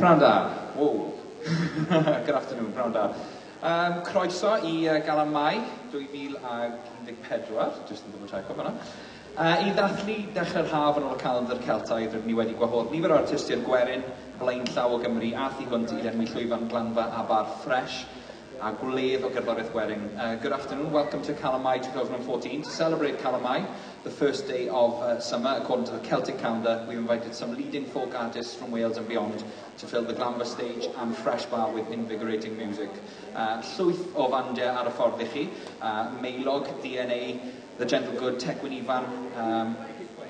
Pnawn da. Whoa. Good afternoon, pnawn da. Croeso i Calan Mai 2014, just yn double check o fanna. I ddathlu dechrau'r haf yn ôl y calendar Celtaidd rydyn ni wedi gwahodd nifer o artistiaid gwerin, blaen llaw o Gymru a thu hwnt i lenwi llwyfan glanfa a bar ffres a gwledd o gerddoriaeth gwerin. Good afternoon, welcome to Calan Mai 2014. To celebrate Calan Mai, the first day of summer, according to the Celtic calendar, we've invited some leading folk artists from Wales and beyond to fill the glanfa stage and fresh bar with invigorating music. Llwyth o fandiau ar y ffordd i chi, Meilog, DNA, The Gentle Good, Tecwyn Ifan,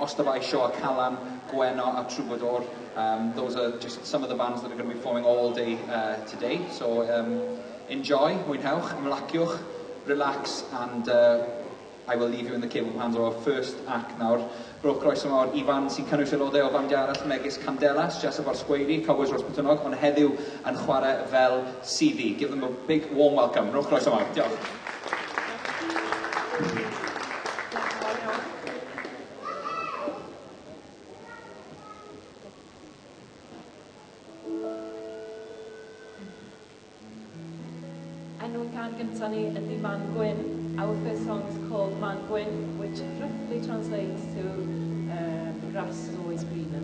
Ostabai Sio a Calan, Gweno a Troubadour. Those are just some of the bands that are going to be performing all day today. So enjoy, mwynhewch, ymlaciwch, relax, and I will leave you in the capable hands of our first act nawr. Rhowch croeso mawr Ifan sy'n cynnwys aelodau o fandiau arall megis Candelas, Jesaf o'r Sgweiri, Cowboys Ros Bwtynog, ond heddiw yn chwarae fel CD. Give them a big warm welcome. Rhowch croeso mawr. Diolch. Ydy Man Gwyn. Our first song is called Man Gwyn, which roughly translates to grass is always greener.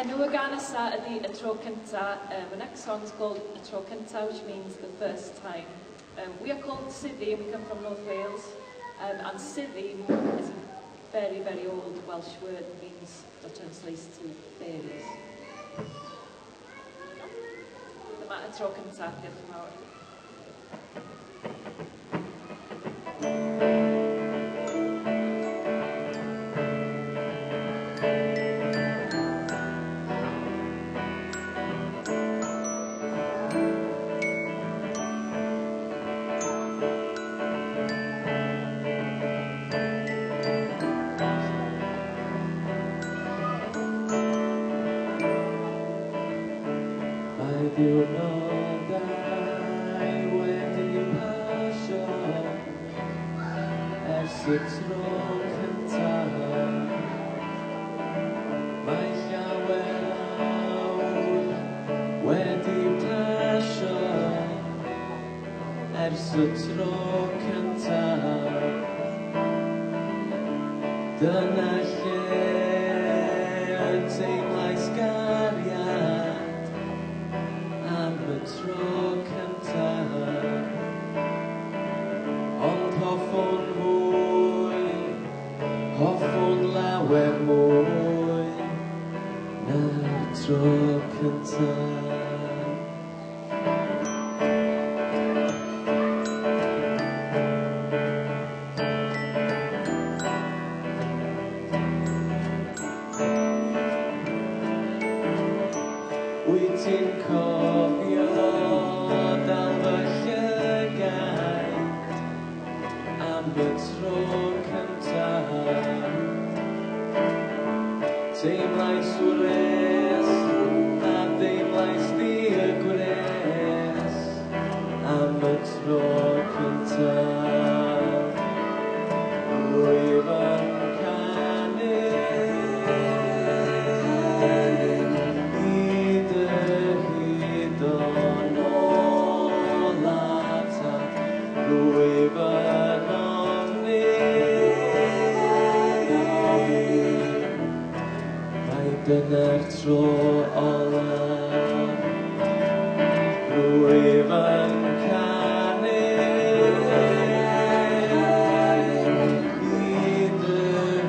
Enw y gan ysa ydy y tro cynta. The next song is called Y Tro Cynta, which means the first time. We are called Siddi, and we come from North Wales. And Siddi is a very, very old Welsh word that means, that translates to fairies. Dyma y tro cynta, diolch yn fawr. Y tro cynta, mae llawer awr wedi pasio ers y tro cynta. Dyna lle y teimlais gariad am y tro cynta, ond hoffwn hoffwn lawer mwy na'r tro cynta. Wyt ti'n cofio dal fy llygaid am y tro cynta? Teimlais wres a deimlais di y gwres am y tro cynta. Rwyf yn canu i dy hyd o'n ôl ata. Rwyf yn ofni dyna'r tro olaf. Rwyf yn canu i dy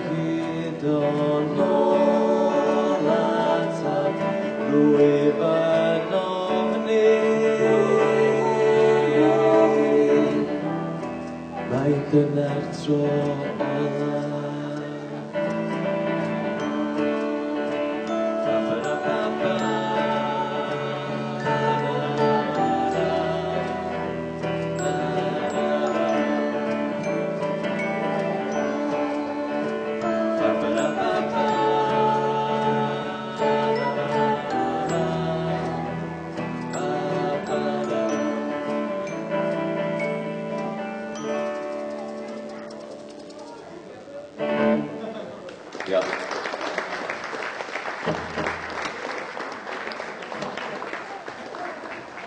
hyd o'n ôl ataf. Rwyf yn ofni mai dyna'r tro olaf.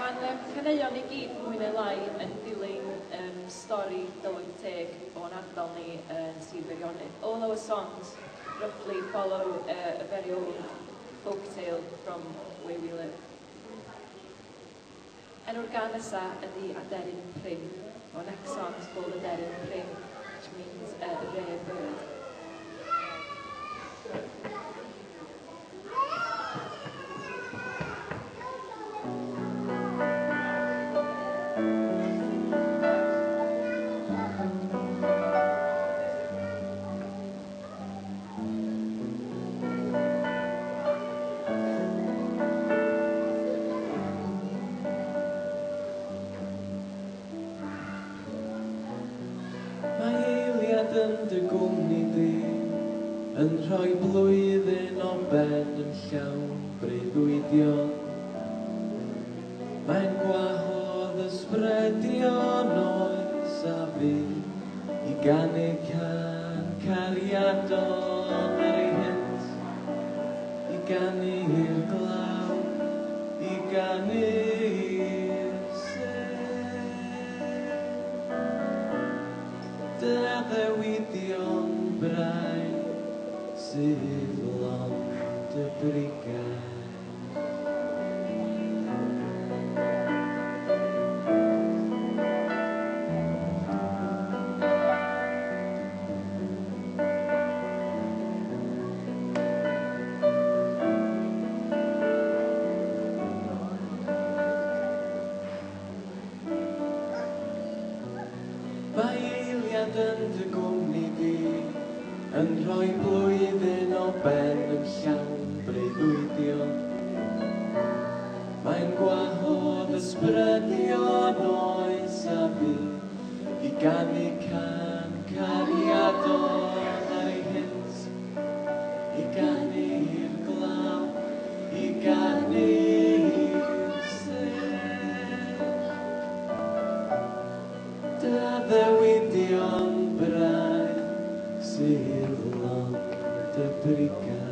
Mae'n caneuon i gyd mwy neu lai yn dilyn stori dylwydd teg o'n ardal ni yn Sir Feirionnydd. All our songs roughly follow a very old folk tale from where we live. Enw'r gan ysa ydy Aderyn Prim. Our next song is called Aderyn Prim, which means a rare bird. Yn dy gwmni di, yn rhoi blwyddyn o ben yn llawn breuddwydion. Mae'n gwahodd ysbredion oes a fi i ganu can cariadon ar ei hynt, i ganu'r glaw, i ganu'r dyna ddewidion braidd sydd lond y Mae eiliad yn dy gwmni di yn rhoi blwyddyn o ben yn llawn breuddwydio. Mae'n gwahodd ysbrydion oes a fi i ganu can cariadon ar ei hint, i ganu'r glaw, i ganu'r sef. Da ddewidion braidd sydd lond y brigau.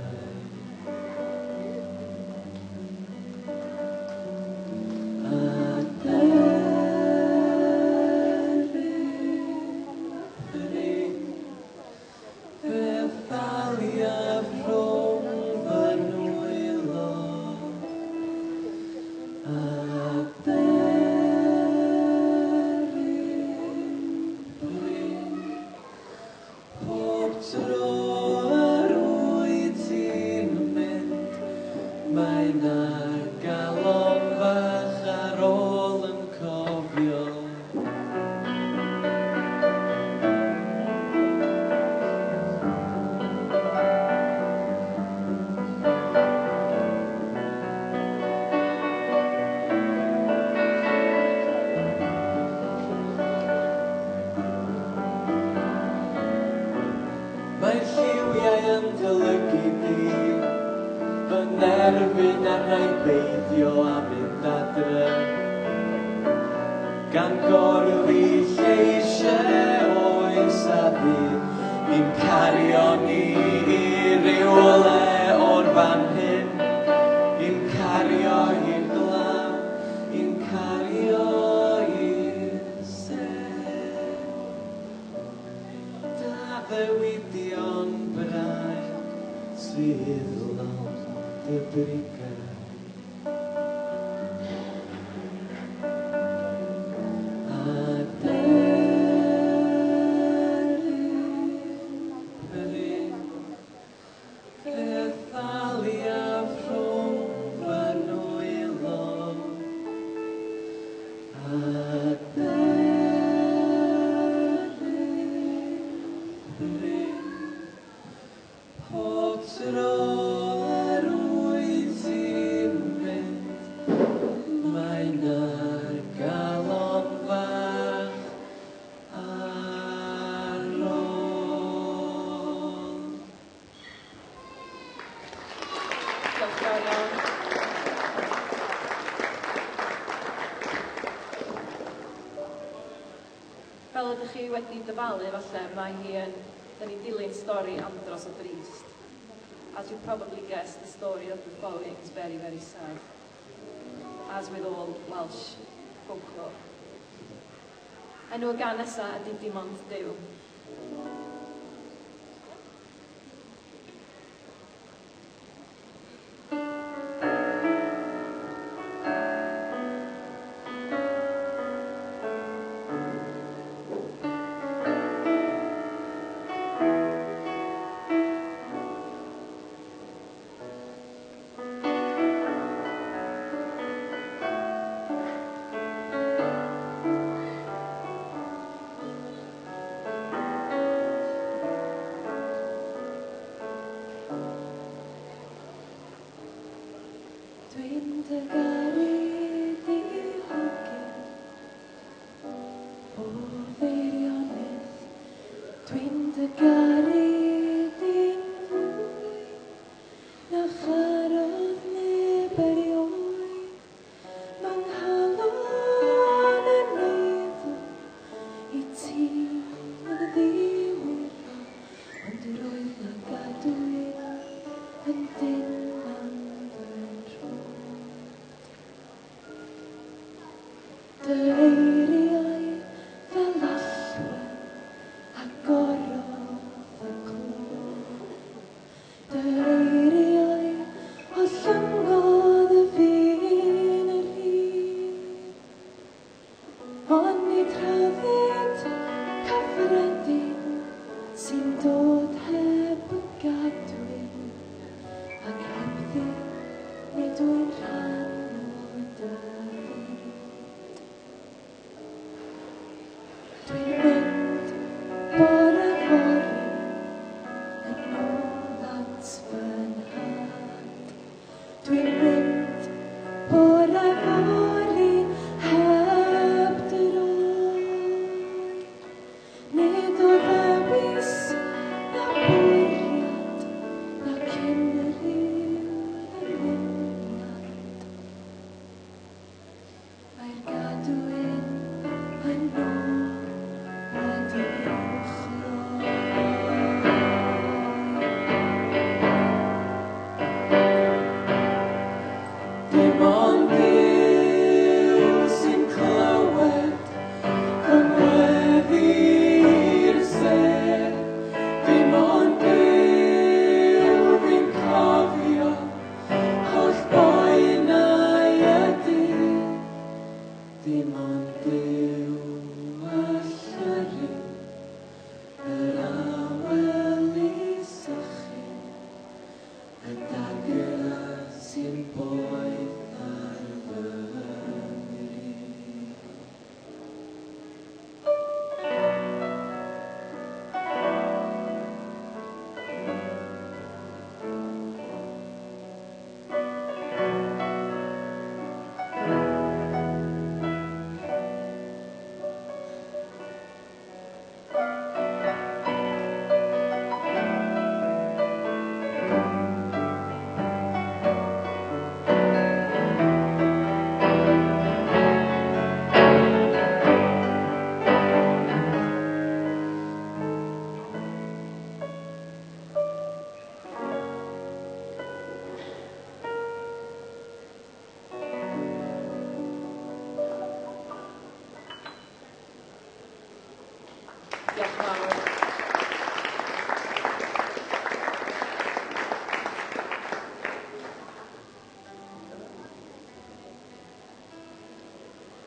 Erbyn ar rai beidio a mynd adre, gan gorddi lleisiau oes a fydd, i'n cario ni i rywle o'r fan hyn, i'n cario i'r glaw, i'n cario i'r sef. Da ddewidion braidd sydd lawr y brigau. Fel ydych chi wedi dyfalu, falle, mae hi yn dilyn stori andros o drist. As you probably guessed, the story of the following is very, very sad, as with all Welsh folklore. Enw y gan nesa ydy dim ond Duw.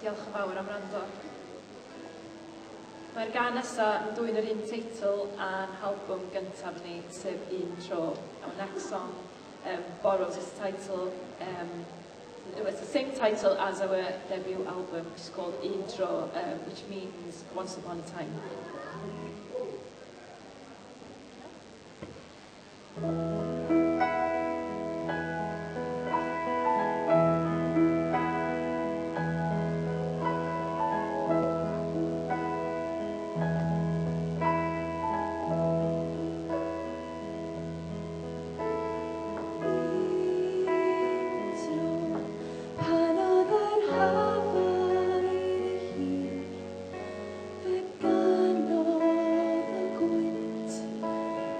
Diolch yn fawr am wrando. Mae'r gan nesaf yn dwyn yr un teitl a'n albwm gyntaf ni, sef Un Tro. Our next song borrows its title, it's the same title as our debut album, which is called Un Tro, which means Once Upon a Time.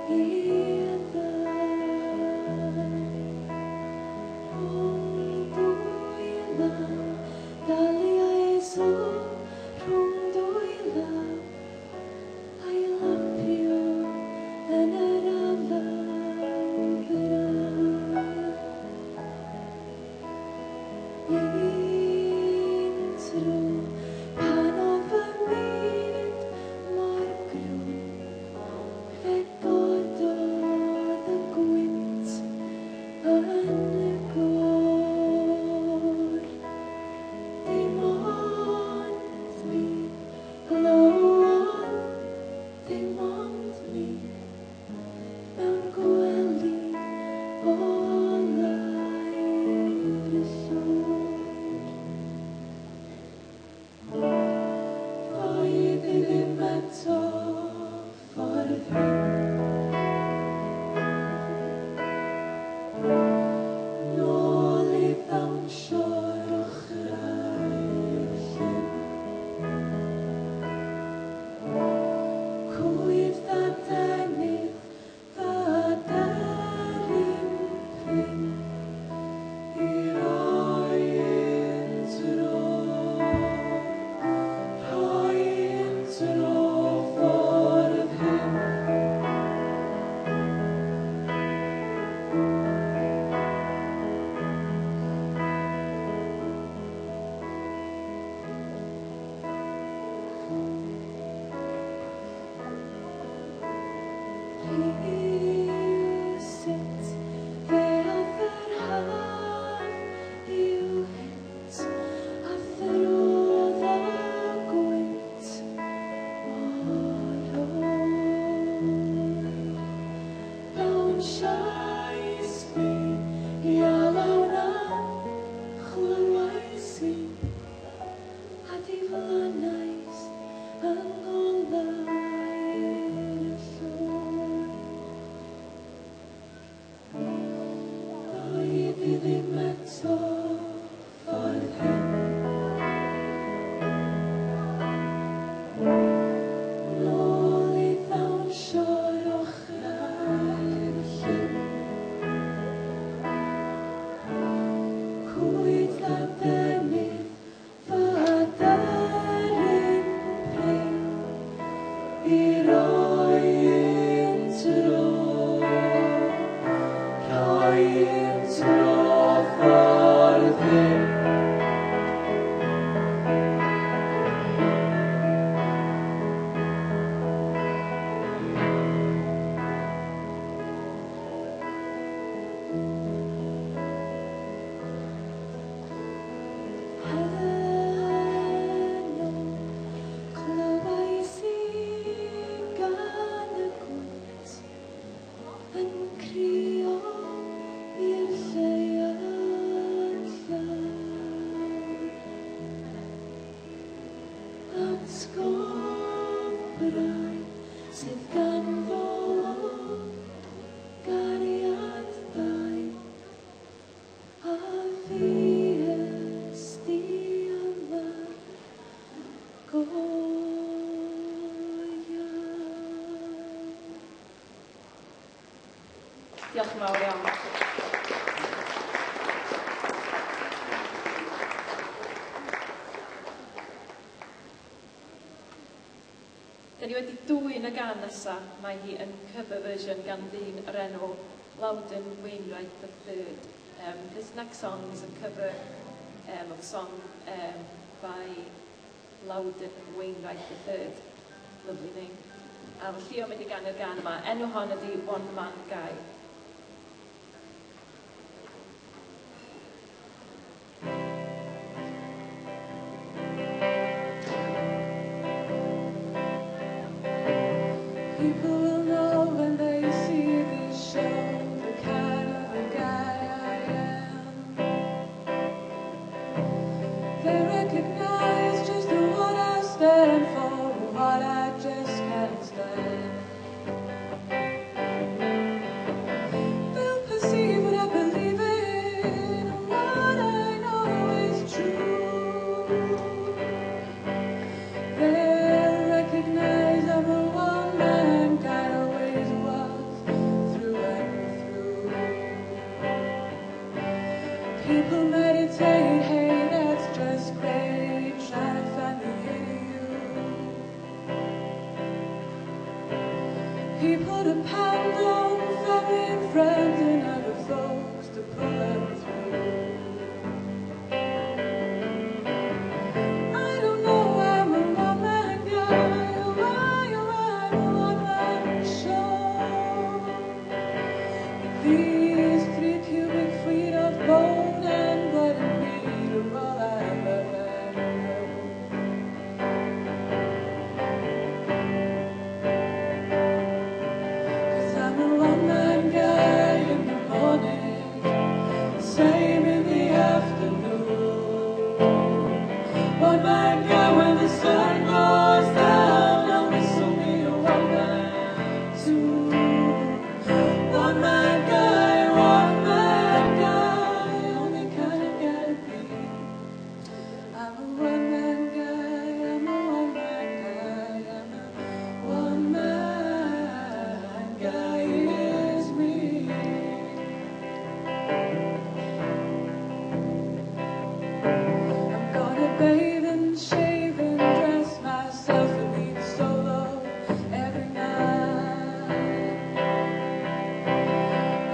The Diolch yn fawr iawn. Da ni wedi dwyn y gan nesaf. Mae hi yn cover version gan ddyn o'r enw Loudon Wainwright III. This next song is a cover of a song by Loudon Wainwright III. Lovely name. A felly o'n mynd i gan i'r gan yma. Enw hon ydi One Man Guy. People will know when they see this show the kind of a guy I am. They recognize just what I stand for, what I just can't stand. They'll perceive what I believe in, and what I know is true. They'll recognize I'm a one-man guy, always was, through and through. People meditate, hey, that's just great, trying to find the you. People depend on family and friends and other folks to pull them through. I don't know, I'm a one-man guy, oh, I'm a one-man show. These 3 cubic feet of bone and blood and meat are all I ever know. 'Cause I'm a one-man guy in the morning, same in the afternoon. One-man guy when the sun goes down, I'll whistle me a one-man too. One-man guy, only kind of gotta be. I'm a one-man guy, I'm a one-man guy, I'm a one-man guy, is me. I'm gonna bathe and shave and dress myself and eat solo every night.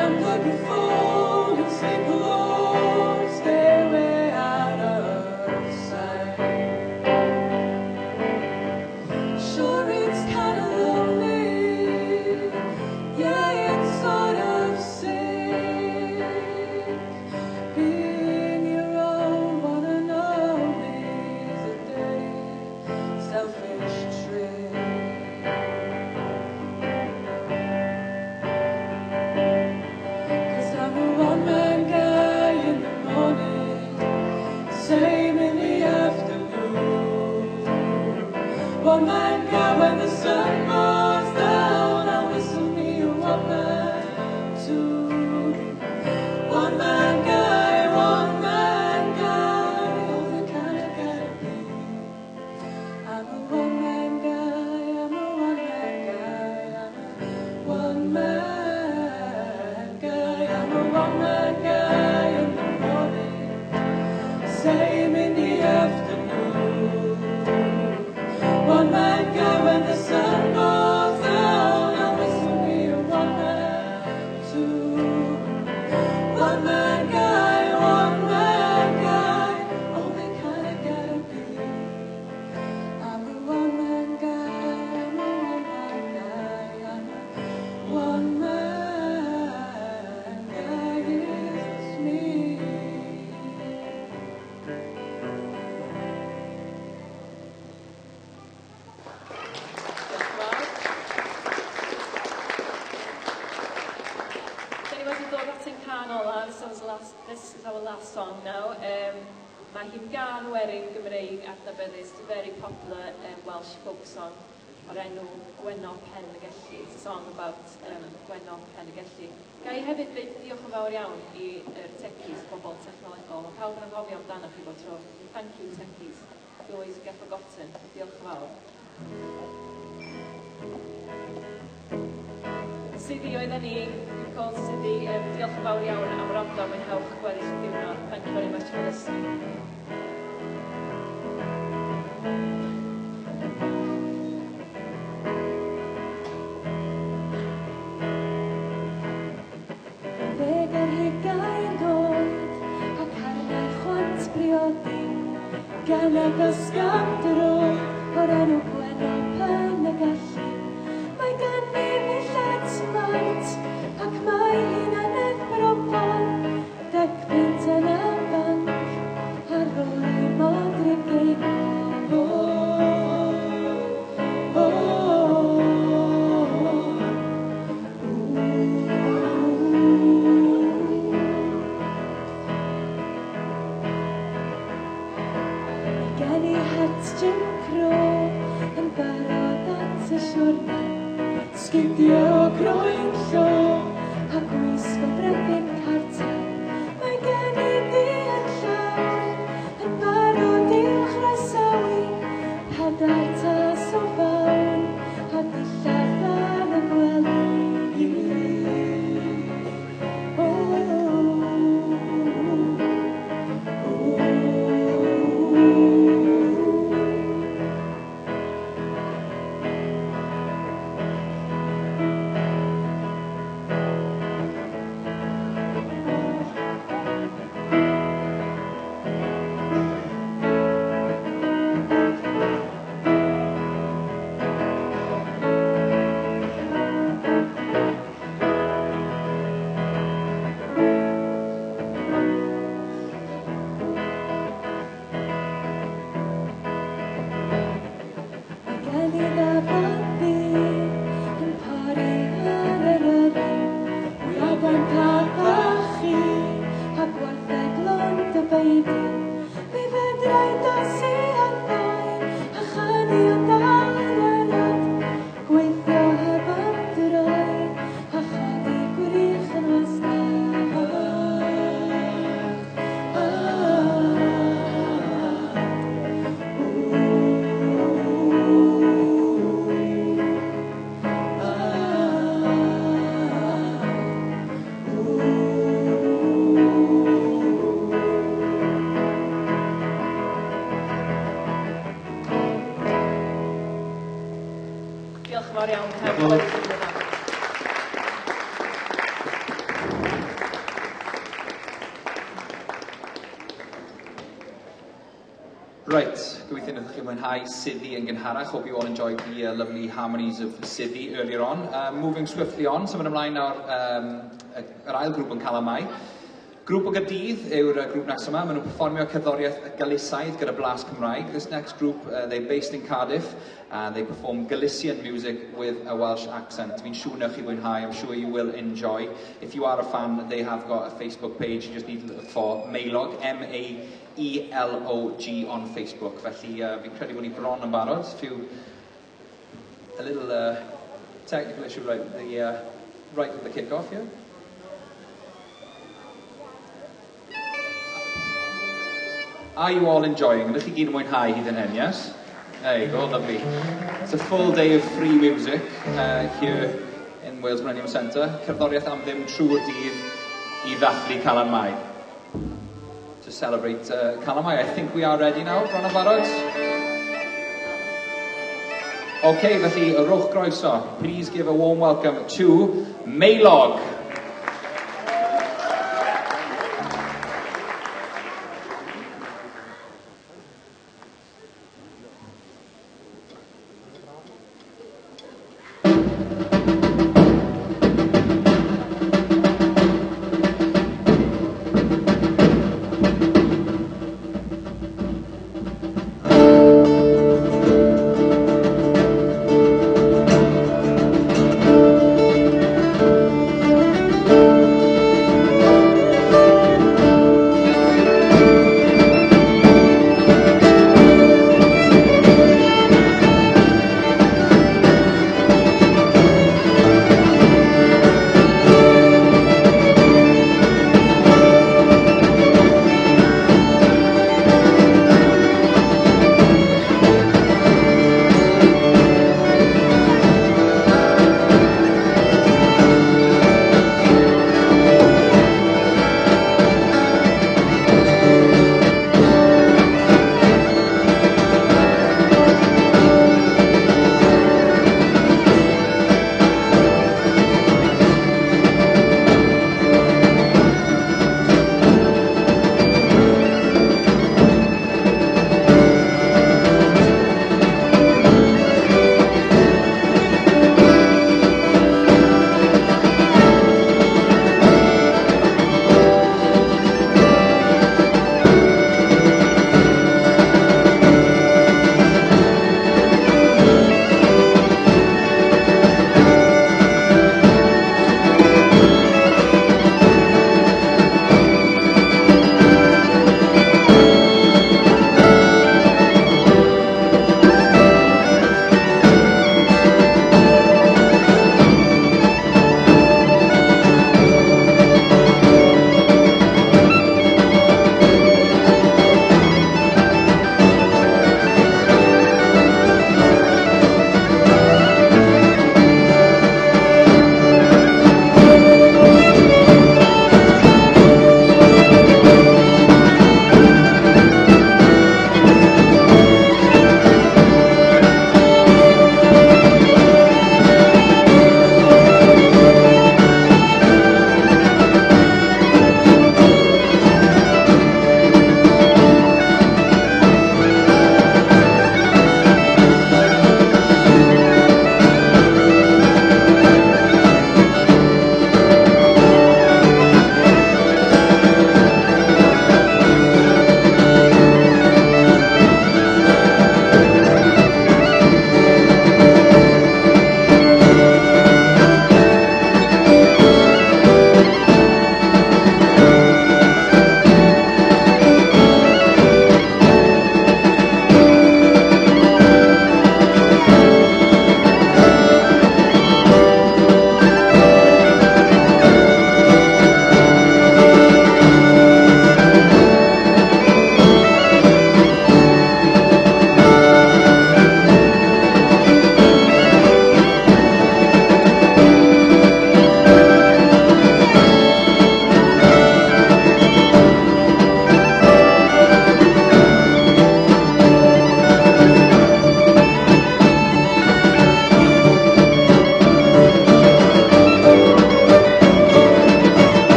I'm looking forward and sleep alone, stay way out of sight. Sure, it's kind of lonely I'm a one-man guy in the morning, same in the afternoon. One-man guy when the sun goes down, I'll miss me a one-man too. One-man guy, only kind of gotta be. I'm a one-man guy, I'm a one-man guy, I'm a one-man guy, it's me. This is our last song now. Mae hi'n gan werin Gymreig adnabyddus, a very popular Welsh folk song o'r enw Gwenno Pen y Gelli. It's a song about Gwenno Pen y Gelli. Ga i hefyd dweud diolch yn fawr iawn i'r techies, bobl technolegol. Mae pawb yn anghofio amdano chi bod tro. Thank you, techies. You always get forgotten. Diolch yn fawr. Syddi oedden ni, you've called Syddi, diolch yn fawr iawn am rando, mwynhewch gweddill y diwrnod. Thank you very much for listening. Ddeg ar hugain goed, ac arnau chwant briodi, gan agos gandro, o'r enw Gwenno Pen y Gelli. Mae gan ni ddillad maint, ac mae hi'n anebropol, deg pint yn y banc, ar ôl i'r modrigyn. Gen i het Jim Crow yn barod at y siwrna, sgidio o groen llo a gwisgo brenin carter. Mae gen i ddian llawn yn barod i'w chroesawu, pedair tas o fawn a dillad ar y gwely. Right, gobeithio wnaethoch chi mwynhau Syddi yn gynharach. Hope you all enjoyed the lovely harmonies of Syddi earlier on. Moving swiftly on, symud ymlaen nawr ail grŵp yn Calan Mai. Grŵp o Gaerdydd yw'r grŵp nesaf yma. Maen nhw'n perfformio cerddoriaeth Galisiaidd gyda blas Cymraeg. This next group, they're based in Cardiff, and they perform Galician music with a Welsh accent. Fi'n siŵr na chi mwynhau, I'm sure you will enjoy. If you are a fan, they have got a Facebook page. You just need to look for Maelog, M-A-E-L-O-G on Facebook. Felly, fi'n credu bod ni bron yn barod. A little technical issue right at the kick-off here. Are you all enjoying? Ydych chi gyd yn mwynhau hyd yn hyn, yes? There you go, lovely. It's a full day of free music here in Wales Millennium Centre. Cerddoriaeth am ddim trwy'r dydd, i ddathlu Calan Mai. To celebrate Calan Mai. I think we are ready now, bron o barod. Okay, felly, rwch groeso. Please give a warm welcome to Maelog.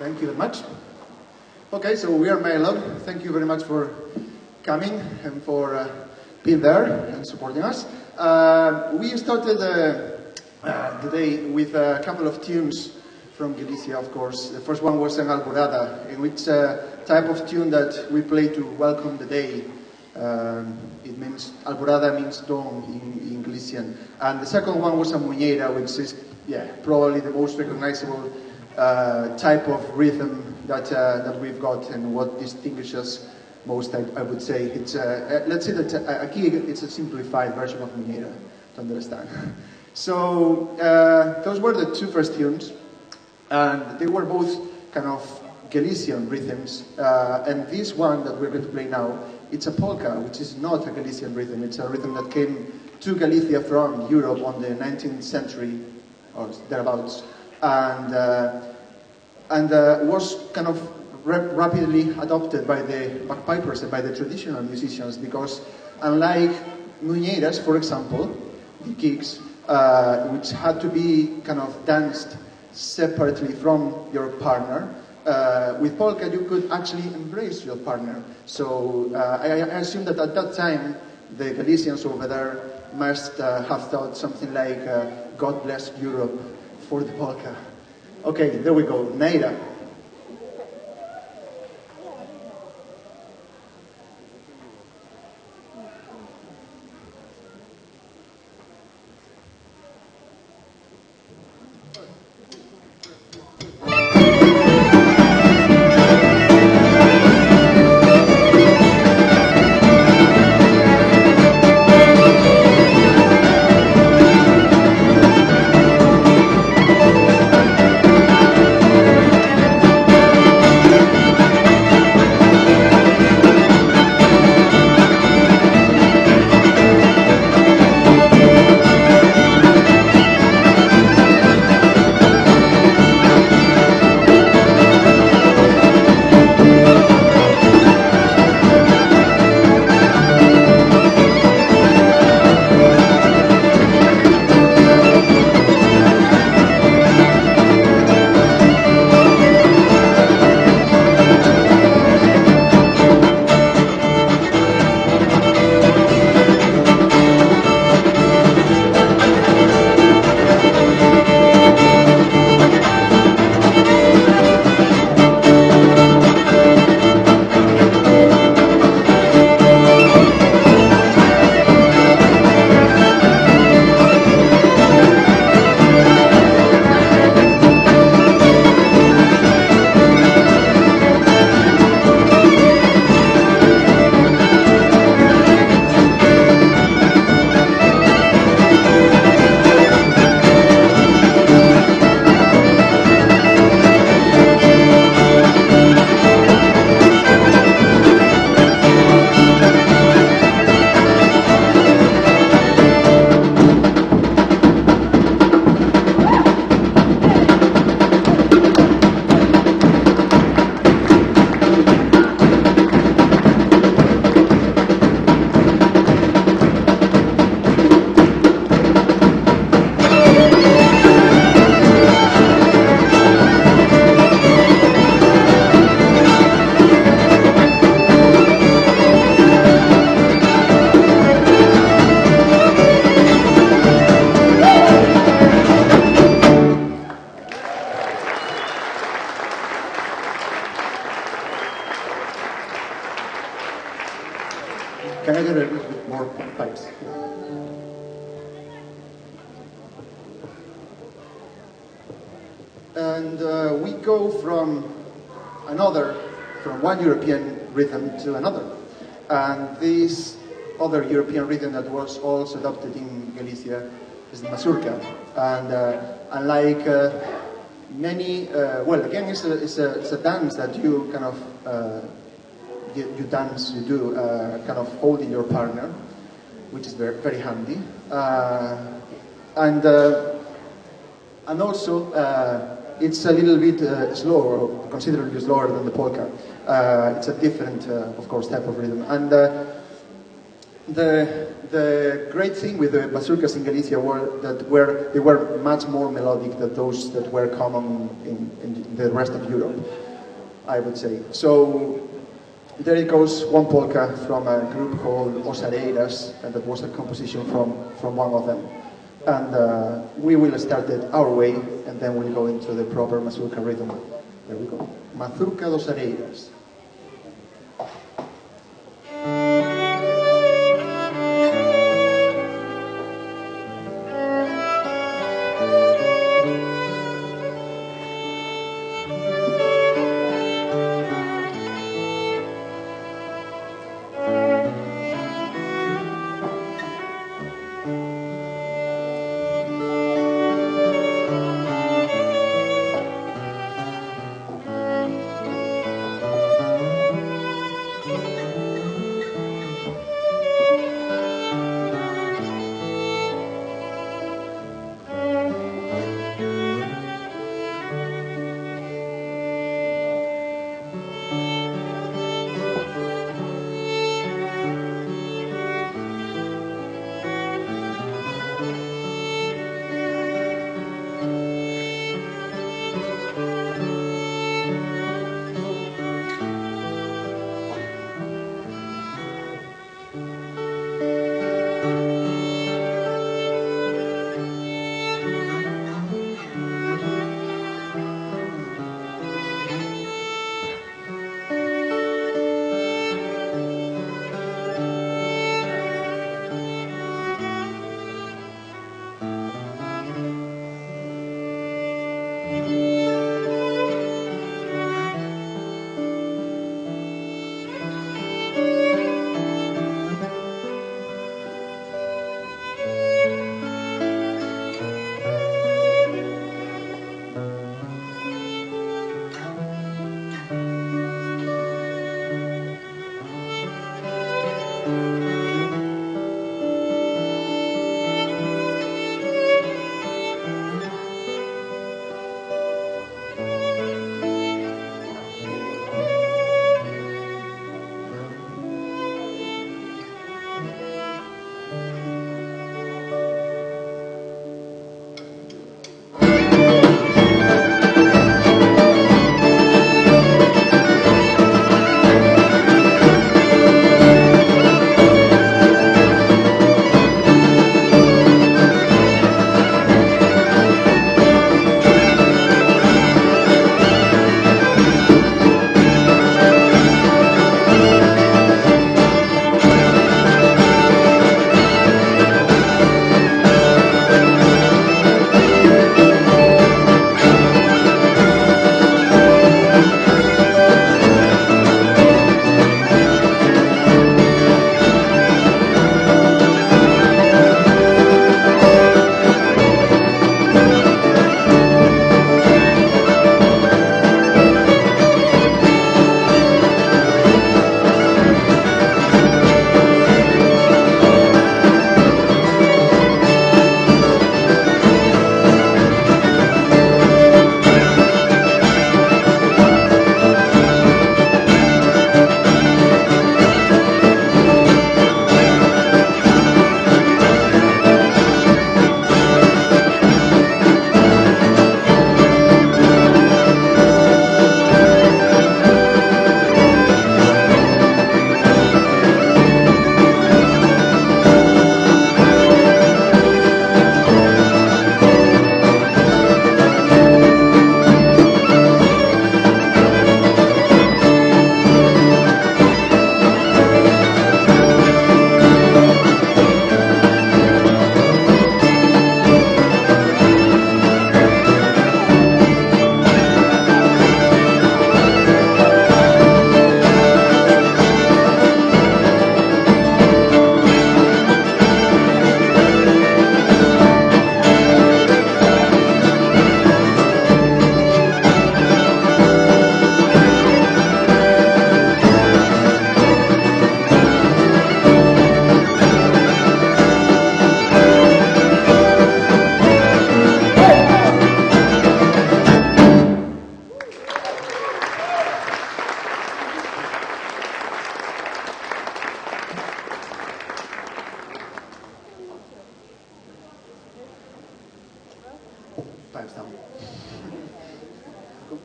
Thank you very much. Okay, so we are Mileniwm. Thank you very much for coming and for being there and supporting us. We started the day with a couple of tunes from Galicia, of course. The first one was an alborada, in which type of tune that we play to welcome the day. It means, alborada means dawn in Galician. And the second one was a muñeira, which is probably the most recognizable type of rhythm that we've got and what distinguishes most, I would say. It's let's say that it's a simplified version of muñeira, to understand. So those were the two first tunes, and they were both kind of Galician rhythms. And this one that we're going to play now, it's a polka, which is not a Galician rhythm. It's a rhythm that came to Galicia from Europe on the 19th century or thereabouts, and was kind of rapidly adopted by the bagpipers and by the traditional musicians, because unlike muñeiras, for example, the gigs, which had to be kind of danced separately from your partner, with polka you could actually embrace your partner. So I assume that at that time the Galicians over there must have thought something like God bless Europe for the polka. Okay, there we go. Neira. Can I get a little bit more pipes? And we go from one European rhythm to another. And this other European rhythm that was also adopted in Galicia is the mazurka. And unlike many, well, again, it's a dance that you kind of you do kind of holding your partner, which is very, very handy, and also it's a little bit slower, considerably slower than the polka. It's a different, of course, type of rhythm, and The great thing with the mazurkas in Galicia they were much more melodic than those that were common in the rest of Europe, I would say. So there it goes, one polka from a group called Os Areiras, and that was a composition from one of them. And we will start it our way, and then we'll go into the proper mazurka rhythm. There we go. Mazurka dos Areiras.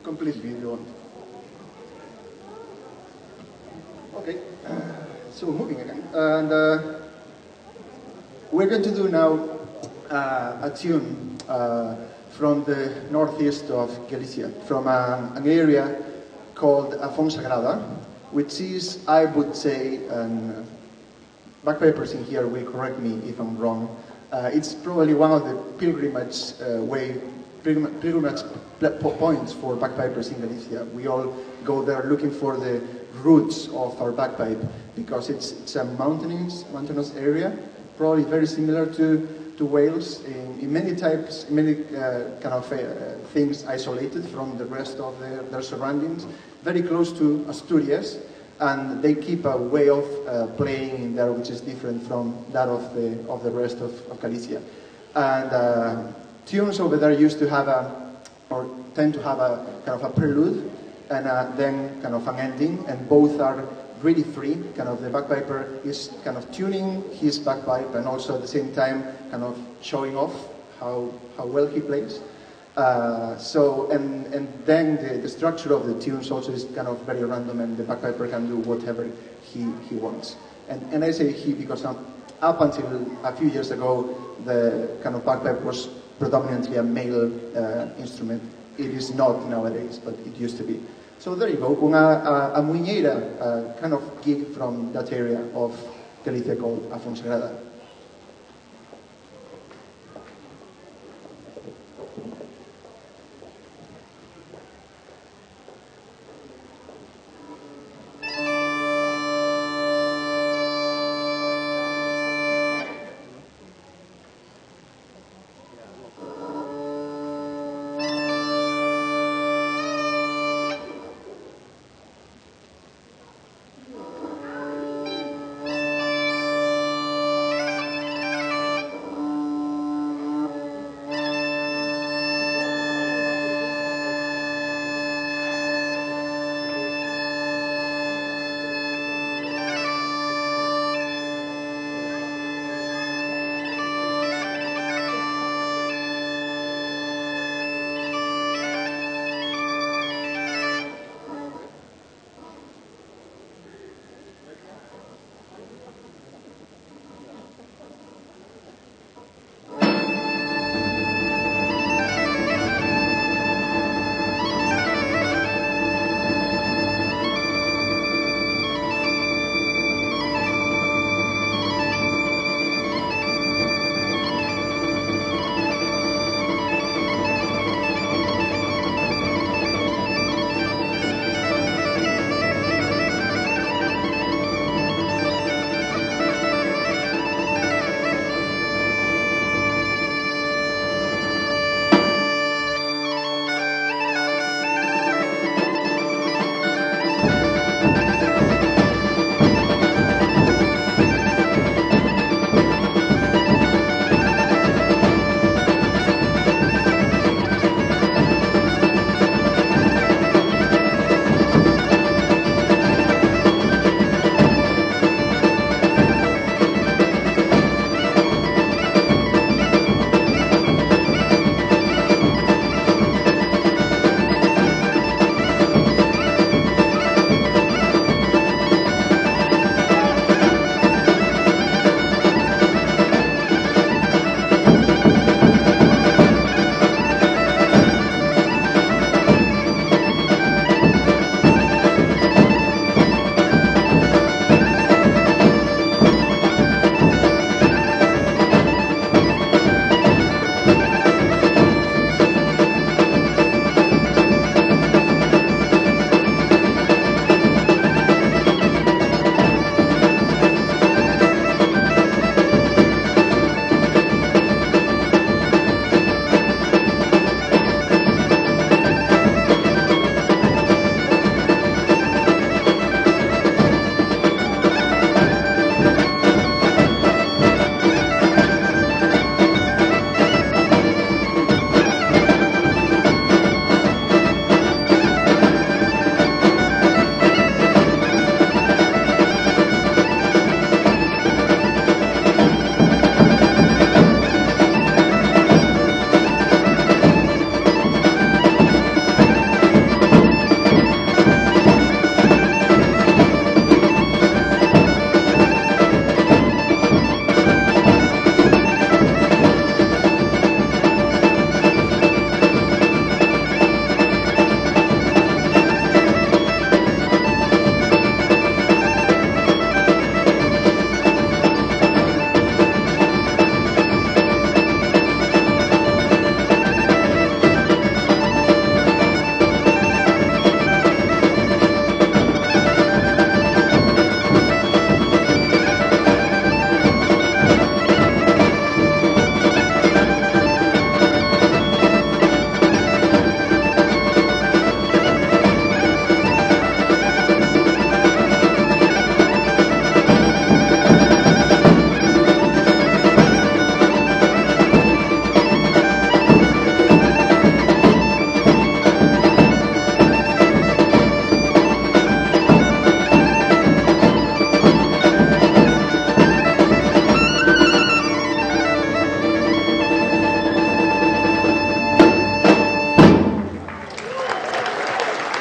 completely if you want. Okay, so moving again. And we're going to do now a tune from the northeast of Galicia, from an area called Ffôn, which is, I would say, and bagpipers in here will correct me if I'm wrong, it's probably one of the pilgrimage points for bagpipers in Galicia. We all go there looking for the roots of our bagpipe because it's a mountainous area, probably very similar to Wales in many types, many kind of things isolated from the rest of their surroundings, very close to Asturias, and they keep a way of playing in there which is different from that of the rest of Galicia. And tunes over there used to have or tend to have a kind of a prelude and then kind of an ending, and both are really free. Kind of the bagpiper is kind of tuning his bagpipe and also at the same time kind of showing off how well he plays. And then the structure of the tunes also is kind of very random, and the bagpiper can do whatever he wants. And I say he because up until a few years ago, the kind of bagpipe was predominantly a male instrument. It is not nowadays, but it used to be. So there you go, a muñeira kind of gig from that area of Galicia called Ffôn.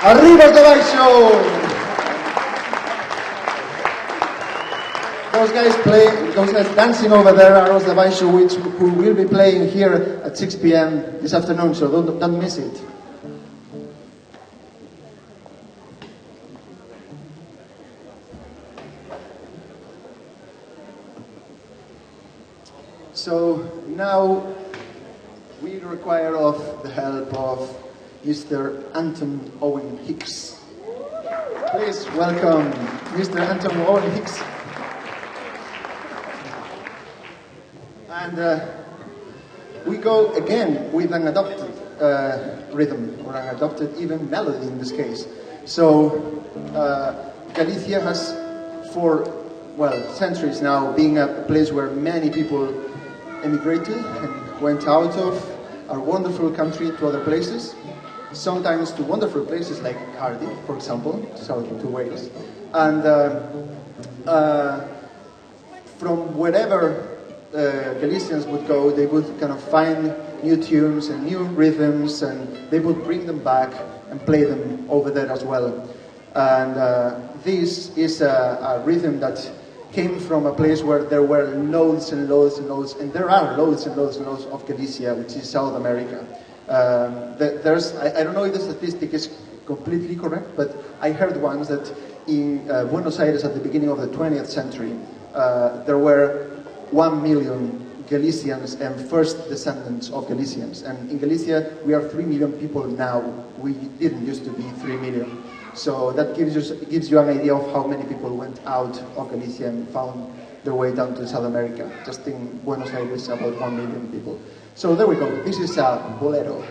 Arriba de baixo! Those guys dancing over there are os de baixo, who will be playing here at 6 p.m. this afternoon, so don't miss it. So now we require of the help of Mr. Anton Owen Hicks. Please welcome Mr. Anton Owen Hicks. And we go again with an adopted rhythm, or an adopted even melody in this case. So Galicia has, for, well, centuries now, being a place where many people emigrated and went out of our wonderful country to other places, sometimes to wonderful places like Cardiff, for example, south to Wales. And from wherever Galicians would go, they would kind of find new tunes and new rhythms, and they would bring them back and play them over there as well. And this is a rhythm that came from a place where there were loads and loads and loads, and there are loads and loads and loads of Galicia, which is South America. I don't know if the statistic is completely correct, but I heard once that in Buenos Aires at the beginning of the 20th century, there were 1 million Galicians and first descendants of Galicians. And in Galicia, we are 3 million people now. We didn't used to be 3 million. So that gives you an idea of how many people went out of Galicia and found their way down to South America. Just in Buenos Aires, about 1 million people. So there we go. This is a bolero.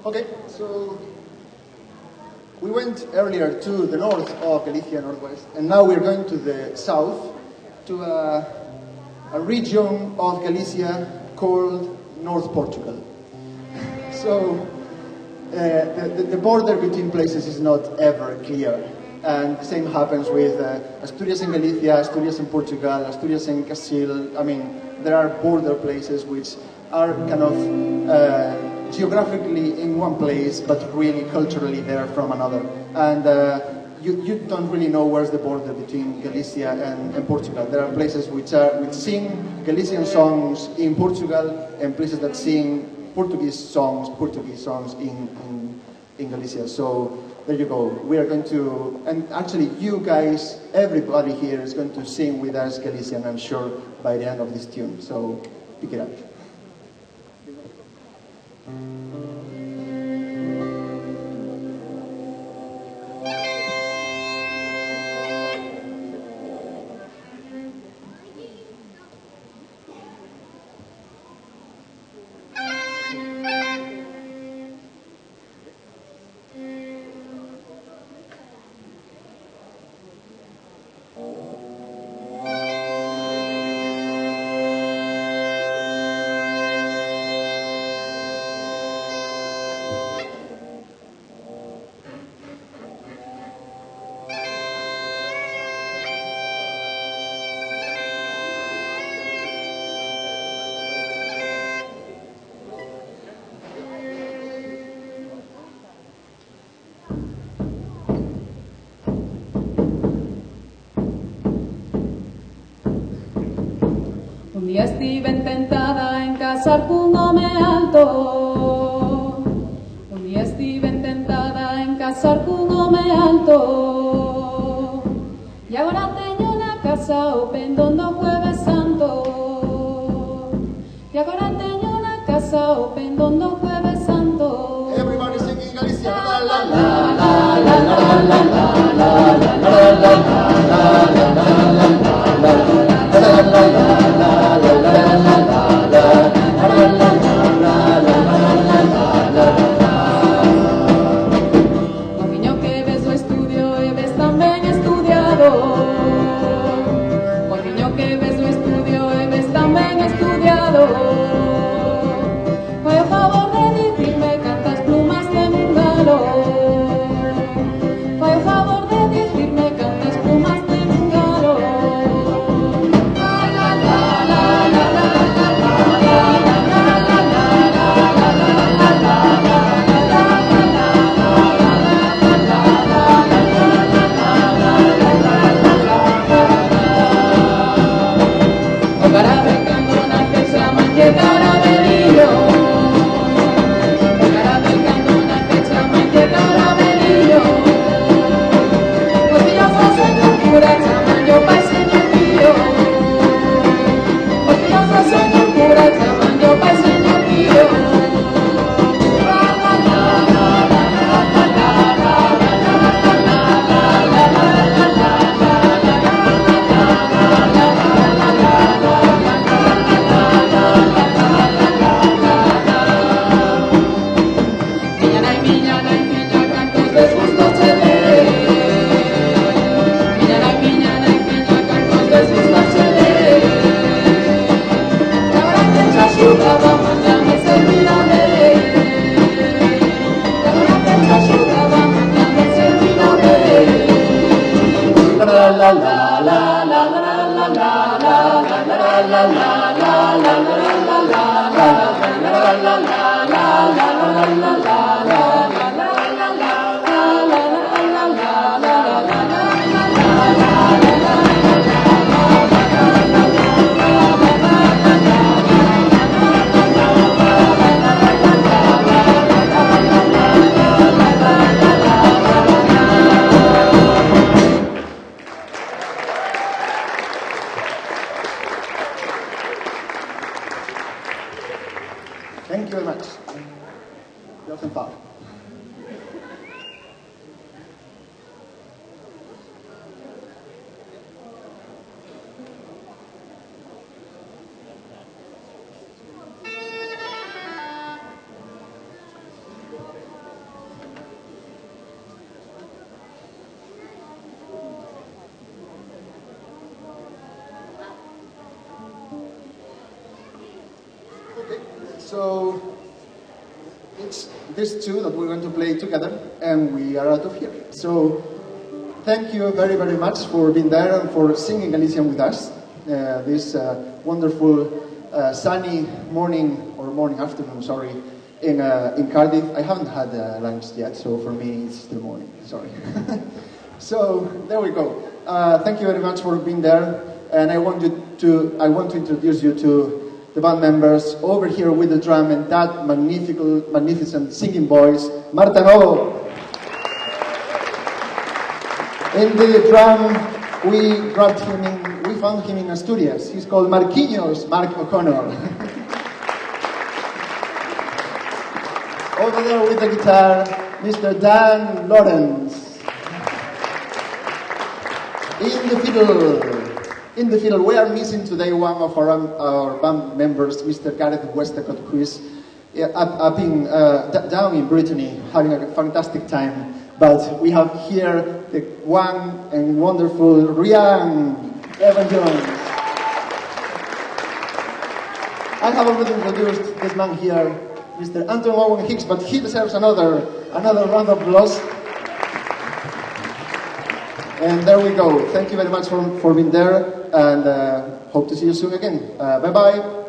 Okay, so we went earlier to the north of Galicia, northwest, and now we're going to the south, to a region of Galicia called North Portugal. So the border between places is not ever clear. And the same happens with Asturias and Galicia, Asturias and Portugal, Asturias and Castile. I mean, there are border places which are kind of geographically in one place, but really culturally they're from another. And you don't really know where's the border between Galicia and Portugal. There are places which sing Galician songs in Portugal, and places that sing Portuguese songs in Galicia. So there you go. We are going to, and actually you guys, everybody here is going to sing with us Galician, I'm sure, by the end of this tune. So pick it up. Un día estive tentada en casar cun home alto. Un día estive tentada en casar cun home alto. E agora teño na casa o pendón do Jueves Santo. E agora teño na casa o pendón do Jueves Santo. Everybody singing Galicia. La la la La la la la la la la la O viño que ves o estudio e ves tamén estudiado. O viño que ves o estudio e ves tamén estudiado. Fai o favor de dicirme cantas plumas ten un galo. Fai o favor de dicirme cantas plumas ten un galo. Thank you very much. Welcome back. So it's these two that we're going to play together, and we are out of here. So thank you very, very much for being there and for singing Galician with us. This wonderful sunny morning, or morning afternoon, sorry, in Cardiff. I haven't had lunch yet, so for me it's still morning, sorry. So there we go. Thank you very much for being there, and I want to introduce you to the band members over here with the drum and that magnificent singing voice, Marta Novo. In the drum, we found him in Asturias. He's called Marquinhos Mark O'Connor. Over there with the guitar, Mr. Dan Lawrence. In the fiddle, we are missing today one of our band members, Mr. Gareth Westcott, who is down in Brittany, having a fantastic time. But we have here the one and wonderful Ryan Evan Jones. I have already introduced this man here, Mr. Anton Owen Hicks, but he deserves another round of applause. And there we go. Thank you very much for being there, and hope to see you soon again. Bye-bye.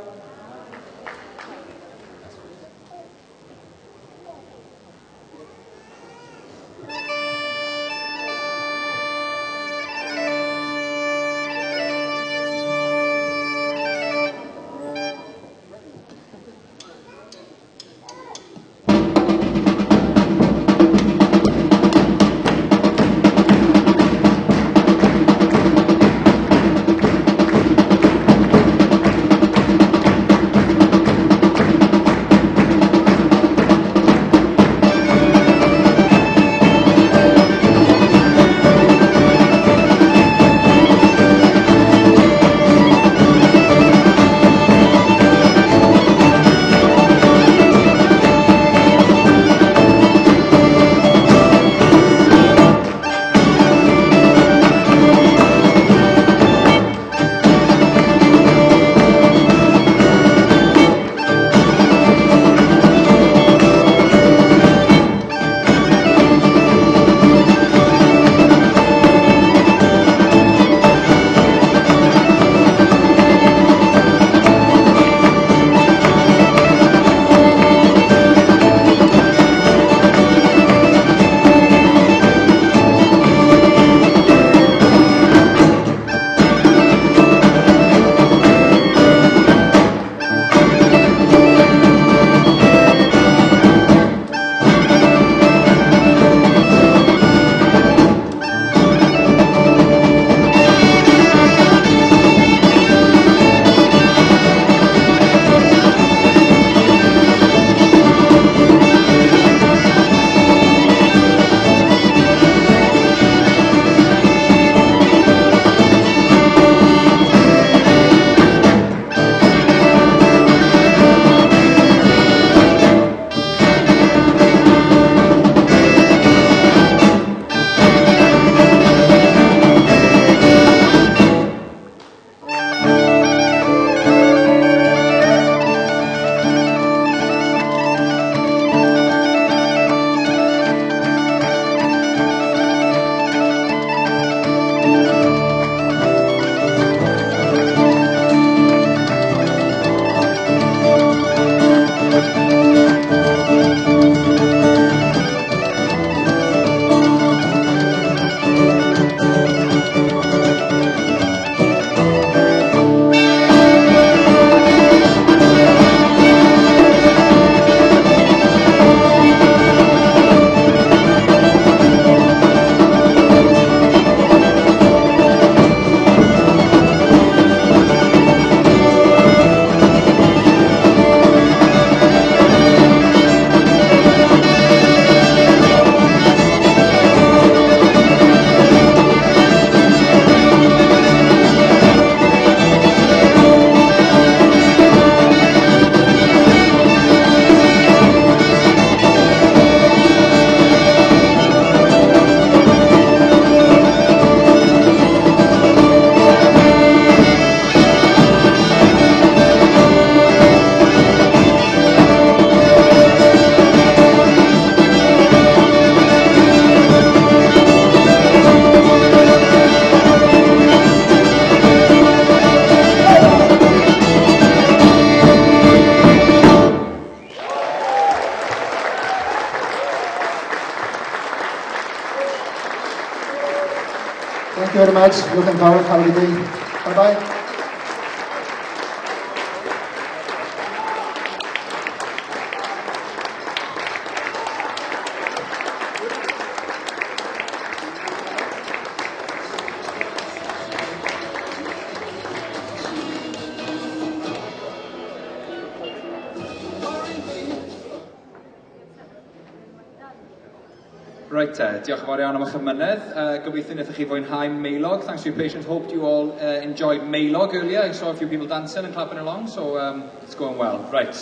much. Looking forward. Have a good day. Bye-bye. Right, diolch yn fawr iawn am eich ymynedd. Gobeithio wnaethoch chi fwynhau Maelog. Thanks for your patience. Hope you all enjoyed Maelog earlier. I saw a few people dancing and clapping along, so it's going well. Right.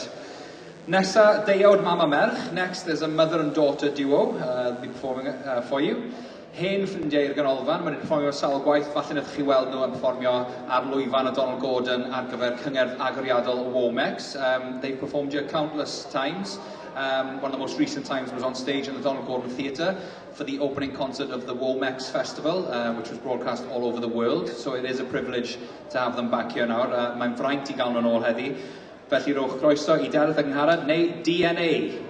Nesa, deuawd mam a merch. Next, there's a mother and daughter duo. They'll be performing for you. Hen ffrindiau i'r Canolfan, mae'n perfformio sawl gwaith, falle wnaethoch chi weld nhw yn perfformio ar lwyfan o Donald Gordon ar gyfer cyngerdd agoriadol Womex. They've performed here countless times. One of the most recent times was on stage in the Donald Gordon Theatre for the opening concert of the Womex Festival, which was broadcast all over the world. So it is a privilege to have them back here now. Mae'n fraint I gael nhw'n ôl heddi. Felly rowch croeso I Deredd ac Ngharad, neu DNA.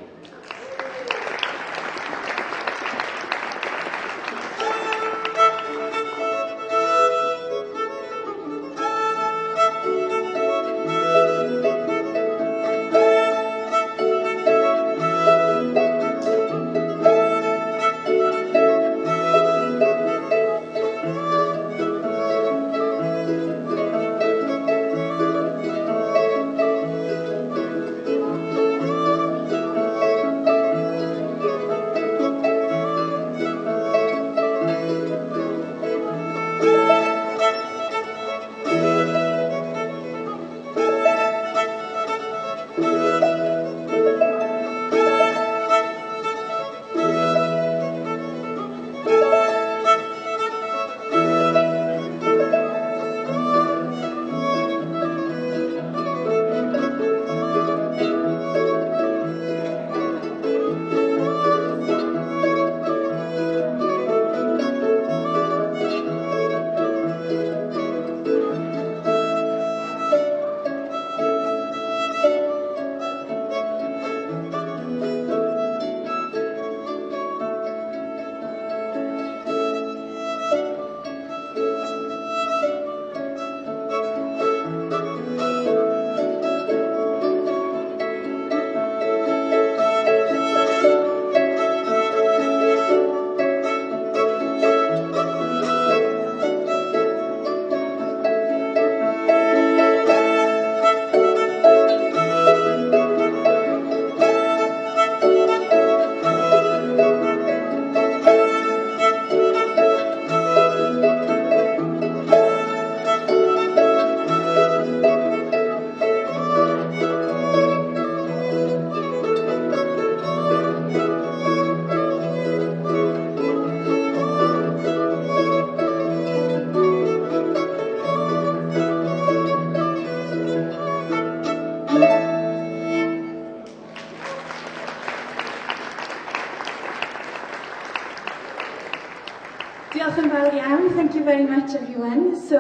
Diolch yn fawr iawn. Thank you very much, everyone. So,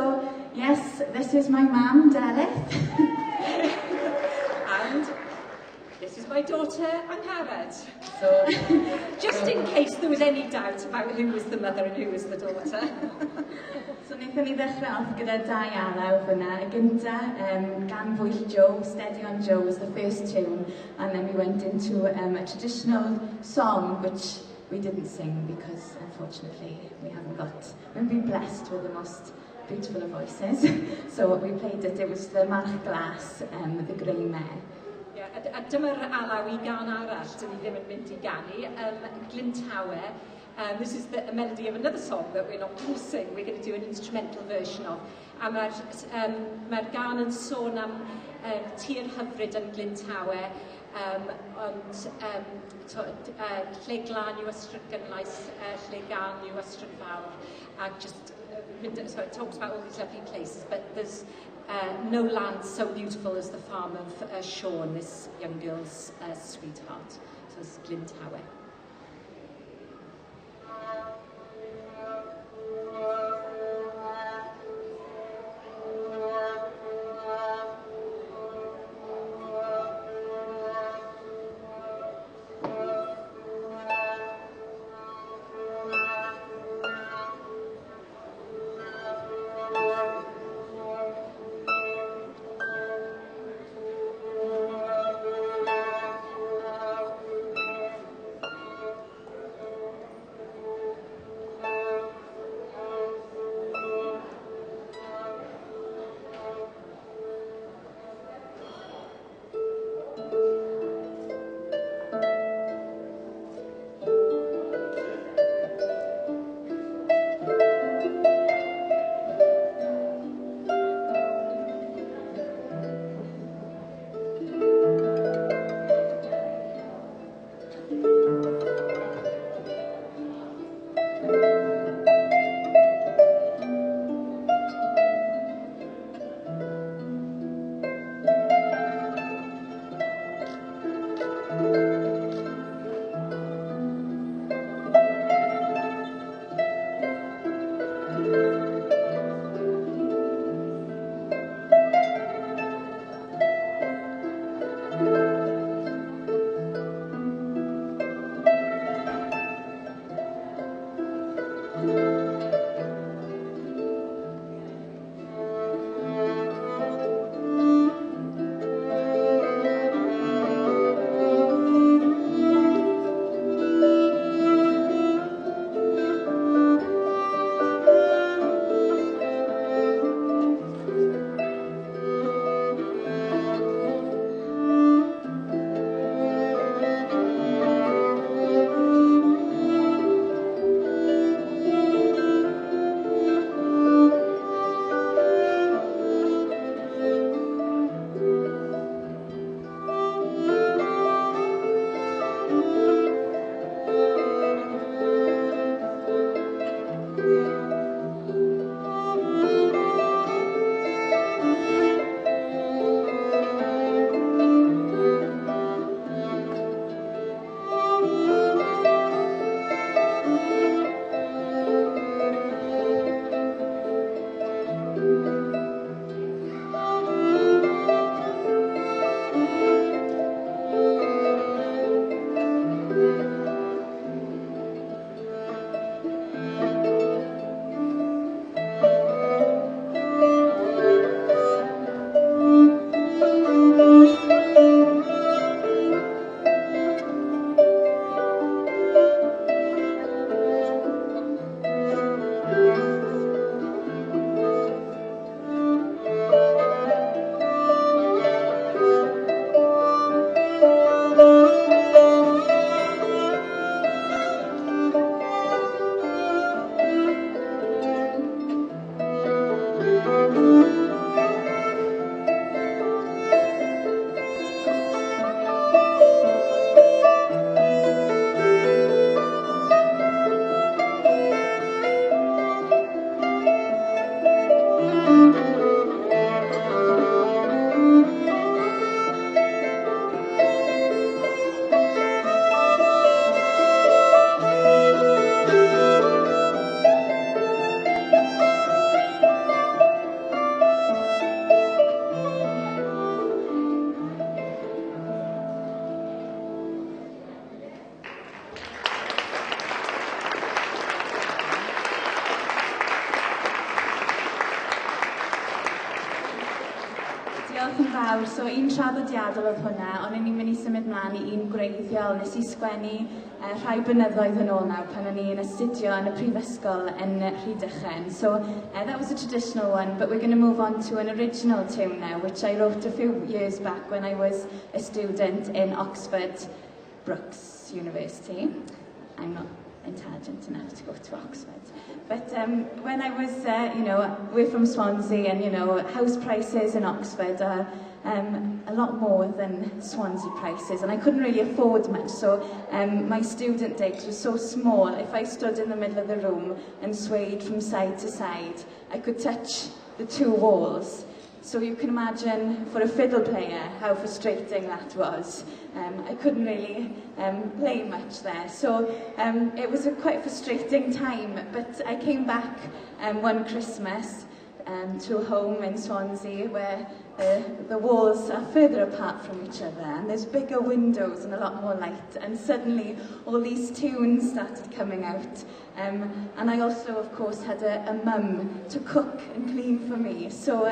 yes, this is my mum, Dareth. And this is my daughter, Angharad. So, just in case there was any doubt about who was the mother and who was the daughter. So, wnaethon ni ddechrau off gyda dau alaw fyna. Y gynta, gan fwyll Joe, Steady on Joe was the first tune, and then we went into a traditional song, which we didn't sing because, unfortunately, we've been blessed with the most beautiful of voices. So we played it, it was the March Glas with the Grey Mare. Yeah, a dyma'r alaw I gan arall, dyn ni ddim yn mynd I ganu, Glyntawe. This is the melody of another song that we're not going to sing, we're going to do an instrumental version of. A mae'r gan yn sôn am tir hyfryd yn Glyntawe, ond lle glan yw ystryd gynlais, lle gan yw ystryd fawr, and just, so it talks about all these lovely places, but there's no land so beautiful as the farm of Ffôn, this young girl's sweetheart, so it's Glyntawe. Diolch yn fawr. So, un traddodiadol oedd hwnna, ond ni'n mynd I symud mlaen I un gwreiddiol. Nes I sgwennu rhai blynyddoedd yn ôl nawr pan o'n i'n astudio yn y prifysgol yn Rhydychen. So, that was a traditional one, but we're going to move on to an original tune now, which I wrote a few years back when I was a student in Oxford Brookes University. I'm not intelligent enough to go to Oxford. But when I was, we're from Swansea, and house prices in Oxford are a lot more than Swansea prices, and I couldn't really afford much, so my student digs was so small. If I stood in the middle of the room and swayed from side to side, I could touch the two walls. So you can imagine, for a fiddle player, how frustrating that was. I couldn't really play much there. So it was a quite frustrating time, but I came back one Christmas to a home in Swansea where the walls are further apart from each other and there's bigger windows and a lot more light, and suddenly all these tunes started coming out. And I also, of course, had a mum to cook and clean for me. So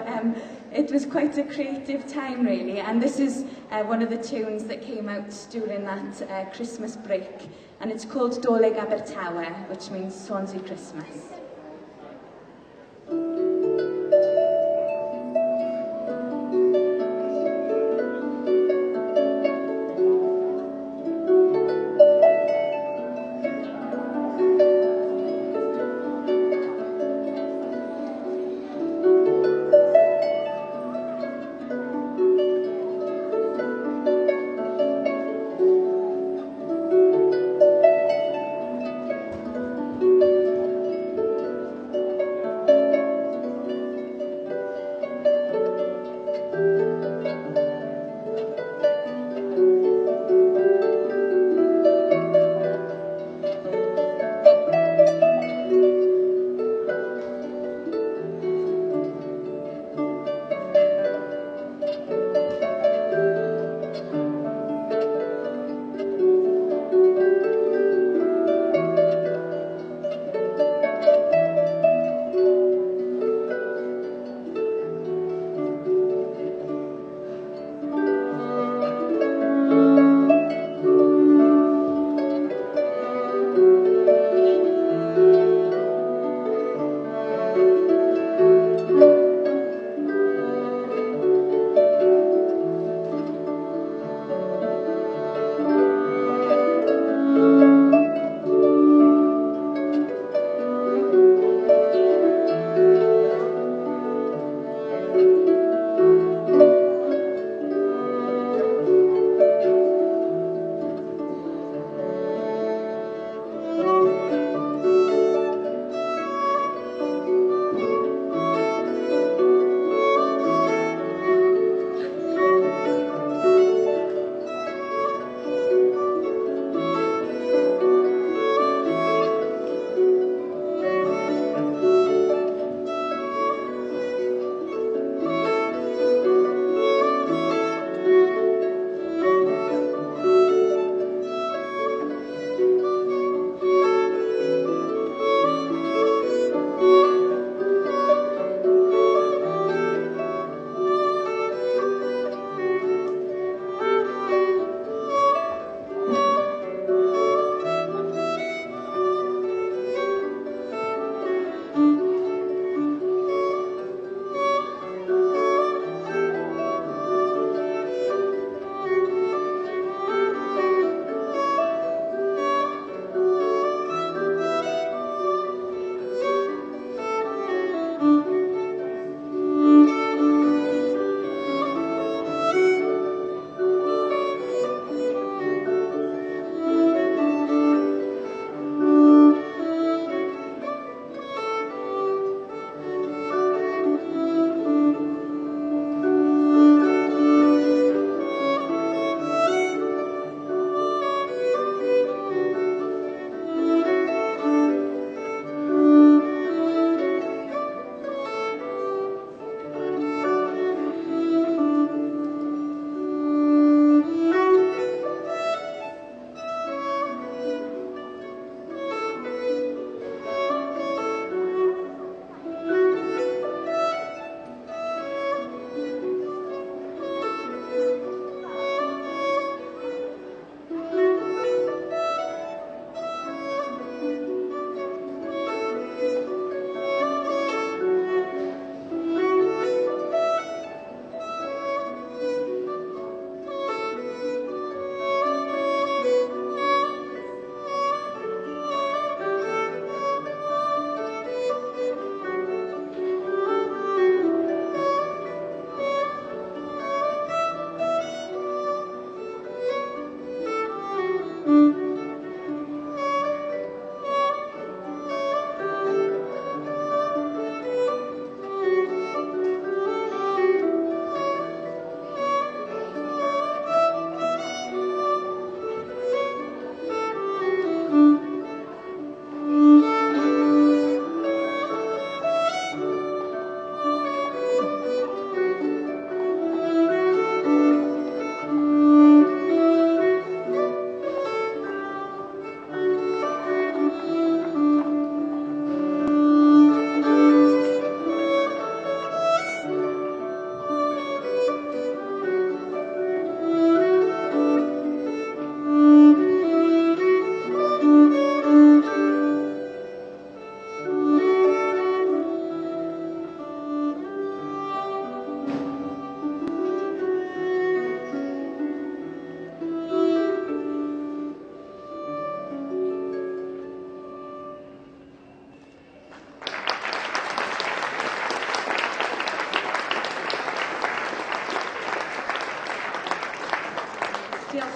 it was quite a creative time, really. And this is one of the tunes that came out during that Christmas break. And it's called Dolig Abertawe, which means Swansea Christmas.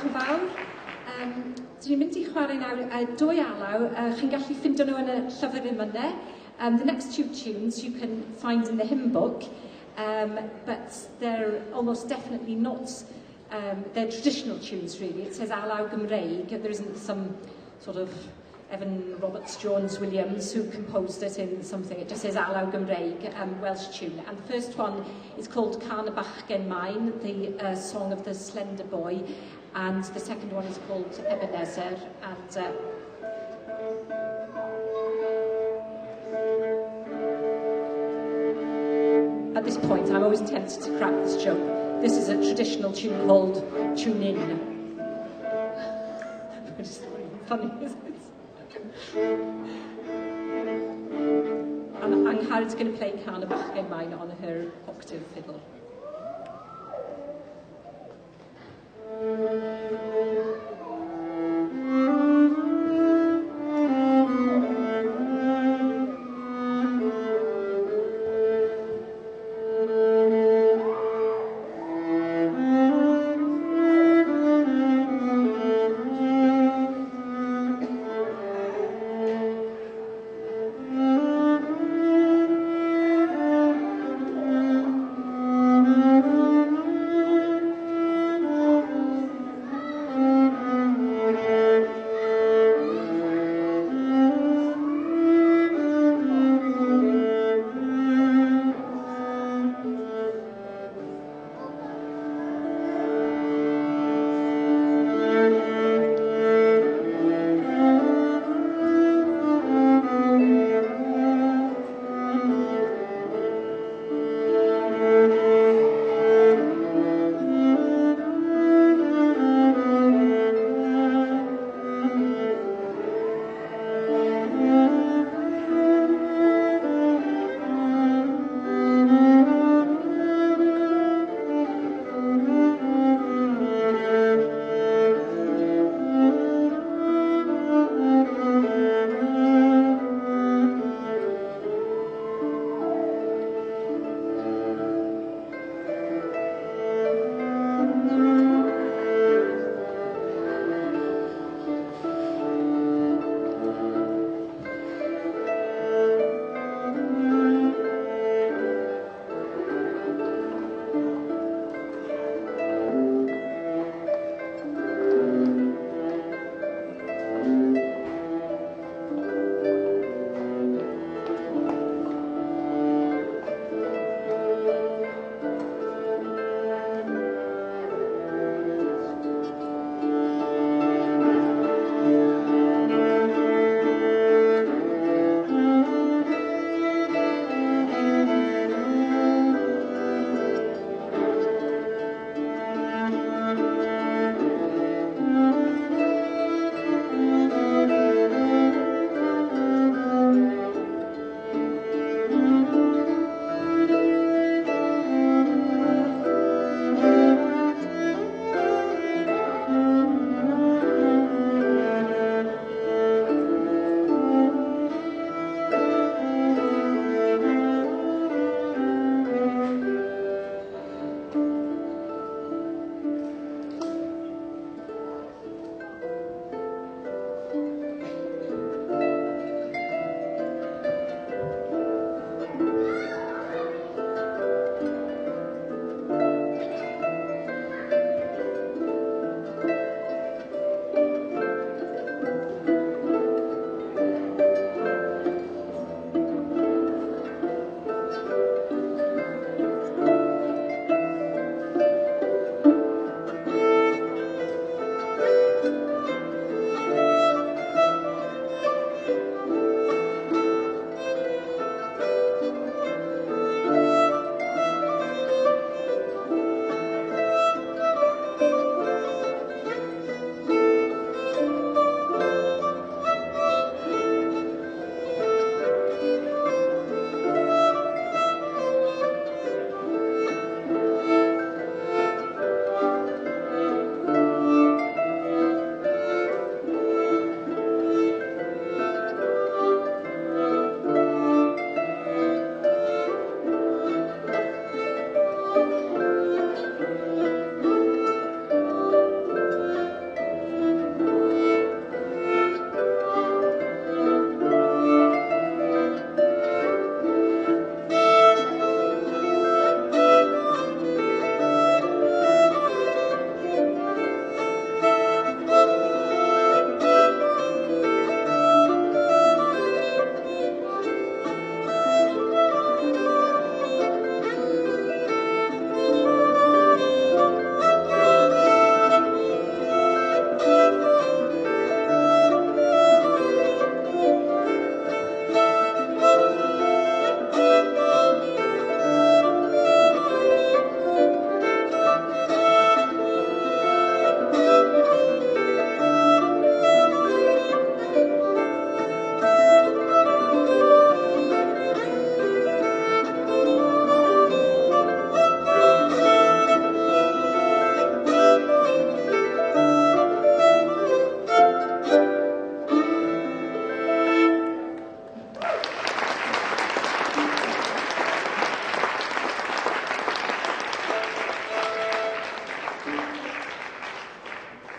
yn fawr. Dwi'n mynd i chwarae nawr dwy alaw. Chi'n gallu ffindo nhw yn y llyfr ymynau. The next two tunes you can find in the hymn book, but they're almost definitely not, they're traditional tunes really. It says Alaw Gymreig. There isn't some sort of Evan Roberts Jones Williams who composed it in something. It just says Alaw Gymreig, Welsh tune. And the first one is called Calan Mai, the song of the slender boy. And the second one is called Ebenezer. And at this point, I'm always tempted to crack this joke. This is a traditional tune called Tune In. Which is funny, isn't it? And Anghar's going to play Calan Mai on her octave fiddle.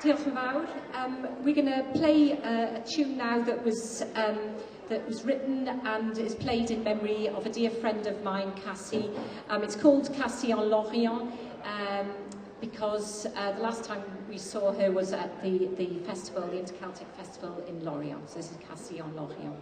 Diolch yn fawr. We're going to play a tune now that was written and is played in memory of a dear friend of mine, Cassie. It's called Cassie en Lorient because the last time we saw her was at the festival, the Interceltic Festival in Lorient. So this is Cassie en Lorient.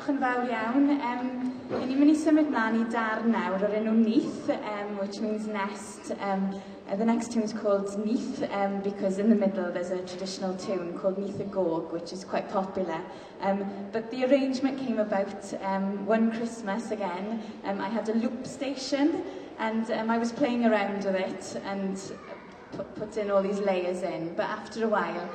Diolch yn fawr iawn. I ni'n mynd I symud mlaen I darn nawr o'r enw Neath, which means nest. The next tune is called Neath because in the middle there's a traditional tune called Neath y Gog, which is quite popular. But the arrangement came about one Christmas again. I had a loop station and I was playing around with it and put in all these layers in. But after a while,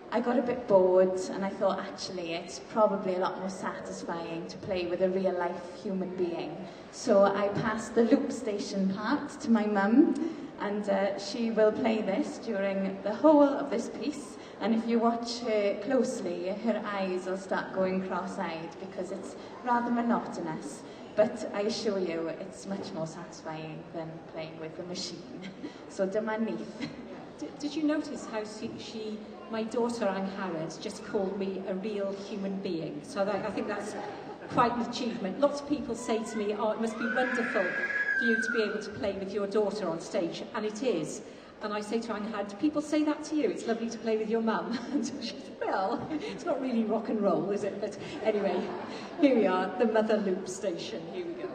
I got a bit bored and I thought actually it's probably a lot more satisfying to play with a real life human being. So I passed the loop station part to my mum and she will play this during the whole of this piece. And if you watch her closely, her eyes will start going cross-eyed because it's rather monotonous. But I assure you, it's much more satisfying than playing with the machine. So dyma Neath. Did you notice how my daughter Angharad just called me a real human being? So I think that's quite an achievement. Lots of people say to me, oh, it must be wonderful for you to be able to play with your daughter on stage, and it is. And I say to Angharad, do people say that to you? It's lovely to play with your mum. And so she said, well, it's not really rock and roll, is it? But anyway, here we are, the Mother Loop Station. Here we go.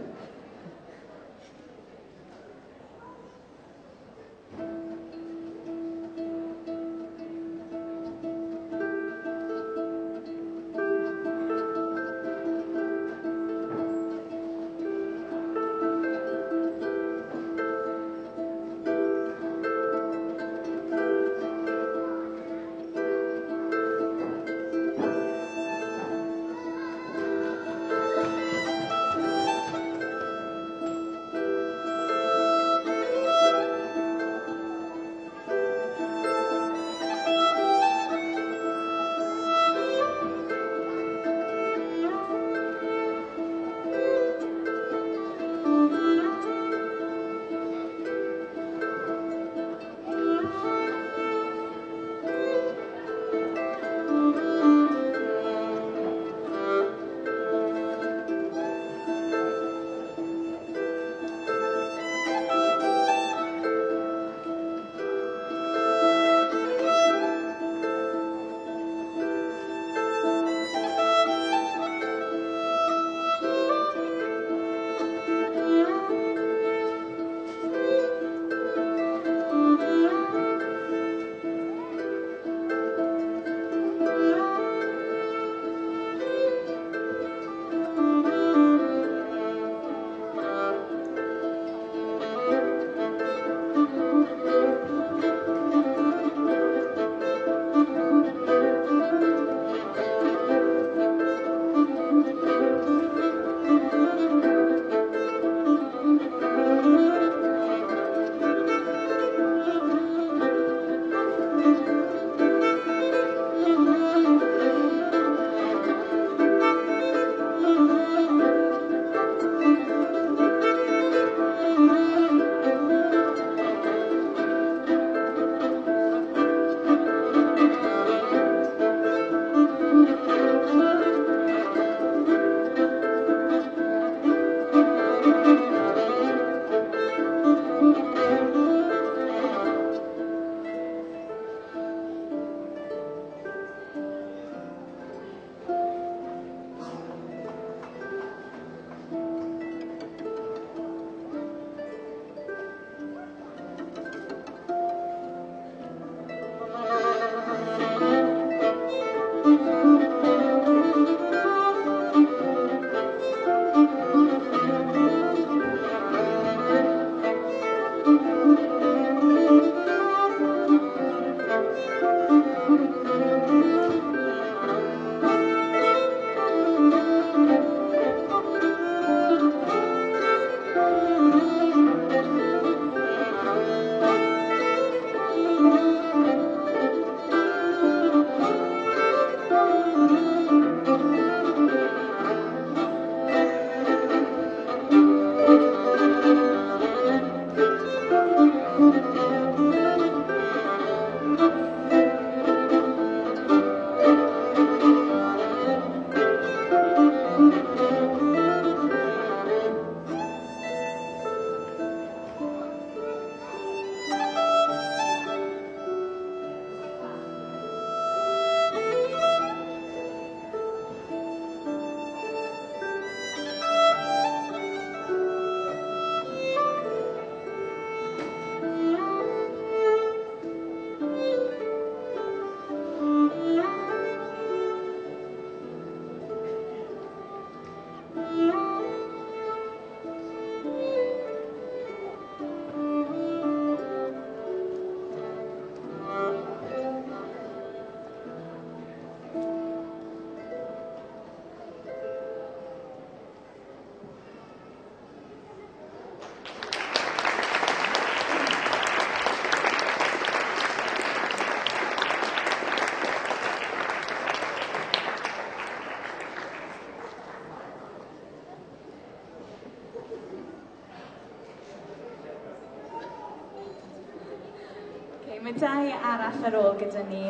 Mae dau arall ar ôl gyda ni.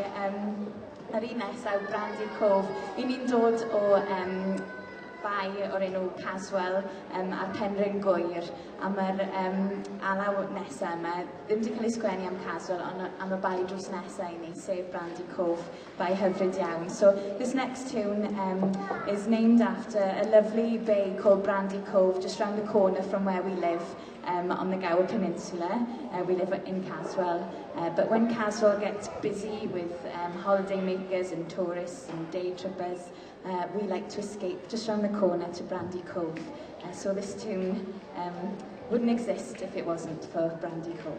Yr un nesaf, Brandy Cove. I ni'n dod o bai o'r enw Caswell a'r Penrhyn Gwyr. A mae'r alaw nesaf yma ddim wedi cael ei sgwennu am Caswell, ond am y bai drws nesaf i ni, sef Brandy Cove, bai hyfryd iawn. So this next tune is named after a lovely bay called Brandy Cove, just round the corner from where we live. On the Gower Peninsula. We live in Caswell. But when Caswell gets busy with holiday makers and tourists and day trippers, we like to escape just round the corner to Brandy Cove. So this tune wouldn't exist if it wasn't for Brandy Cove.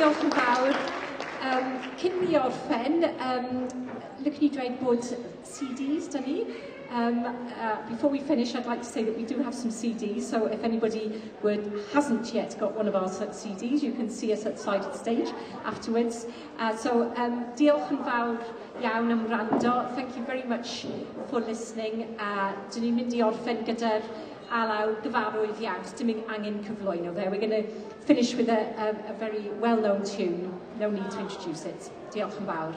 diolch yn fawr. Cyn ni orffen, lwc ni dweud bod CDs, dyn ni. Before we finish, I'd like to say that we do have some CDs, so if anybody hasn't yet got one of our CDs, you can see us at the side of the stage afterwards. Diolch yn fawr iawn am wrando. Thank you very much for listening. Dyn ni'n mynd I orffen gyda'r alaw gyfarwydd iawn, dim angen cyflwyno fe. We're going to finish with a very well-known tune. No need to introduce it. Diolch yn fawr.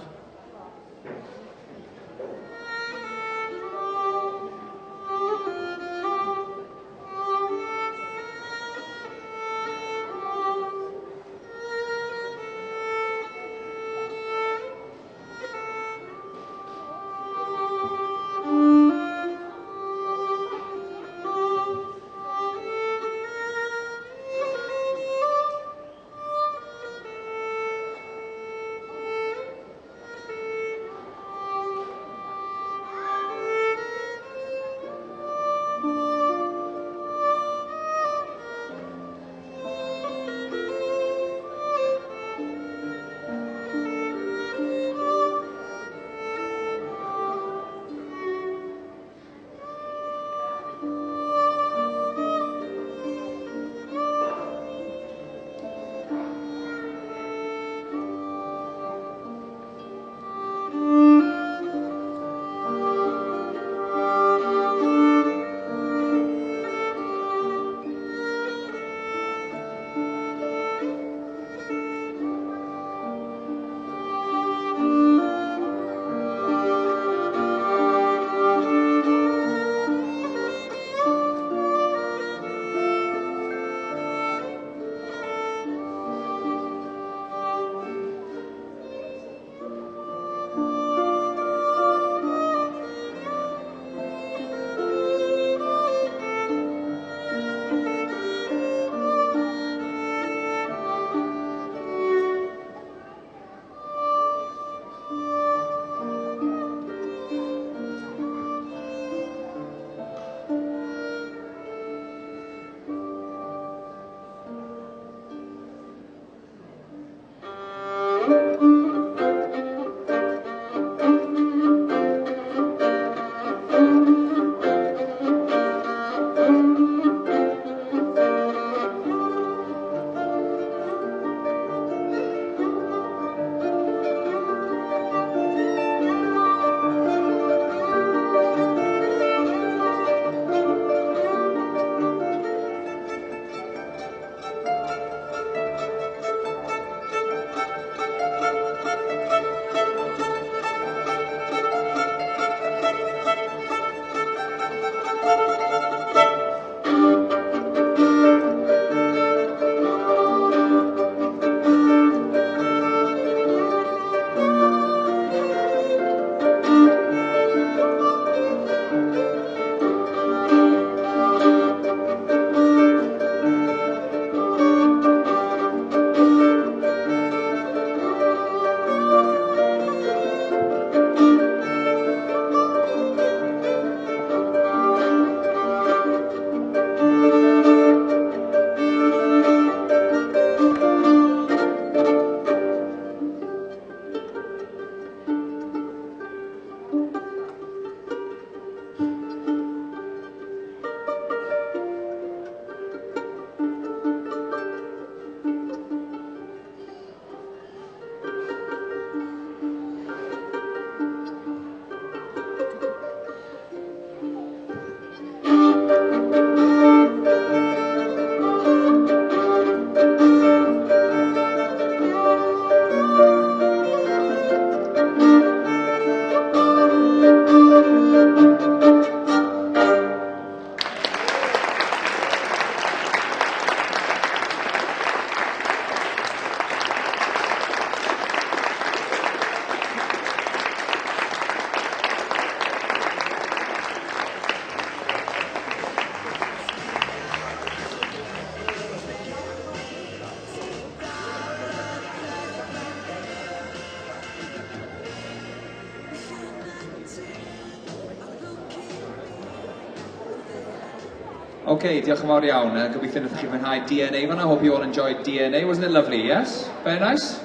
Okay, diolch yn fawr iawn. Gobeithio wnaethoch chi mwynhau DNA fan'na. Hope you all enjoyed DNA. Wasn't it lovely, yes? Very nice?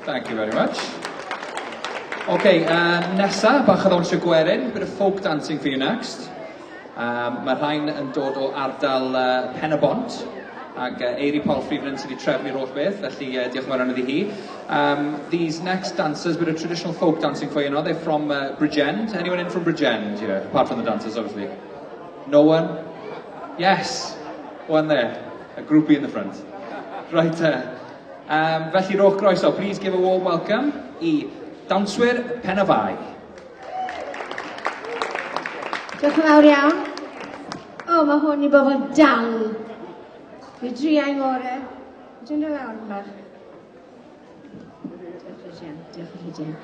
Thank you very much. Okay, nesa, bach o ddawnsio gwerin. Bit of folk dancing for you next. Mae rhain yn dod o ardal Pen y Bont. Ac Eiri Paul Friedman sydd wedi trefnu'r holl beth, felly diolch yn fawr iddi hi. These next dancers, bit of traditional folk dancing for you now. They're from Bridgend. Anyone in from Bridgend here? Apart from the dancers, obviously. No one? Yes, one there, a groupie in the front. Right, felly rowch groeso, please give a warm welcome I dawnswyr Pen y Fai. Diolch yn fawr iawn. O, mae hwn I bobl dal. Fi driau'n ngore. Dwi'n dod fewn bach. Diolch yn Rhydien.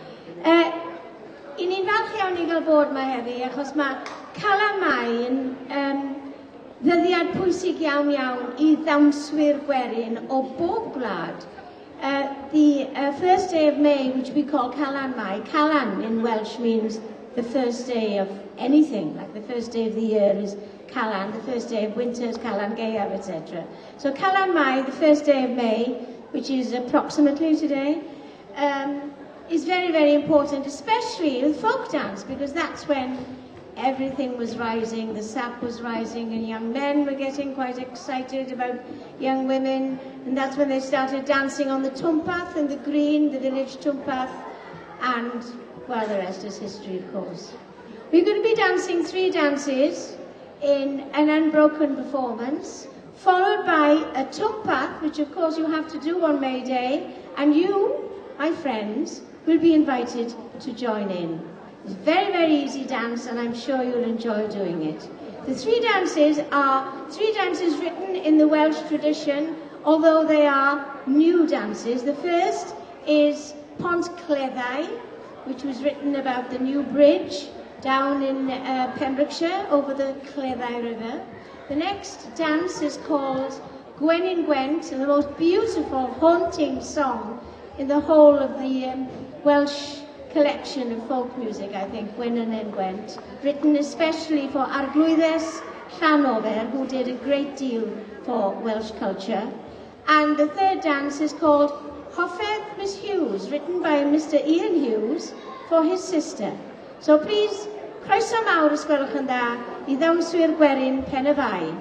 I ni'n falch iawn I gael bod yma heddi, achos mae Calan Mai yn ddyddiad pwysig iawn I ddawnswyr gwerin o bob gwlad. The first day of May, which we call Calan Mai, Calan in Welsh means the first day of anything, like the first day of the year is Calan, the first day of winter is Calan Gaeaf, etc. So Calan Mai, the first day of May, which is approximately today, is very, very important, especially with folk dance, because that's when everything was rising, the sap was rising, and young men were getting quite excited about young women, and that's when they started dancing on the Twmpath and the green, the village Twmpath, and, well, the rest is history, of course. We're going to be dancing 3 dances in an unbroken performance, followed by a Twmpath, which of course you have to do on May Day, and you, my friends, will be invited to join in. It's a very, very easy dance, and I'm sure you'll enjoy doing it. The 3 dances are 3 dances written in the Welsh tradition, although they are new dances. The first is Pont Cleddau, which was written about the new bridge down in Pembrokeshire over the Cleddau River. The next dance is called Gwenyn Gwent, and the most beautiful, haunting song in the whole of the Welsh collection of folk music, I think, Gwenyn and Gwent, written especially for Arglwyddes Llanofer, who did a great deal for Welsh culture. And the third dance is called Hoffedd Miss Hughes, written by Mr. Ian Hughes for his sister. So please, croeso mawr os gwelwch yn dda I ddawnswyr gwerin Pen y Fai.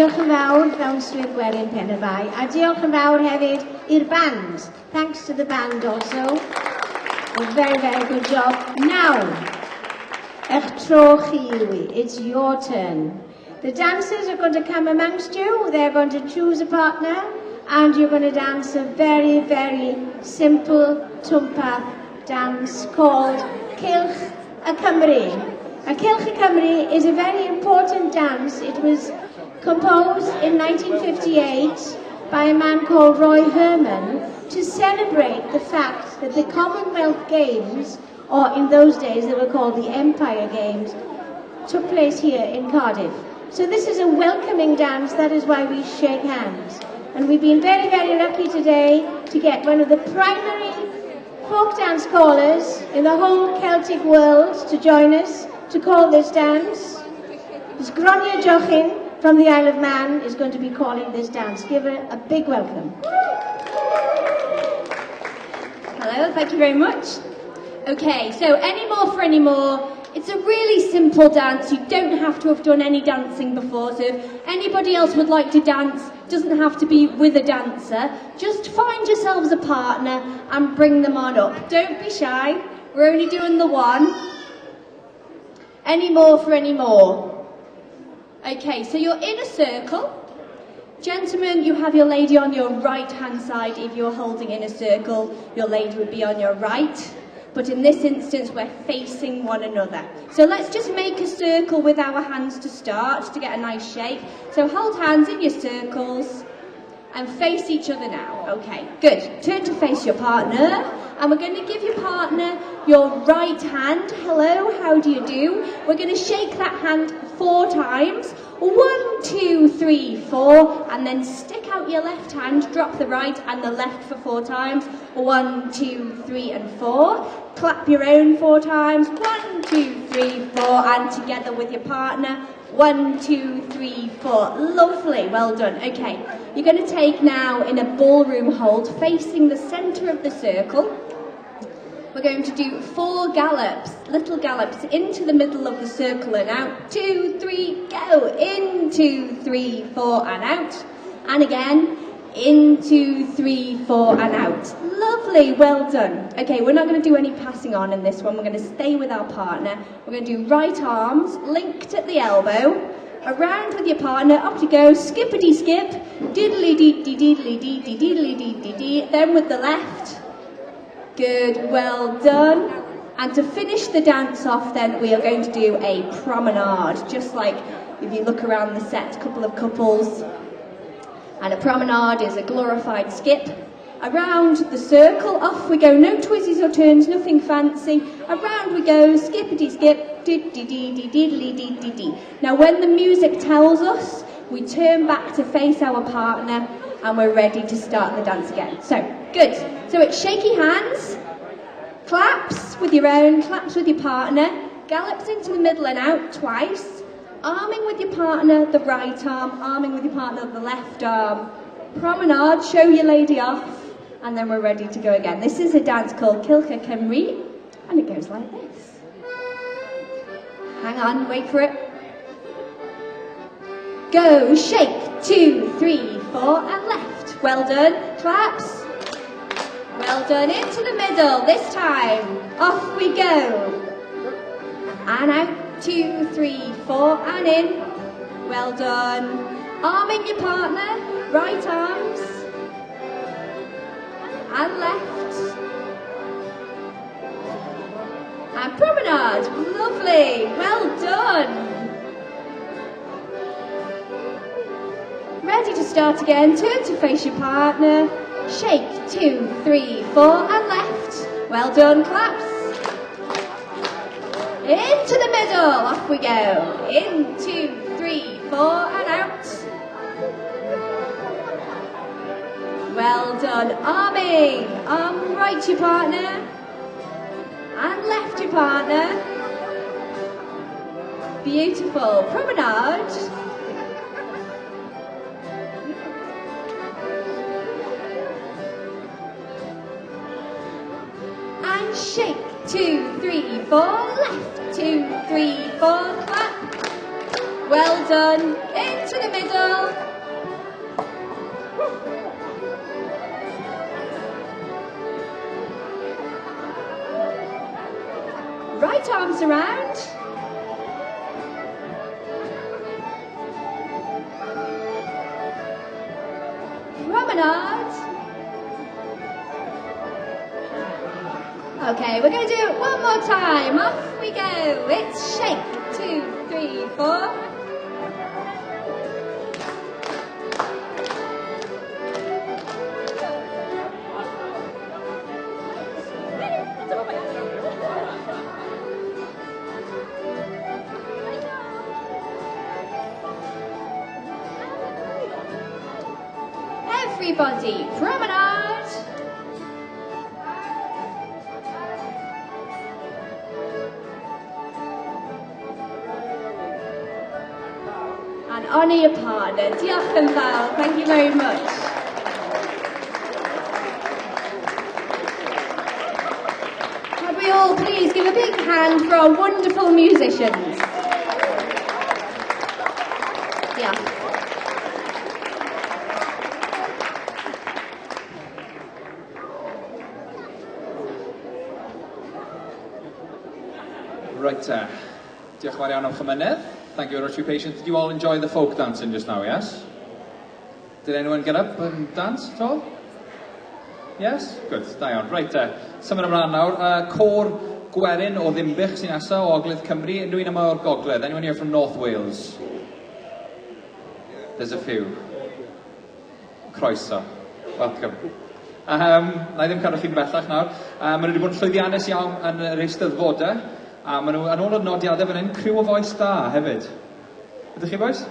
Diolch yn fawr, ddawnswyr Gwerin Pen y Bai. A diolch yn fawr hefyd i'r band. Thanks to the band also. A very, very good job. Now, eich tro chi yw. It's your turn. The dancers are going to come amongst you. They're going to choose a partner. And you're going to dance a very, very simple twmpath dance called Cylch y Cymru. A Cylch y Cymru is a very important dance. It was composed in 1958 by a man called Roy Herman to celebrate the fact that the Commonwealth Games, or in those days they were called the Empire Games, took place here in Cardiff. So this is a welcoming dance, that is why we shake hands. And we've been very, very lucky today to get one of the primary folk dance callers in the whole Celtic world to join us to call this dance. Miss Gráinne Jochin from the Isle of Man is going to be calling this dance. Give her a big welcome. Hello, thank you very much. Okay, so Any More for Any More. It's a really simple dance. You don't have to have done any dancing before, so if anybody else would like to dance, doesn't have to be with a dancer. Just find yourselves a partner and bring them on up. Don't be shy. We're only doing the one. Any More for Any More. Okay, so you're in a circle. Gentlemen, you have your lady on your right-hand side. If you're holding in a circle, your lady would be on your right. But in this instance, we're facing one another. So let's just make a circle with our hands to start, to get a nice shape. So hold hands in your circles and face each other now. Okay, good. Turn to face your partner. And we're going to give your partner your right hand. Hello, how do you do? We're going to shake that hand 4 times. 1, 2, 3, 4. And then stick out your left hand, drop the right and the left for 4 times. 1, 2, 3 and 4. Clap your own 4 times. 1, 2, 3, 4. And together with your partner. 1, 2, 3, 4. Lovely, well done. Okay, you're going to take now in a ballroom hold, facing the centre of the circle. We're going to do 4 gallops, little gallops, into the middle of the circle and out. 2, 3, go. In, 2, 3, 4 and out. And again, in, 2, 3, 4 and out. Lovely, well done. Okay, we're not going to do any passing on in this one. We're going to stay with our partner. We're going to do right arms, linked at the elbow, around with your partner, up you go, skippity skip, diddly dee dee diddly dee dee diddly dee dee dee, then with the left. Good, well done. And to finish the dance off then, we are going to do a promenade, just like if you look around the set, a couple of couples. And a promenade is a glorified skip. Around the circle, off we go, no twizzies or turns, nothing fancy. Around we go, skippity skip, diddly-dee-dee-diddly-dee-dee-dee. Now when the music tells us, we turn back to face our partner and we're ready to start the dance again. So, good. So it's shaky hands, claps with your own, claps with your partner, gallops into the middle and out twice, arming with your partner the right arm, arming with your partner the left arm. Promenade, show your lady off. And then we're ready to go again. This is a dance called Cylch y Cymru, and it goes like this. Hang on, wait for it. Go, shake, 2, 3, 4, and left. Well done, claps. Well done, into the middle, this time. Off we go. And out, 2, 3, 4, and in. Well done. Arming your partner, right arms. And left. And promenade. Lovely. Well done. Ready to start again. Turn to face your partner. Shake. 2, 3, 4 and left. Well done. Claps. Into the middle. Off we go. In, 2, 3, 4 and out. Well done. Arming. Arm right your partner. And left your partner. Beautiful. Promenade. And shake. 2, 3, 4. Left. 2, 3, 4. Clap. Well done. Into to the middle. Right arms around. Promenade. Okay, we're going to do it one more time. Off we go. It's shake. 2, 3, 4. Everybody, promenade. And honour your partner. Diolch yn fawr. Thank you very much. Could we all please give a big hand for our wonderful musicians? Diolch. Right, diolch yn fawr iawn am chymuned. Thank you very much for your patience. Did you all enjoy the folk dancing just now, yes? Did anyone get up and dance at all? Yes? Good, da iawn. Right, symud ymlaen nawr. Cor Gwerin o Ddimbych sy'n nesa o Ogledd Cymru. Unrhyw un yma o'r Gogledd? Anyone here from North Wales? There's a few. Croeso. Welcome. Na I ddim cadw chi'n bellach nawr. Maen nhw wedi bod yn llwyddiannus iawn yn yr eisteddfodau. A maen nhw yn ôl o'r nodiadau fan hyn, criw o voice da hefyd. Ydych chi boys?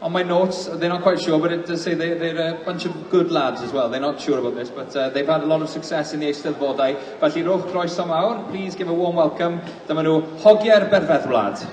On my notes, they're not quite sure, but it does say they're a bunch of good lads as well. They're not sure about this, but they've had a lot of success in the eisteddfodau. Felly rowch croeso mawr, please give a warm welcome. Dyma nhw Hogiau'r Berfeddwlad.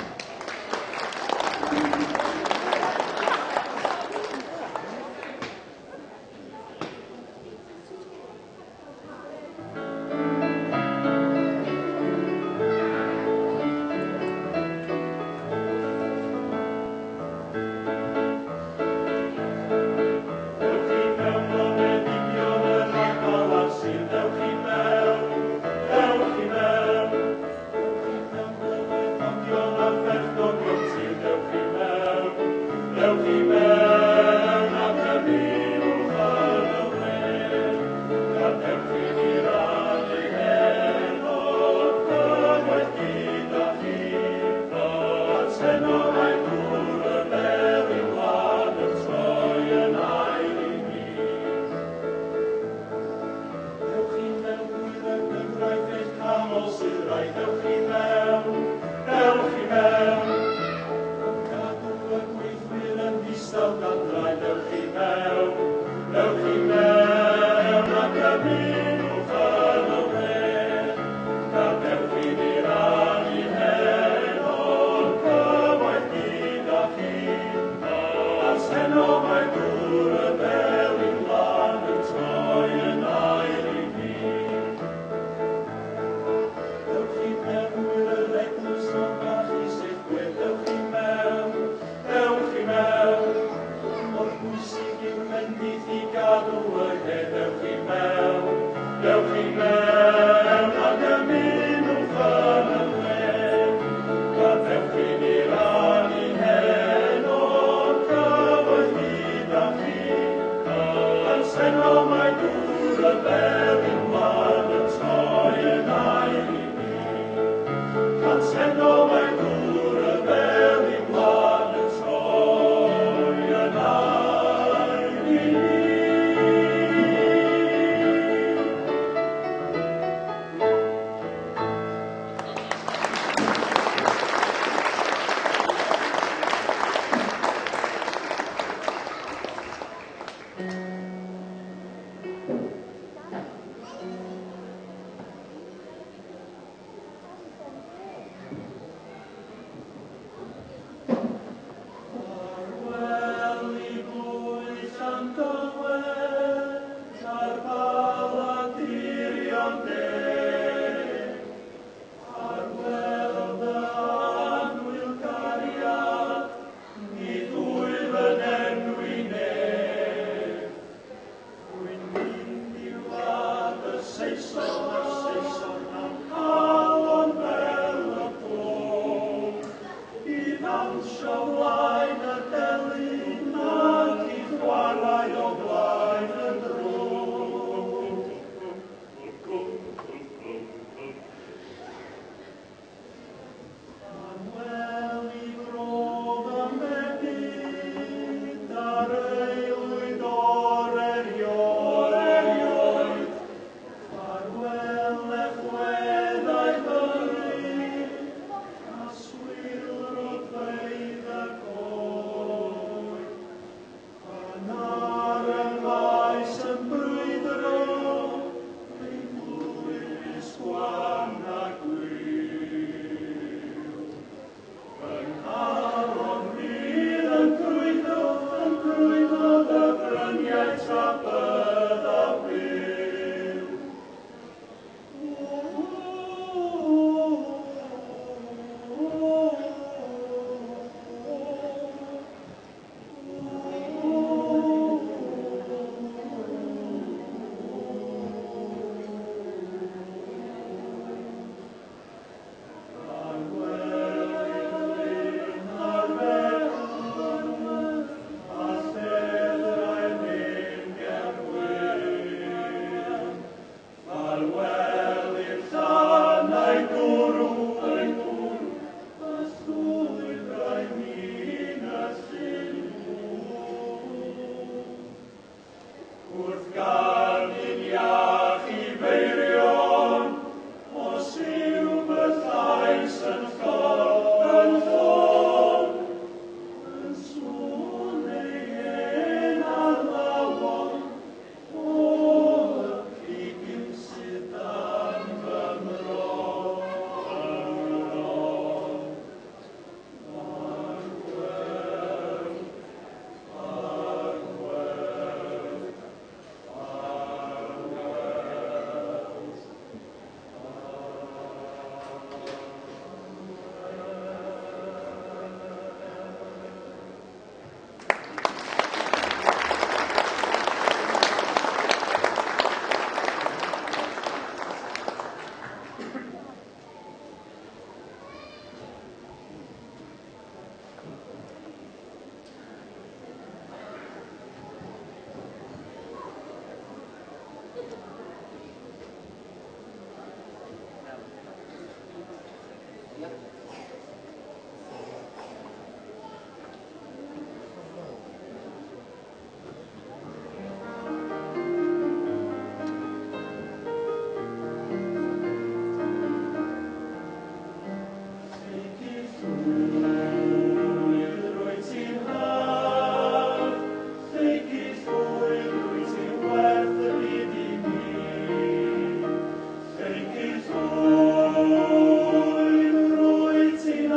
Take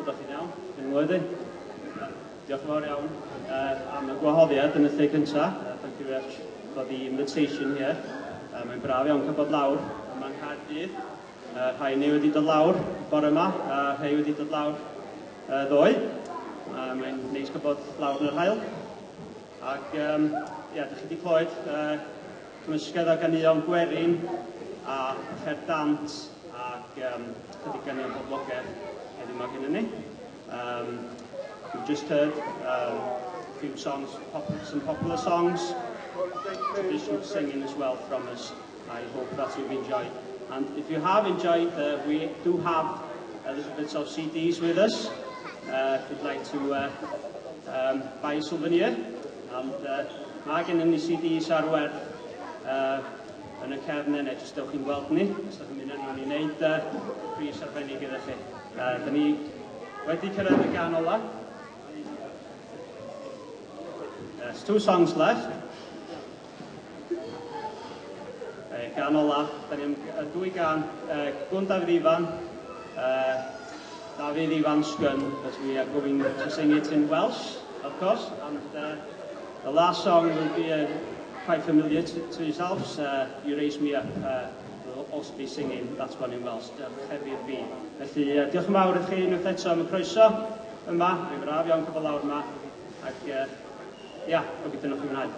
ydych chi'n iawn? Yn mwyddi? Diolch yn fawr iawn am y gwahoddiad yn y lle cyntaf. Thank you very much for the invitation here. Mae'n braf iawn cael bod lawr yma'n Caerdydd. Rhai ni wedi dod lawr bore yma, a rhai wedi dod lawr ddoe. Mae'n neis cael bod lawr yn yr hael. Ac, ydych chi wedi clywed cymysgedd o ganeuon gwerin a cher dant ac chydig ganeuon poblogaidd heddiw yma gyda ni. We've just heard a few songs, some popular songs, traditional singing as well from us. I hope that you've enjoyed. And if you have enjoyed, we do have a little bit of CDs with us. If you'd like to buy a souvenir. And mae gen ni CDs ar werth yn y cefn yna, jyst dewch chi'n gweld ni. Os ydych chi'n mynd yn i wneud pris arbennig gyda chi. Da ni wedi cyrraedd y gan ola. There's 2 songs left. Gan ola, da ni'n 2 gan Gwn Dafydd Ifan, Dafydd Ifan Sgun, but we are going to sing it in Welsh, of course, and the last song will be quite familiar to yourselves. You Raise Me Up, we'll also be singing that one in Welsh, Hefyd Fi. Felly, diolch yn fawr i chi unwaith eto am y croeso yma, mae'n braf iawn cael lawr yma, ac gobeithio nhw'n chi mwynhau.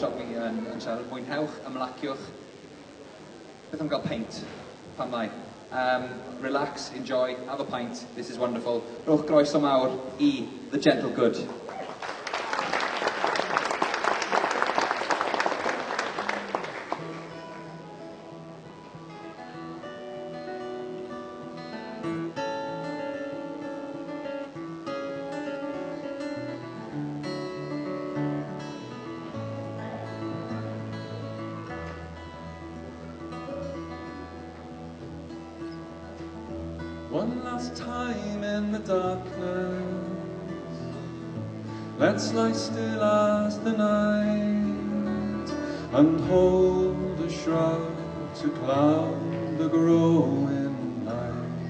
tra fi yn siarad. Mwynhewch, ymlaciwch. Beth am gael peint? Pan mai. Relax, enjoy, have a pint. This is wonderful. Rhowch groeso mawr I The Gentle Good. One last time in the darkness, let's lie still as the night, and hold a shroud to cloud the growing light.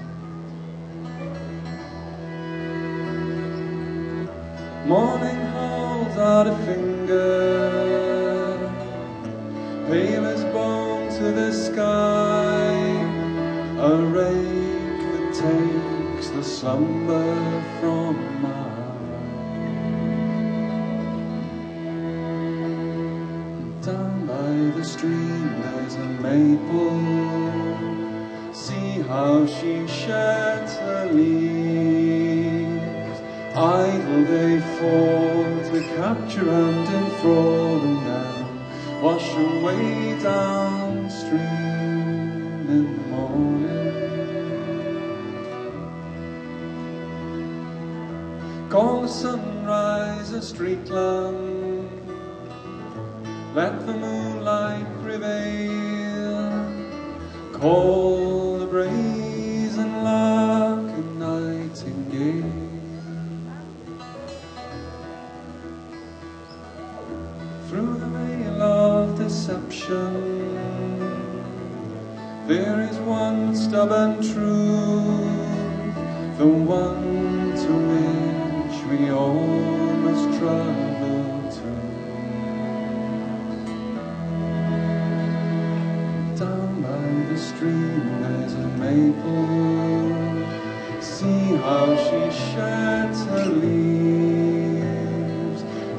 Morning holds out a finger, pale as bone to the sky, a ray takes the slumber from my eyes. Down by the stream there's a maple, see how she sheds her leaves. Idle they fall to capture and enthrall, and then wash away downstream in the morning. Call the sunrise a street lamp, let the moonlight prevail, call the brazen lark a nightingale. Through the veil of deception, there is one stubborn truth, the one to which we all must travel to. Down by the stream there's a maple, see how she sheds her leaves.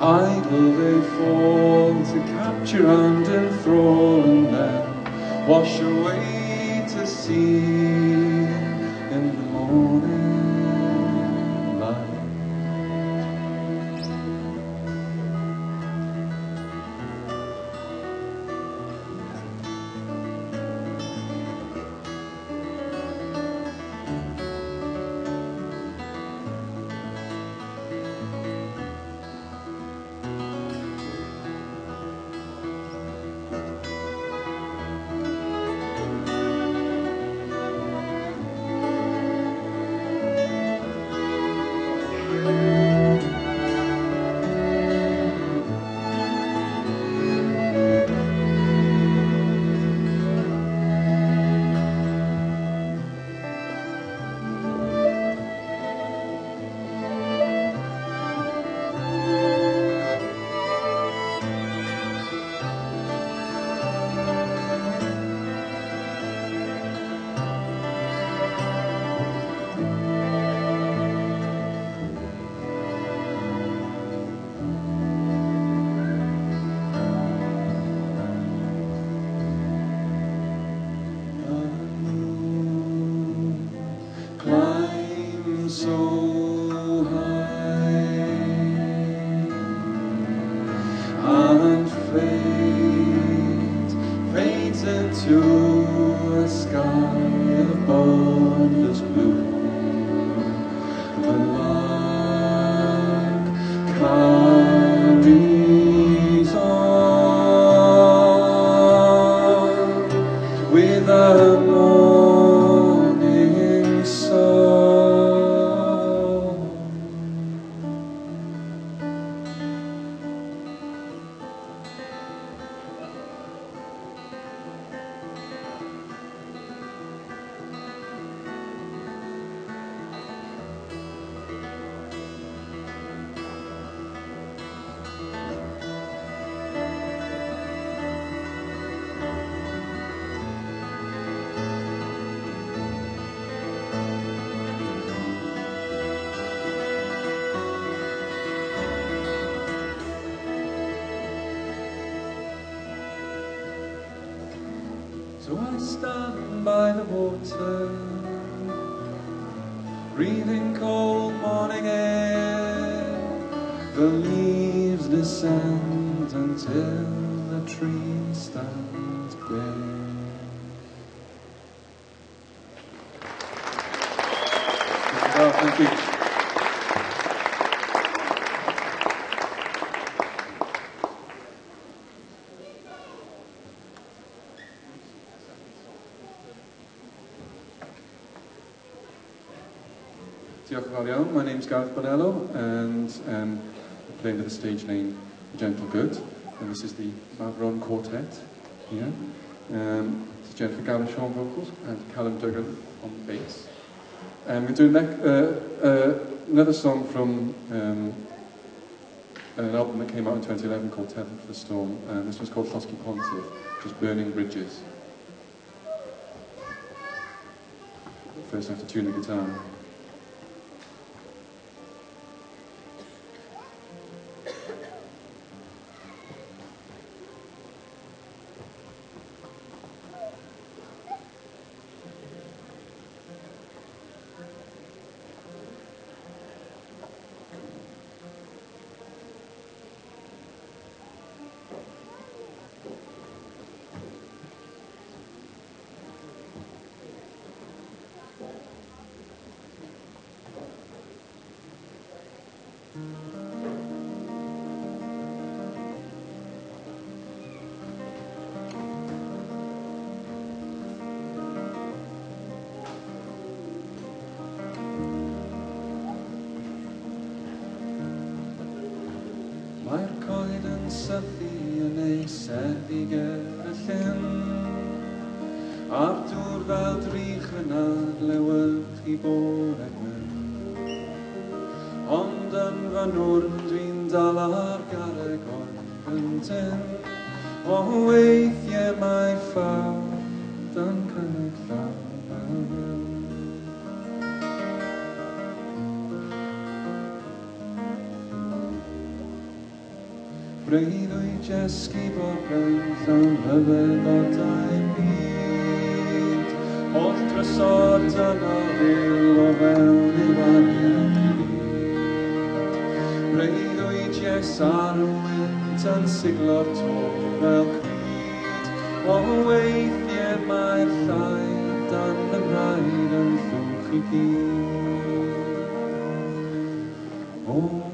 Idle they fall to capture and enthrall, and then wash away to sea in the morning. So I stand by the water, breathing cold morning air. The leaves descend until the tree stands bare. Well, thank you. Diolch yn fawr iawn. My name's Gareth Bonello, and I'm playing with the stage name Gentle Good, and this is the Mavron Quartet here. This is Jennifer Garnish on vocals and Callum Duggan on bass. We're doing another song from an album that came out in 2011 called Tethered for the Storm, and this one's called Llosgi Pontydd, which is Burning Bridges. First I have to tune the guitar. Mae'r coed yn sythu yn ei seddi ger y llyn, a'r dŵr fel drych yn adlewyrch I bore gwyn. Ond yn fy nwrn dwi'n dal ar garreg o'r gyntyn, o weithiau mae ffawd yn cynnig llaw. Breuddwyd jesgu borgaeth am hyfeddodau byd, oedd drysod yn ofil o fewn I waniad byd. Breuddwyd jes ar y wynt yn siglo'r to fel cryd, o weithiau mae'r llai dan y rhaid yn llwch I gyd. Oh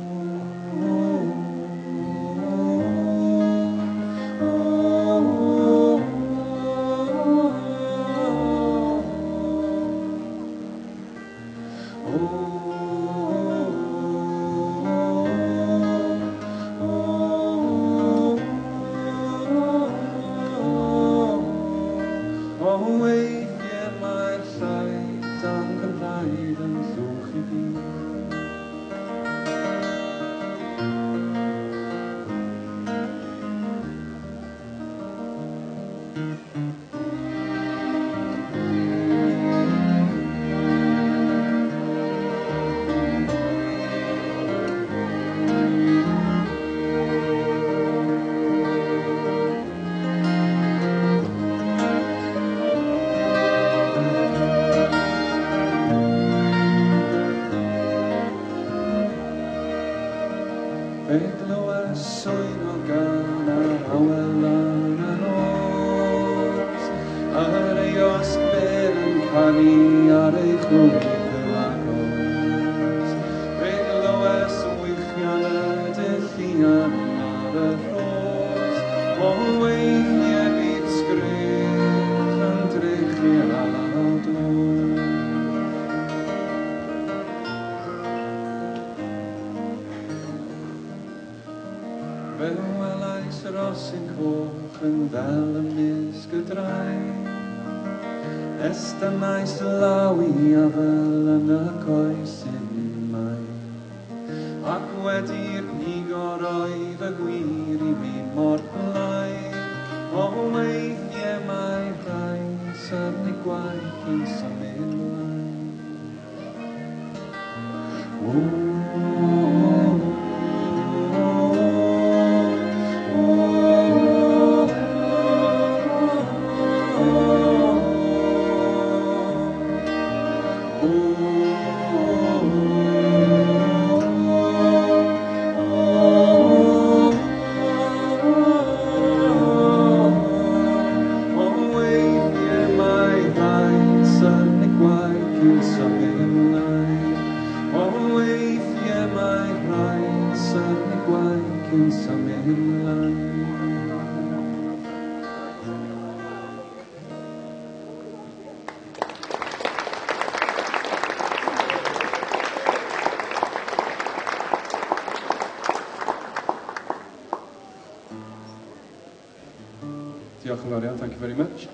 Diolch yn fawr iawn, thank you very much.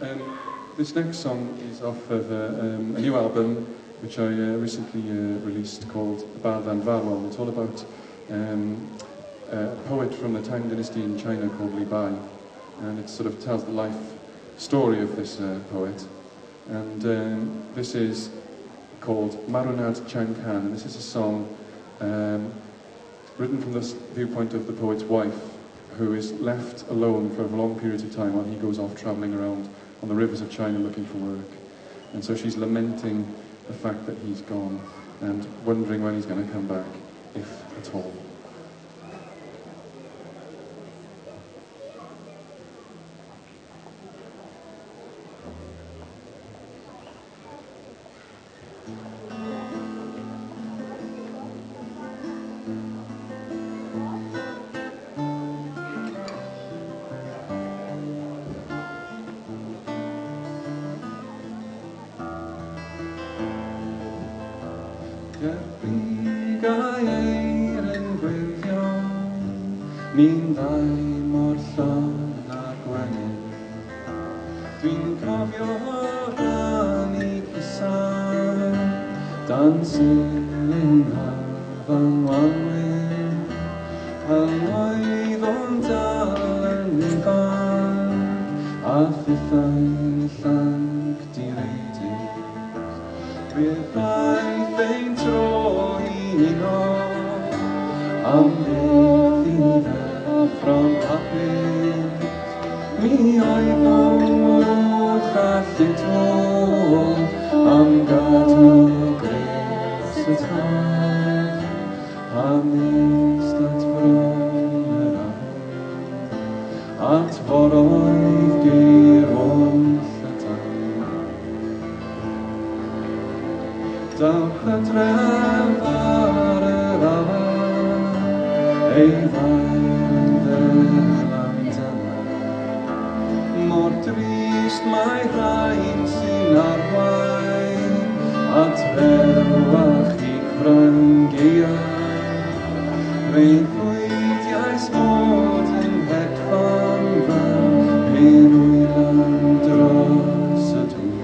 This next song is off of a new album which I recently released called The Bad and Farwell. It's all about a poet from the Tang Dynasty in China called Li Bai, and it sort of tells the life story of this poet. And this is called Marunad Chang Khan, and this is a song written from the viewpoint of the poet's wife, who is left alone for long periods of time while he goes off travelling around on the rivers of China looking for work. And so she's lamenting the fact that he's gone and wondering when he's going to come back, if at all. Ni'n ddau mor llon a gwenyn. Dwi'n cofio rannu cysau, dan sy'n hafan wanwyn, pan oedd o'n dal yn ifan, a phethau'n llanc direidus. Rhif ein tro i no, am beth i from hapus, mi oedd o'n challu to, am gadw gres y tân, am eistedd bron yr ahwn, at foroedd geir o'n llydan. Dawch y dref ar yr awen, ei mor drist mae rhain sy'n arwain at rewach i gwrangiau. Rhain pwyddiais mod yn hedfan fan ein wylan dros y dŵr.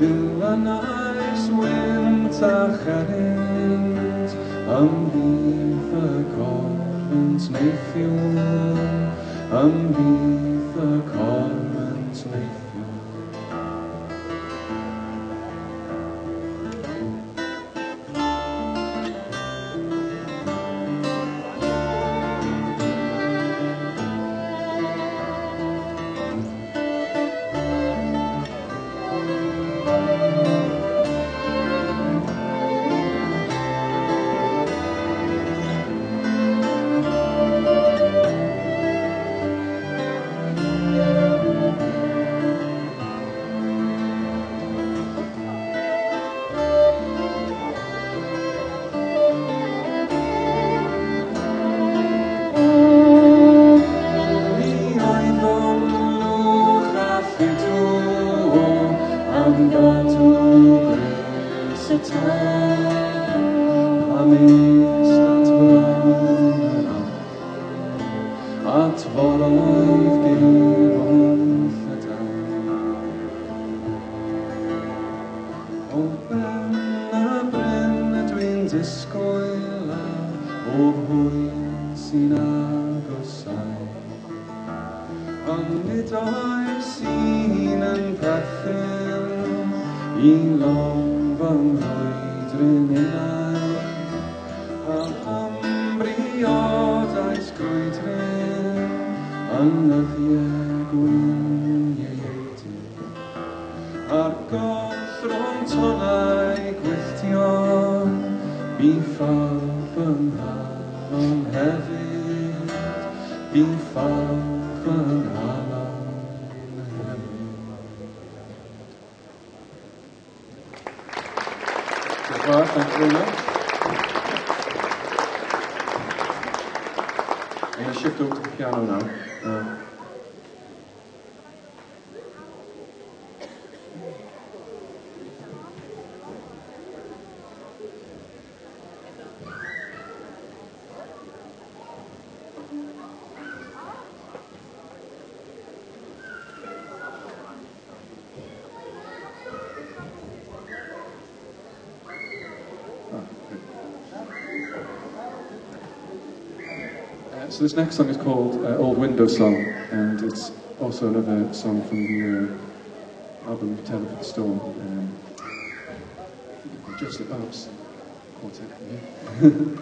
Dilynais wynt a cherind am bydd y corwynt neithiwr, am bydd y corwynt neithiwr. Thank you very much. I'm going to shift over to the piano now. So this next song is called Old Window Song, and it's also another song from the album Tale of the Storm. Just the Babs quartet here.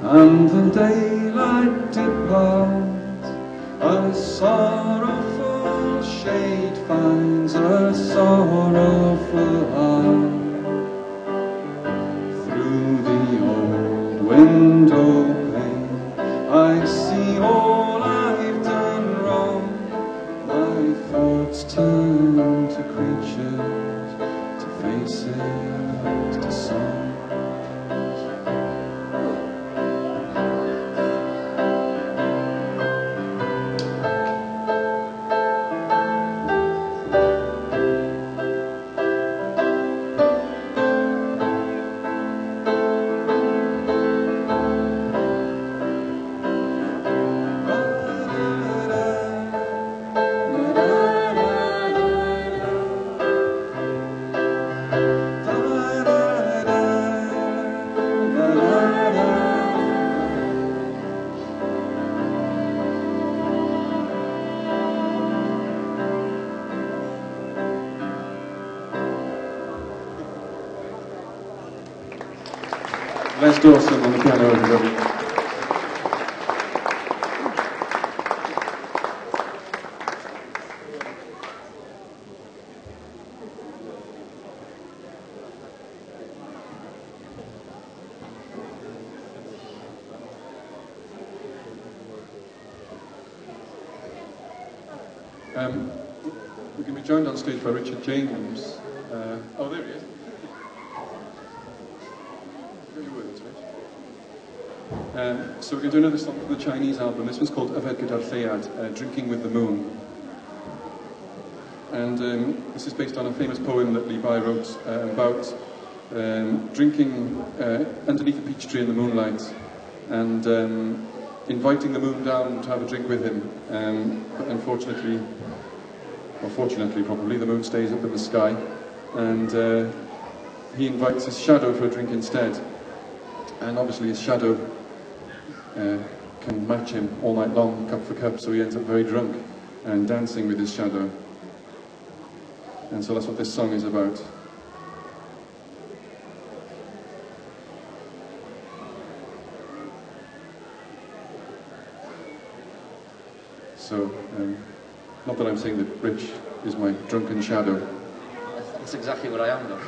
and the daylight departs, a sorrowful shade finds a sorrowful heart. Through the old window pane, I see all I've done wrong. My thoughts turn to creatures, to faces, to songs. Les Dawson on the piano, everybody. We're going to be joined on stage by Richard James. Oh, there he is. So we're going to do another song from the Chinese album. This one's called Yfed Gyda'r Lleuad, Drinking with the Moon. And this is based on a famous poem that Li Bai wrote about drinking underneath a peach tree in the moonlight and inviting the moon down to have a drink with him. But unfortunately, or fortunately probably, the moon stays up in the sky and he invites his shadow for a drink instead. And obviously his shadow can match him all night long, cup for cup, so he ends up very drunk and dancing with his shadow. And so that's what this song is about. So, not that I'm saying that Rich is my drunken shadow. That's exactly what I am, though.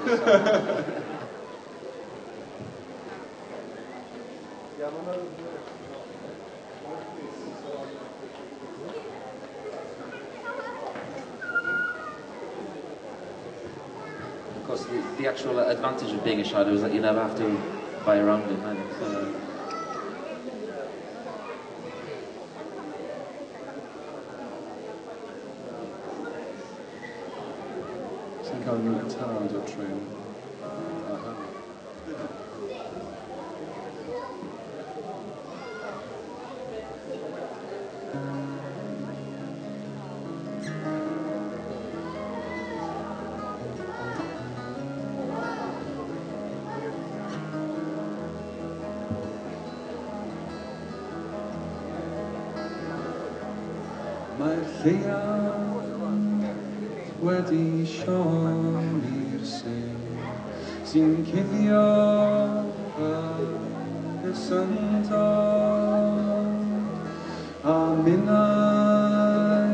Of course, the actual advantage of being a shadow is that you never have to buy around it, either. So, I think I'll move the tower to a train. Mae'r lleuad wedi sion i'r sen sy'n cuddio y syntod a minnau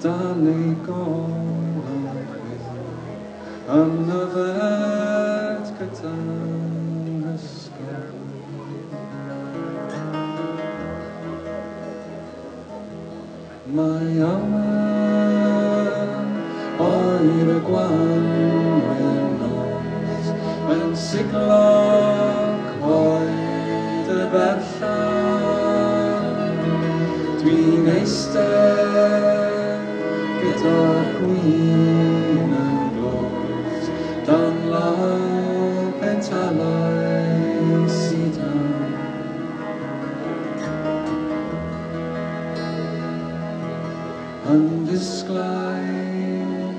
dan ei golwg yn yfed gyda'n ysgol. Mae awen oer y gwanwyn nos yn siglo coed y berllan. Dwi'n eistedd gyda'r gwyn yn glos dan law pentalau sidan. Yn disglaen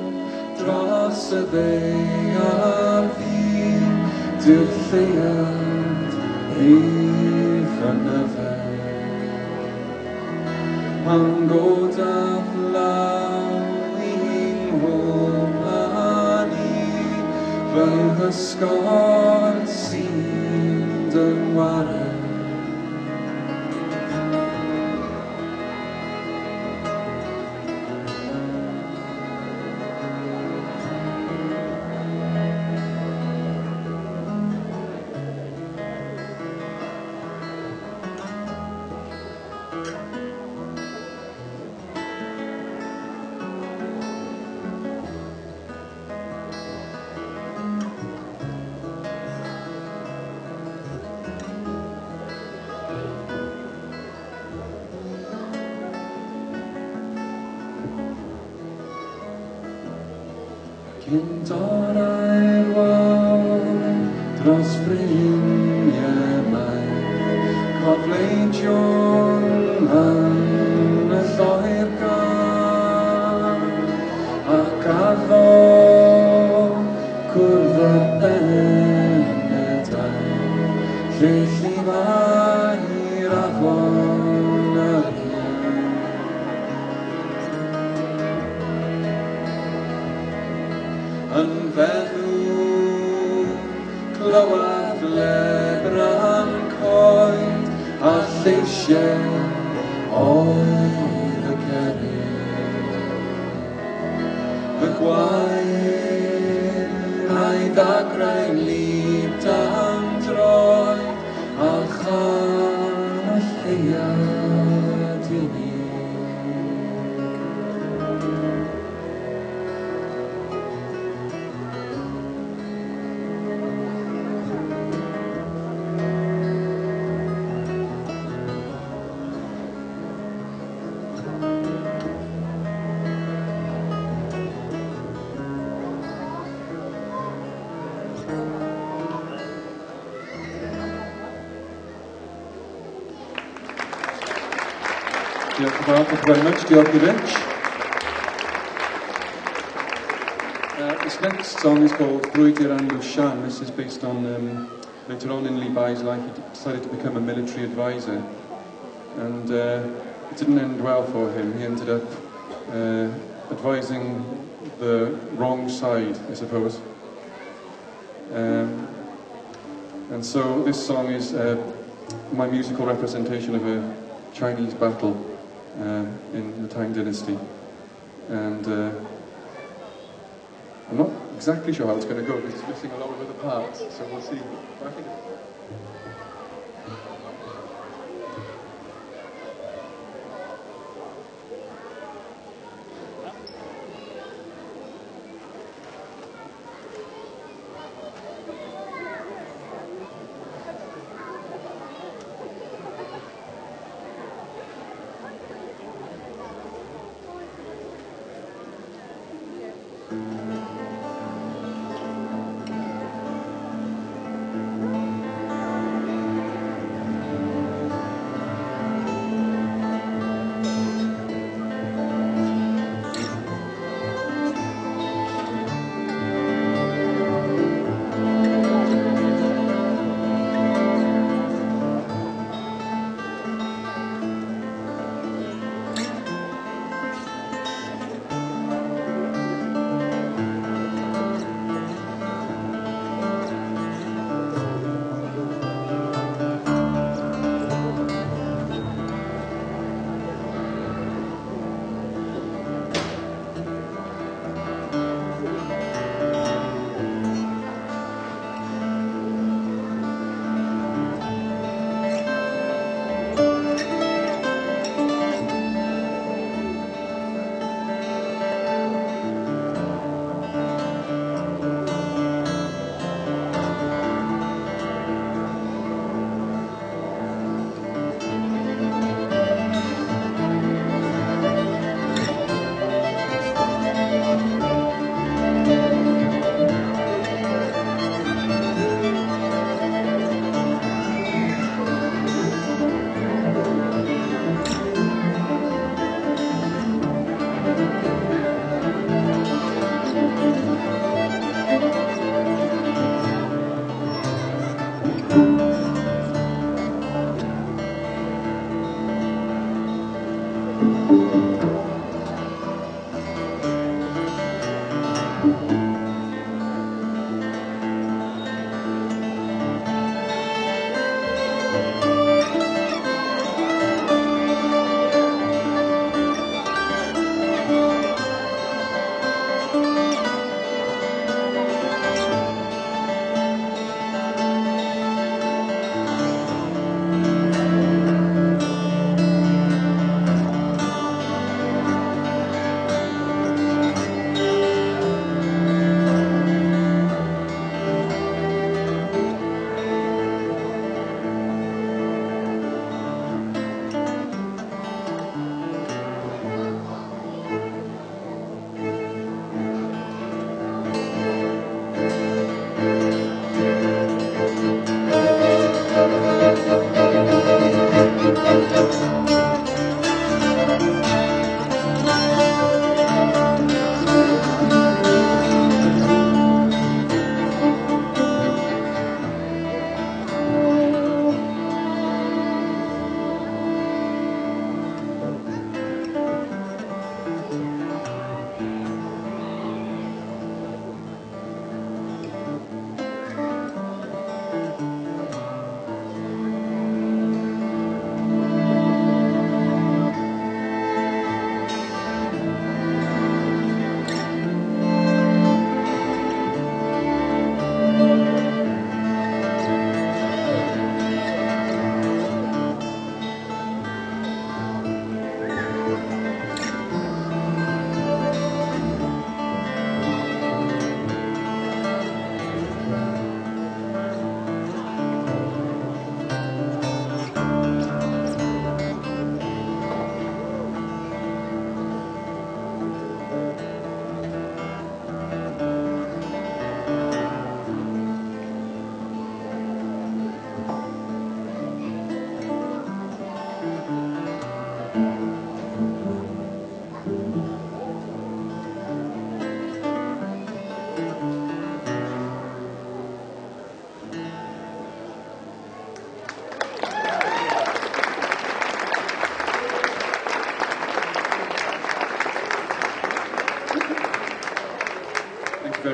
dros y ddaear fi, dyw'r lleuad ei ffynnyfed. Pan godaf law i'n hwmlan i, fy hysgol sy'n dynwared. Cyn dorau'r wawr dros ffriniau mai, cofleidion yn y lloer gan, ac addo cwrdd y benedau, lle llifau'r afon yr yn feddw clywed lebran coed a lleisiau oer y cerrig. Y gwair a'i dagrau lib dan droed a chan y lleuad i ni. Thank you very much. Diolch i Rich. This next song is called Brwydyr Anlw Sian. This is based on, later on in Lee Bai's life, he decided to become a military advisor. And it didn't end well for him. He ended up advising the wrong side, I suppose. And so this song is my musical representation of a Chinese battle in the Tang Dynasty. And I'm not exactly sure how it's going to go because it's missing a lot of other parts, so we'll see. But I think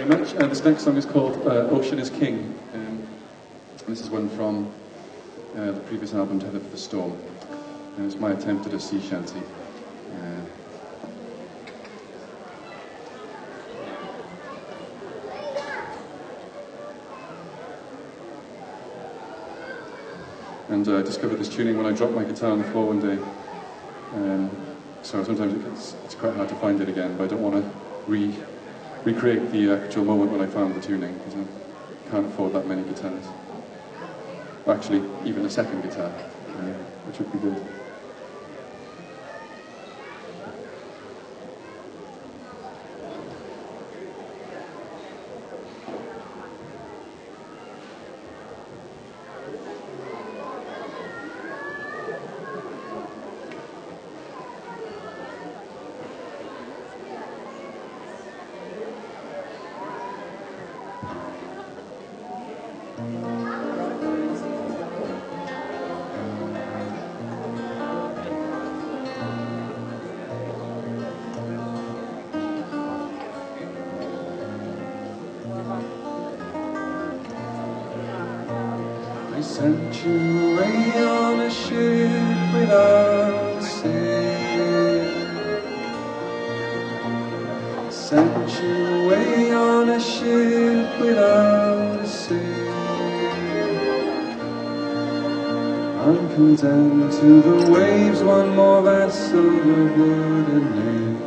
much. This next song is called Ocean is King. And this is one from the previous album, Tether for the Storm. And it's my attempt at a sea shanty. And I discovered this tuning when I dropped my guitar on the floor one day. So sometimes it's quite hard to find it again, but I don't want to recreate the actual moment when I found the tuning, because I can't afford that many guitars. Actually, even a second guitar, which would be good. I sent you away on a ship without a sail. Sent you away on a ship without a sail. I'm condemned to the waves, one more vessel of wood and nails.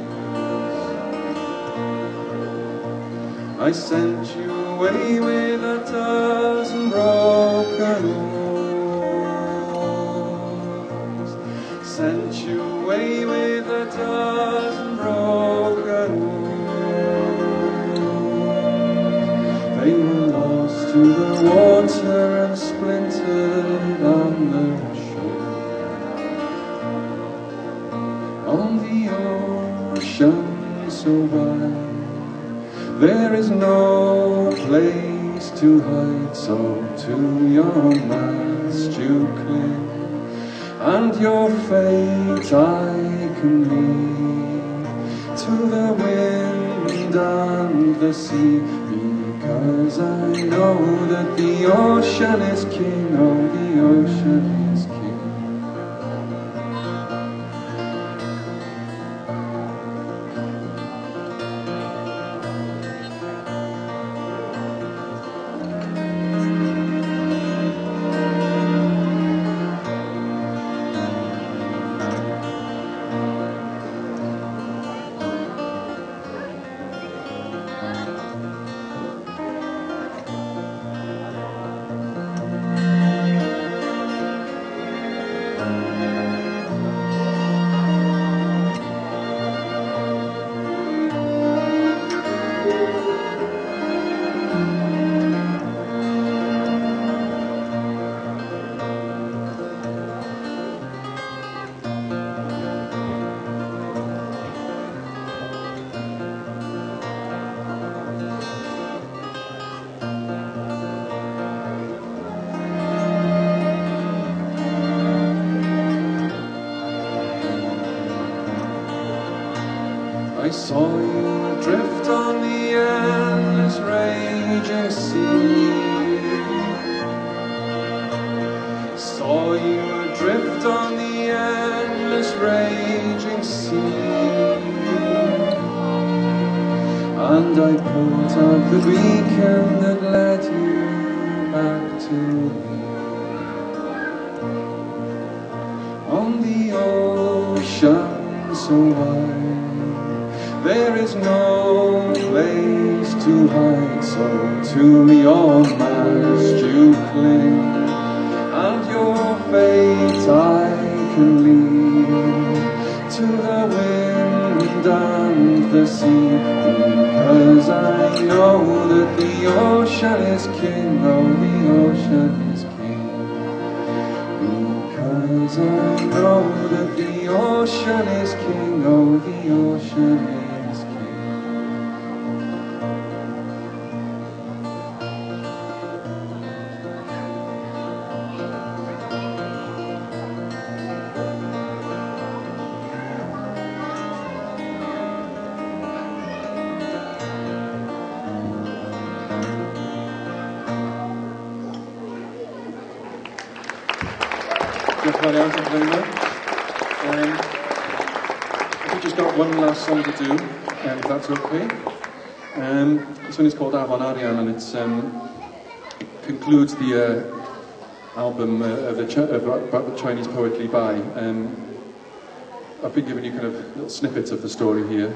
I sent you away with a dozen broken oars. Sent you away with a dozen broken oars. They were lost to the water and splintered on the shore. On the ocean so wide, there is no place to hide, so to your mast you cling, and your fate I can leave to the wind and the sea, because I know that the ocean is king, oh, the ocean is king. I saw you adrift on the endless raging sea. Saw you adrift on the endless raging sea. And I pulled out the beacon that led you back to me. On the ocean so wide, there is no place to hide, so to your mast you cling, and your fate I can leave to the wind and the sea, because I know that the ocean is king, oh, the ocean is king, because I know that the ocean is king, oh, the ocean is king. Diolch yn fawr iawn, thank you very much. We've just got one last song to do, if that's okay. This one is called Afon Arian, and it concludes the album about the Chinese poet Li Bai. I've been giving you kind of little snippets of the story here,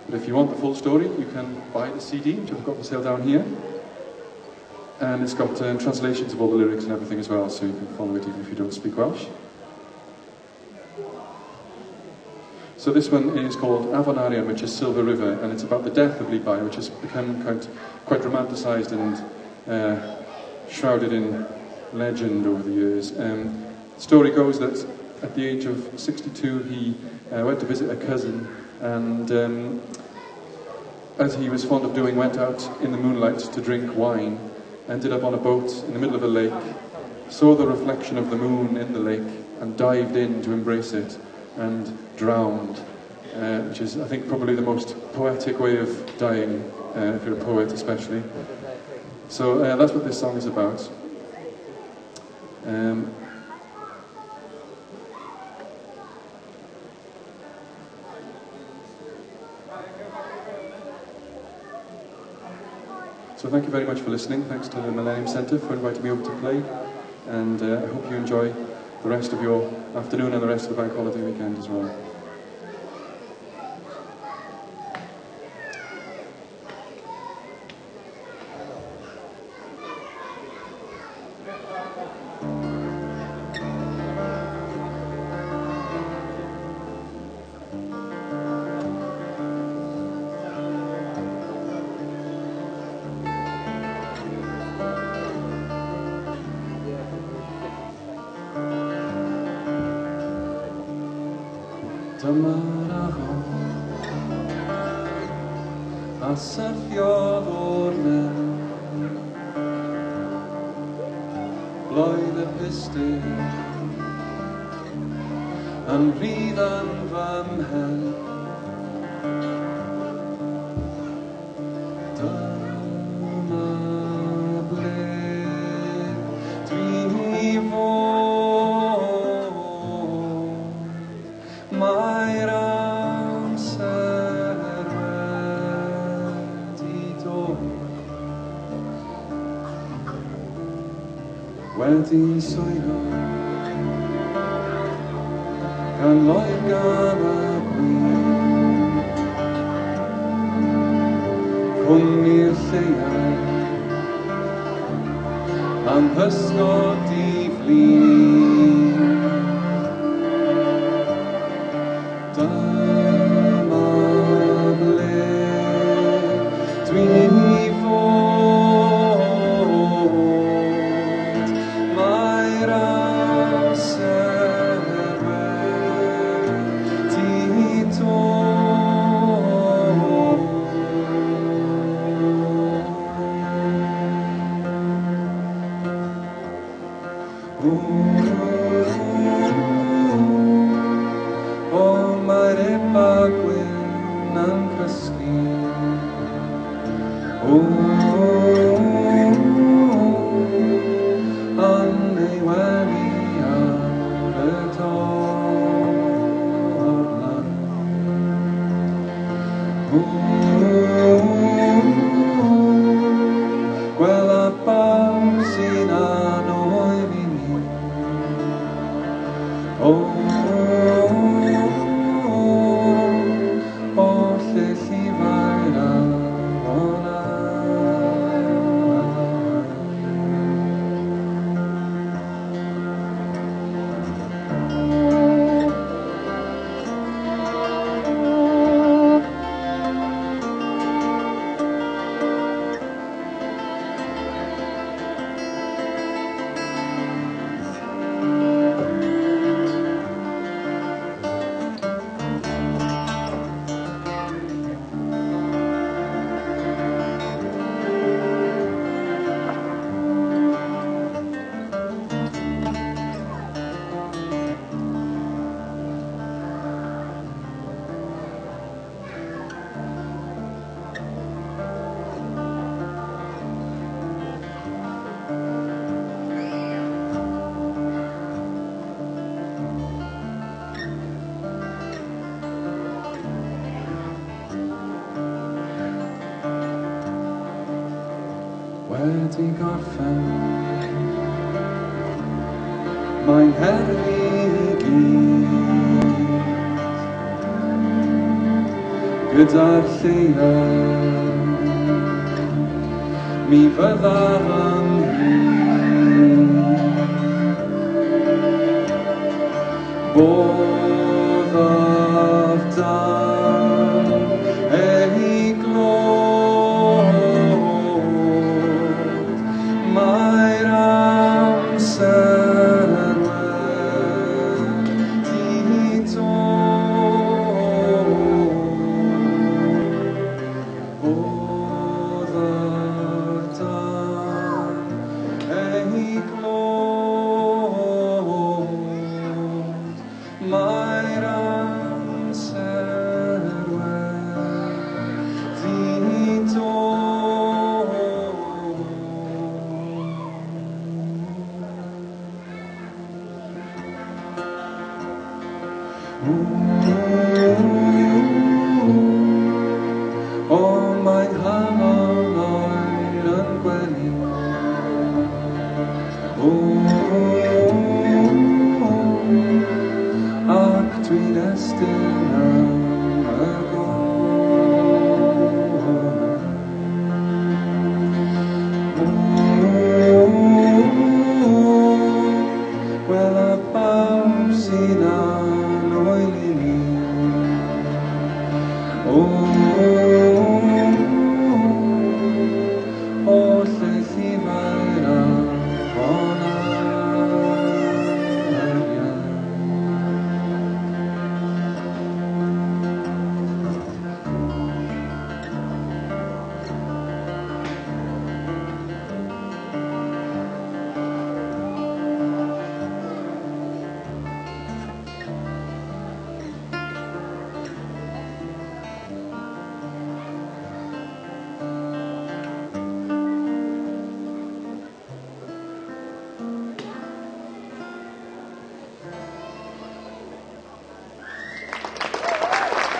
but if you want the full story, you can buy the CD, which I've got for sale down here. And it's got translations of all the lyrics and everything as well, so you can follow it even if you don't speak Welsh. So this one is called Afon Arian, which is Silver River, and it's about the death of Li Bai, which has become quite romanticised and shrouded in legend over the years. The story goes that at the age of 62 he went to visit a cousin, and as he was fond of doing, went out in the moonlight to drink wine, ended up on a boat in the middle of a lake, saw the reflection of the moon in the lake, and dived in to embrace it, and drowned, which is, I think, probably the most poetic way of dying, if you're a poet especially. So that's what this song is about. So thank you very much for listening. Thanks to the Millennium Centre for inviting me over to play, and I hope you enjoy the rest of your afternoon and the rest of the bank holiday weekend as well. Dyma'r ahon a syrthiodd o'r mewn, blwydd y pistyn yn rhydd yn fy mhen. Dyma ble dwi fod, mae'r amser wedi dod, wedi'n swyno gan loer gan y gwir, cwmni'r lleiau am hysgod i flin. Dyma ble dwi'n fod, mae'r amser wedi dod. Mae'r ebagwyn yn cysgu, yn ei wely ar y torlan. Gwela bawb sy'n annoedd i mi, wedi gorffen. Mae'n herddi I gyd gyda'r lleiad. Mi fyddaf yn bodd of dan ei glod. Mae'r amser wedi dod. Bodd of dan ei glod. Mae'r amser wedi dod. O, mae'n hanol oer yn gwely. Ac dwi'n estyn am y gorau. Wel, a bawb sy'n anwyl I ni. O lle llifa'r afon arian.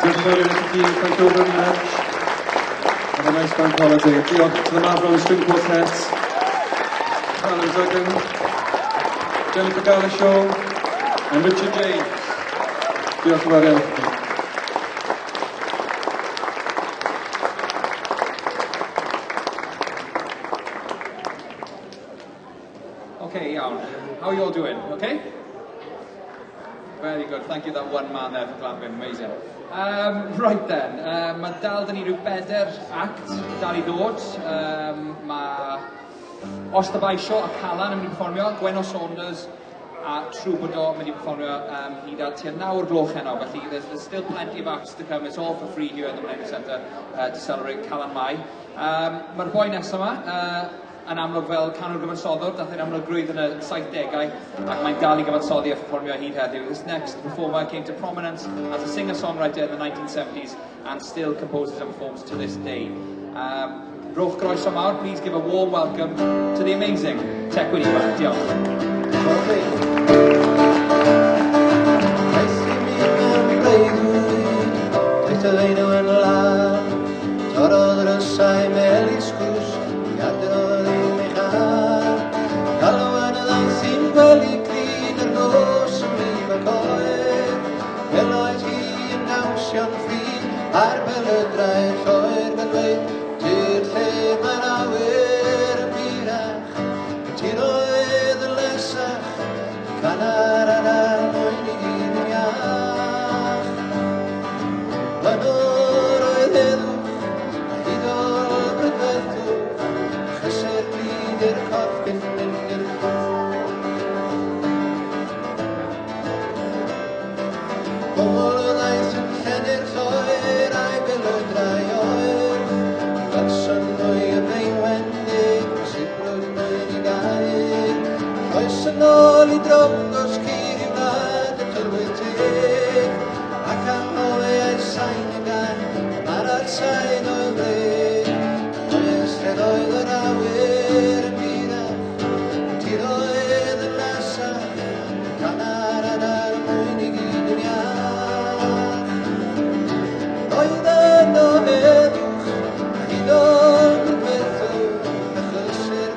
Thank you very much. Have a nice bank holiday. Diolch to the Mavron String Quartet, Alan Duggan, Jennifer Galashaw, and Richard James. Diolch yn fawr iawn. Okay, iawn. How are you all doing? Okay? Very good. Thank you, that one man there for clapping. Amazing. Right then, mae dal dyn ni rhyw bedair act dal I ddod. Mae Os the Baisio a Calan yn mynd I performio, Gwenno Saunders a Troubadour yn mynd I performio hyd at tua 9 o'r gloch heno. Felly there's still plenty of acts to come. It's all for free here at the Millennium Centre to celebrate Calan Mai. Mae'r boi nesaf yma yn amlwg fel canwr gyfansoddwr, dath e'n amlwg grwydd yn y 70au, ac mae'n dal I gyfansoddi a performio hyd heddiw. This next performer came to prominence as a singer-songwriter in the 1970s and still composes and performs to this day. Rhowch groeso mawr, please give a warm welcome to the amazing Tecwyn Iwan. Diolch. Ar belydrau lloer gan dweud Dy'r lle mae'n awyr yn byrach Ti'n oedd yn lesach Canar ar arnoen I gyd yn iach Wanwr oedd heddwch Hydol brydferthwch Chysau'r glid i'r corff byth yn i'r Bobl o ddaeth yn llenir lloer a'i belydrau oer Galson mwy y feinwendig Sibrwyd mwyn I gair Oes yn ôl I drongos cyr I wlad y clywyd teg Ac anghofau ei sain y gan Mae'r ar sain o'i leg Oes lle oedd yr awyr yn byrach Ti'n oedd yn lasach Canar ar armwyn I gyd yn iach Oedd yn o heddwch A hydol yn bethw A chysau'r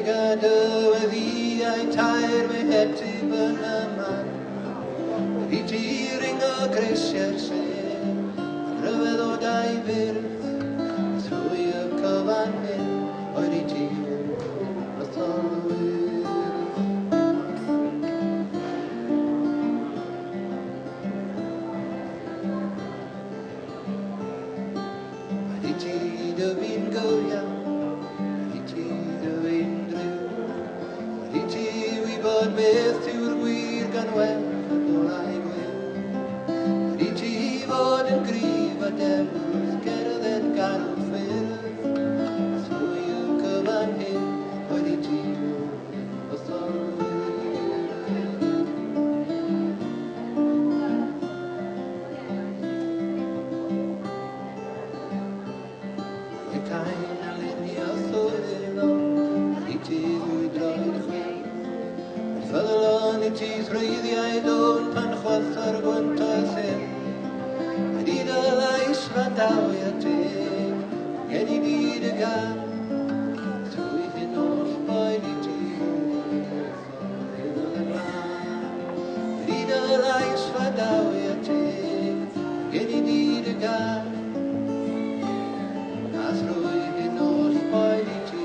gada y fi a'i tair me heti byn y man. Fi ti ring o grisiau'r sen, rhyfedd o dau fyrdd, trwy y cyfan hyn, oed i ti y tholwyr. Oed i ti dy fi'n gywiawn, bod beth yw'r gwir gan weld y golau gwyn. Ydy ti fod yn grif a defnydd cerdded Canolfan, trwy y cyfan hyn, wedi ti o tholwyr. Y cain a lunio thwyr ydy ti ddwy droed chwil. Fyddylon i ti thrwyddiau dôn pan chwarthor gwyntoedd llym. Ydy dy lais fandawi a teg, gen i byd y gan. Trwy hyn oll boed i ti fyddol y glan. Ydy dy lais fandawi a teg, gen i byd y gan. A trwy hyn oll boed i ti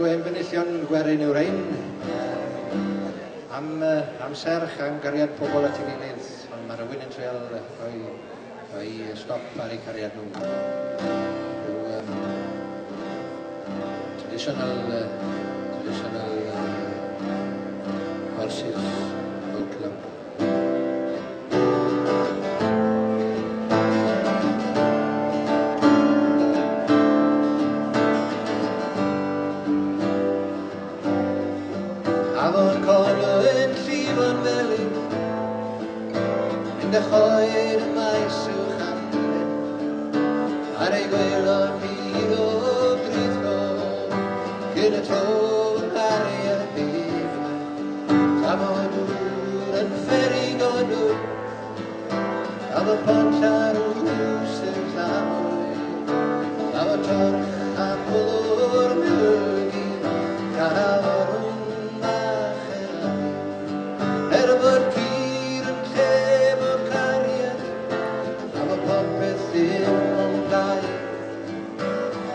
Gwen benillion gwerin yw'r ein am serch am gariad pobl at ei gilydd, ond mae rhywun yn treol rhoi stop ar eu cariad nhw. Traditional horses boat club. De choed y maes yw chanlen, ar ei gwelon fydd o brithro, gyn y tro yn pari ar y byd. Tam o dŵr yn fferig o dŵr, am y pont ar wws yn llamwy, am y torch am bwlwr milgi, gan awr yn achel. Bod cyr yn llef o cariad, am y popeth ddim o'n ddau.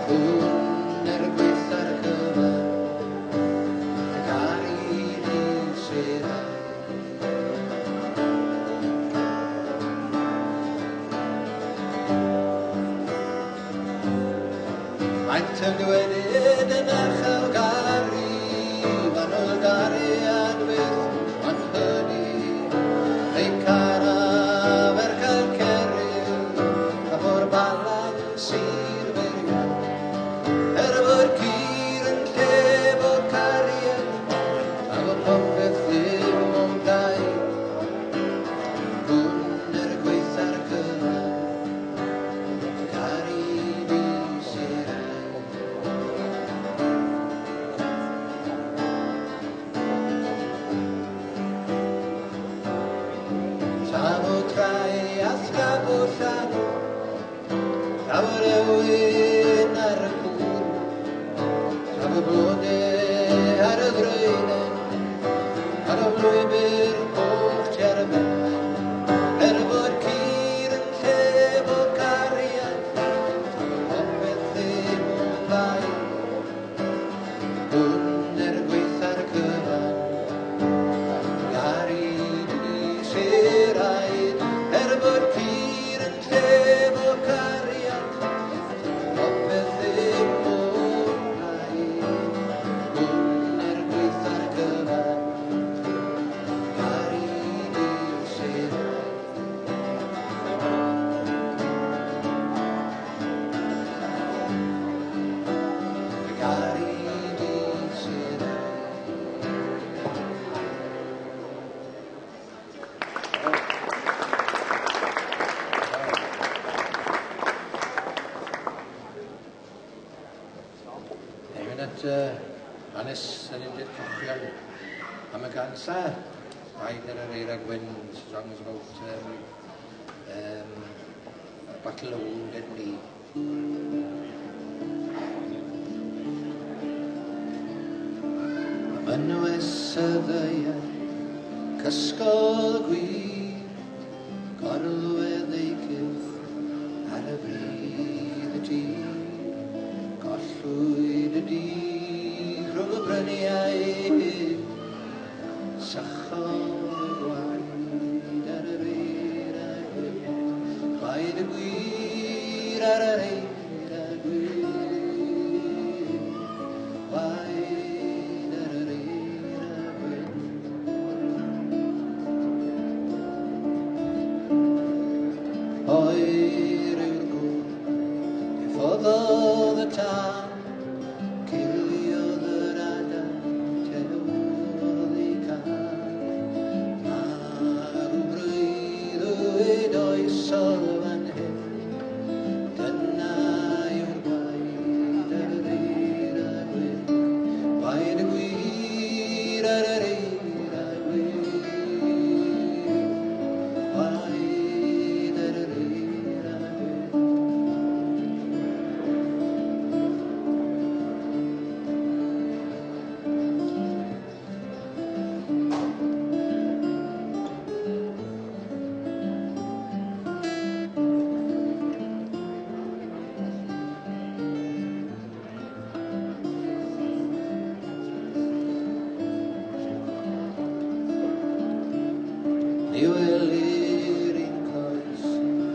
Hwn gwyth ar cyfan, y gari di serau. Maent yn gwedyd yn achel gari, fan o'r gari adwydd. Popeth ddim o blaid, hwn gwyth ar gyfer. hanes yn undir cochion am y gansa. Rhaid yr Eira Gwyn, song is about a battle of Wounded Knee. Mynwys y ddeiau, cysgol gwir, gorlwedd ei cyff ar y bryd y dydd. Gollwyd y dydd rhwng y bryniau hyn, sachol y gwaed ar yr eira gwyn, gwaed y gwir ar yr eira gwyn, gwaed ar yr eira gwyn. Oer yw'r gŵr, diffoddodd y tân, ciliodd yr adar, tewodd ei can. Marw breuddwyd oesol fan hyn, dyna yw'r gwaed ar yr eira gwyn, gwaed y gwir ar yr eira gwyn, gwaed ar yr eira gwyn. Ni welir un coes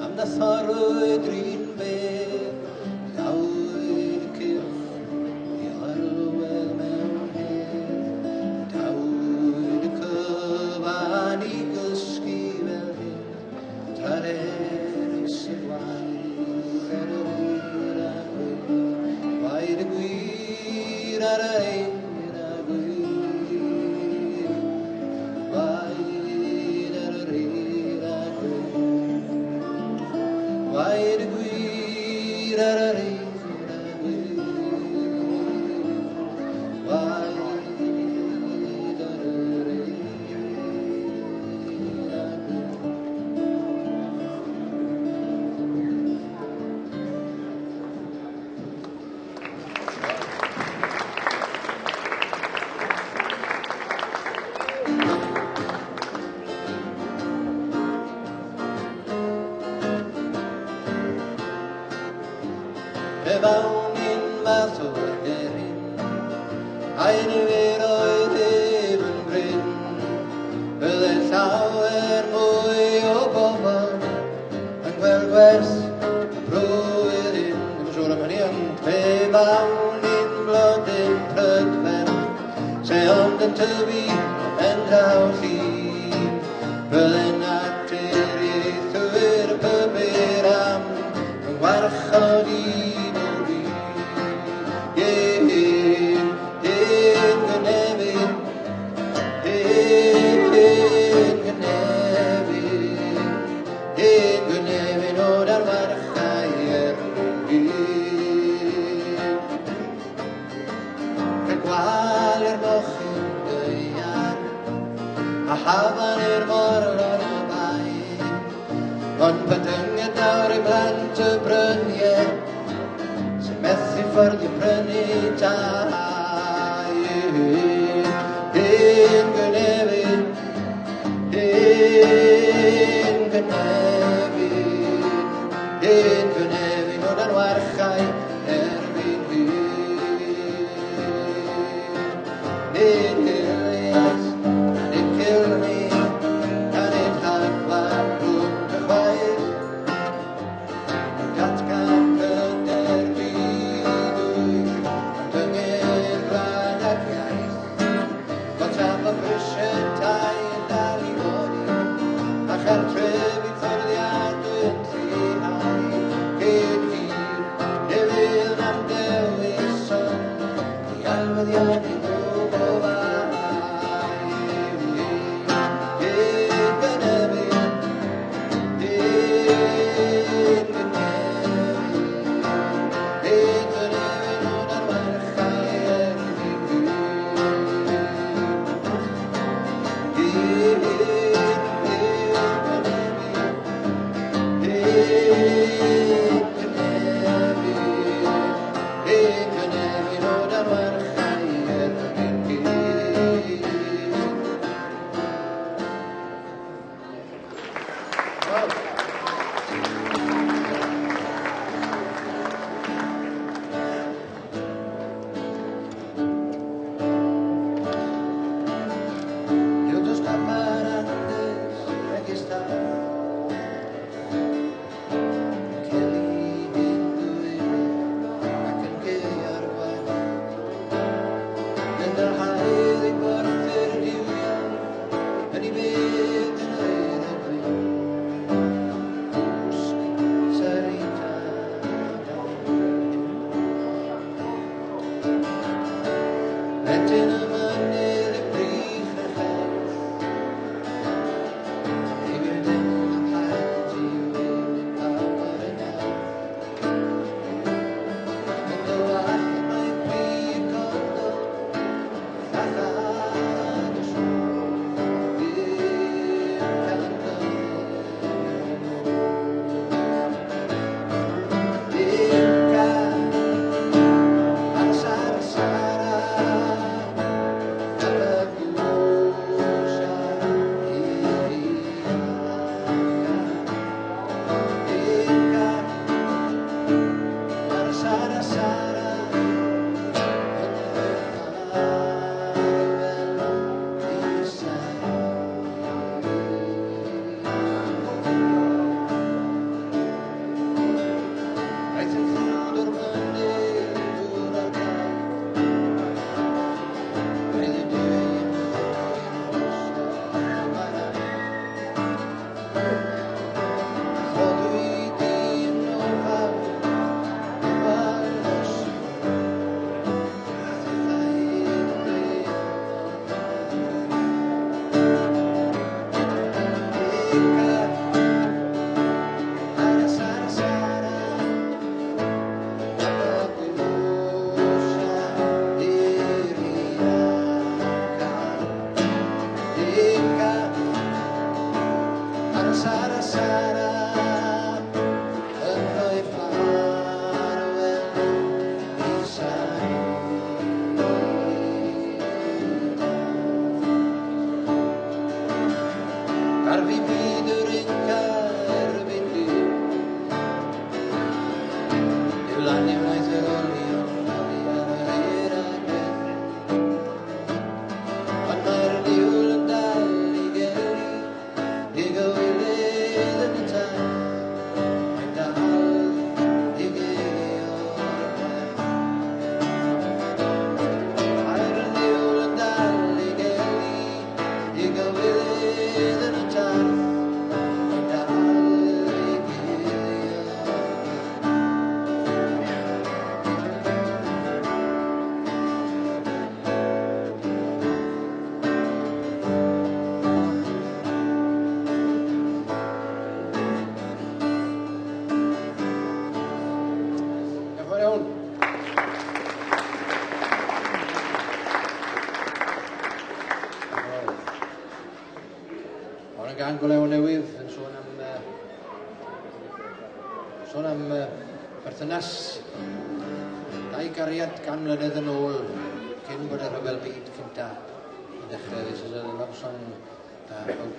am na thorwyd drin beth, dawyd y cylch i arlwedd mewn hyn, dawyd y cyfan i gysgu fel hyn, tra'r eris y gwaed ar yr eira gwyn, gwaed y gwir ar yr eira gwyn, gwaed ar yr eira gwyn, gwaed y gwir ar yr eira gwyn, gwaed ar yr eira gwyn. Fe fawn i'n fath o aderyn, a'i nifer oedd ef yn bryn, bydde llawer mwy o bobl yn gweld gwers blwyddyn. Ddim yn siŵr am hynny, ond fe fawn i'n blodyn prydferth, se ond yn tyfu o ben draw llun, bydde'n naturiaethwyr y pybyr am yn gwarchod i Hafan i'r morlon o bain, ond padyngiad nawr i blant y bryniau, sy'n methu fforddio prynu dau. Hyn gynefin, hyn gynefin, hyn gynefin o dan warchau erbyn hyn. Nid hylus, nid cilni, a nid llagfan rhwng y chwaith. Datgan hyder fyddwyr, dyngyn gwlad ac iaith. Bod traf o brisiau yn dal i fod, a chartref i fforddiadwy yn llihau. Cyn hir, newydd am dewis son, i alwyddiad i ddwb o fai. Golew newydd yn sôn am berthynas 2 gariad 100 mlynedd yn ôl cyn bod y rhyfel byd cynta i ddechrau. This is a love song about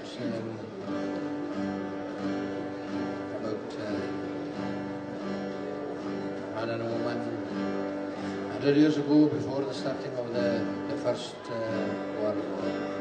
man and a woman 100 years ago before the starting of the First World War.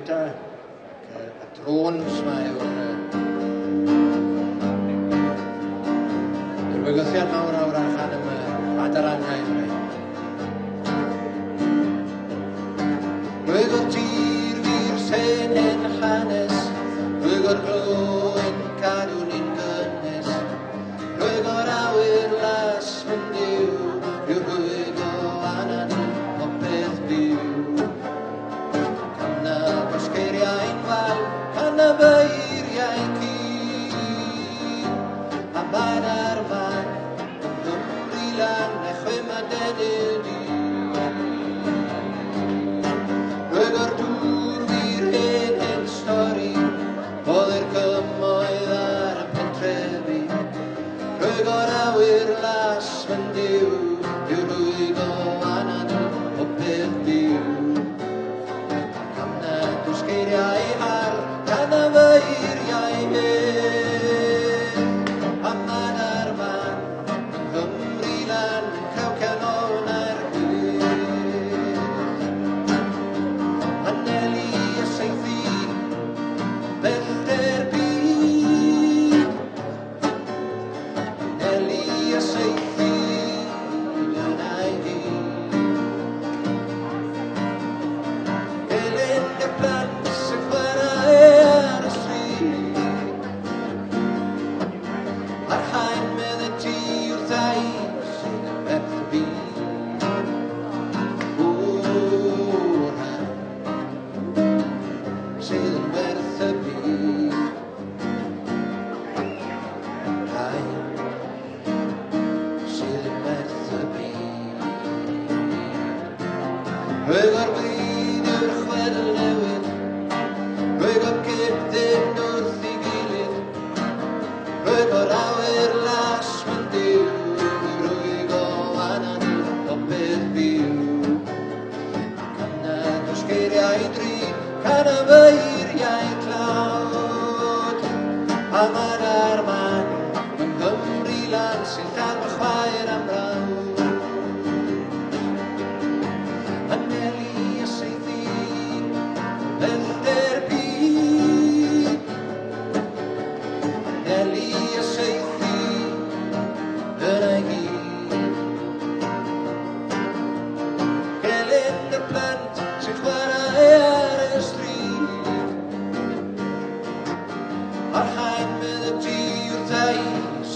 gynta, y drôns ma yw'r bygythiad mawr awr allan am y adarannau yma. Rwyg o'r tir fi'r sen yn hanes, rwyg o'r glo yn cadw ni'n gynnes, rwyg o'r awyr las fy'n diw, yw rwyg o anan o beth byw. Canna bosgeiriau'n fal, canna beiriau'n cyd, a ma'n ar fan, yn Nghymru lan a chwym a denydd i. Rwyg o'r dŵr fi'r hen stori, oedd i'r cymoedd ar y pentrefi. Rwyg o'r awyr las fy'n diw, yw rwyg o anan o beth byw. Canna dwsgeiriau har, canna feiriau hen, a ma'n ar fan, yng Nghymru lan, crew canon ar hyn. Aneli a seithi, bellter byd. Aneli a seithi, yna i gyd. Elin y plant sy'n chwarae ar y stryd. A'r haen medde ti yw'r ddau sydd yn werth y byd. O'r haen sydd yn werth y byd. Haen sydd yn werth y byd. Rwyg o'r byd yw'r chwedl newydd, rwyg o'r gydyn wrth i gilydd, rwyg o'r awyr las fy'n diw, rwyg o anan o beth byw. Canna dwsgeiriau drin, canna feiriau tlawd, a ma'n ar man yng Nghymru lan sy'n llawn y chwaer am rawd. Aneli a seithi, bellter byd. Aneli a seithi, yna i gyd. Celyn y plant sy'n chwarae ar y stryd. A'r haen medde ti yw'r ddau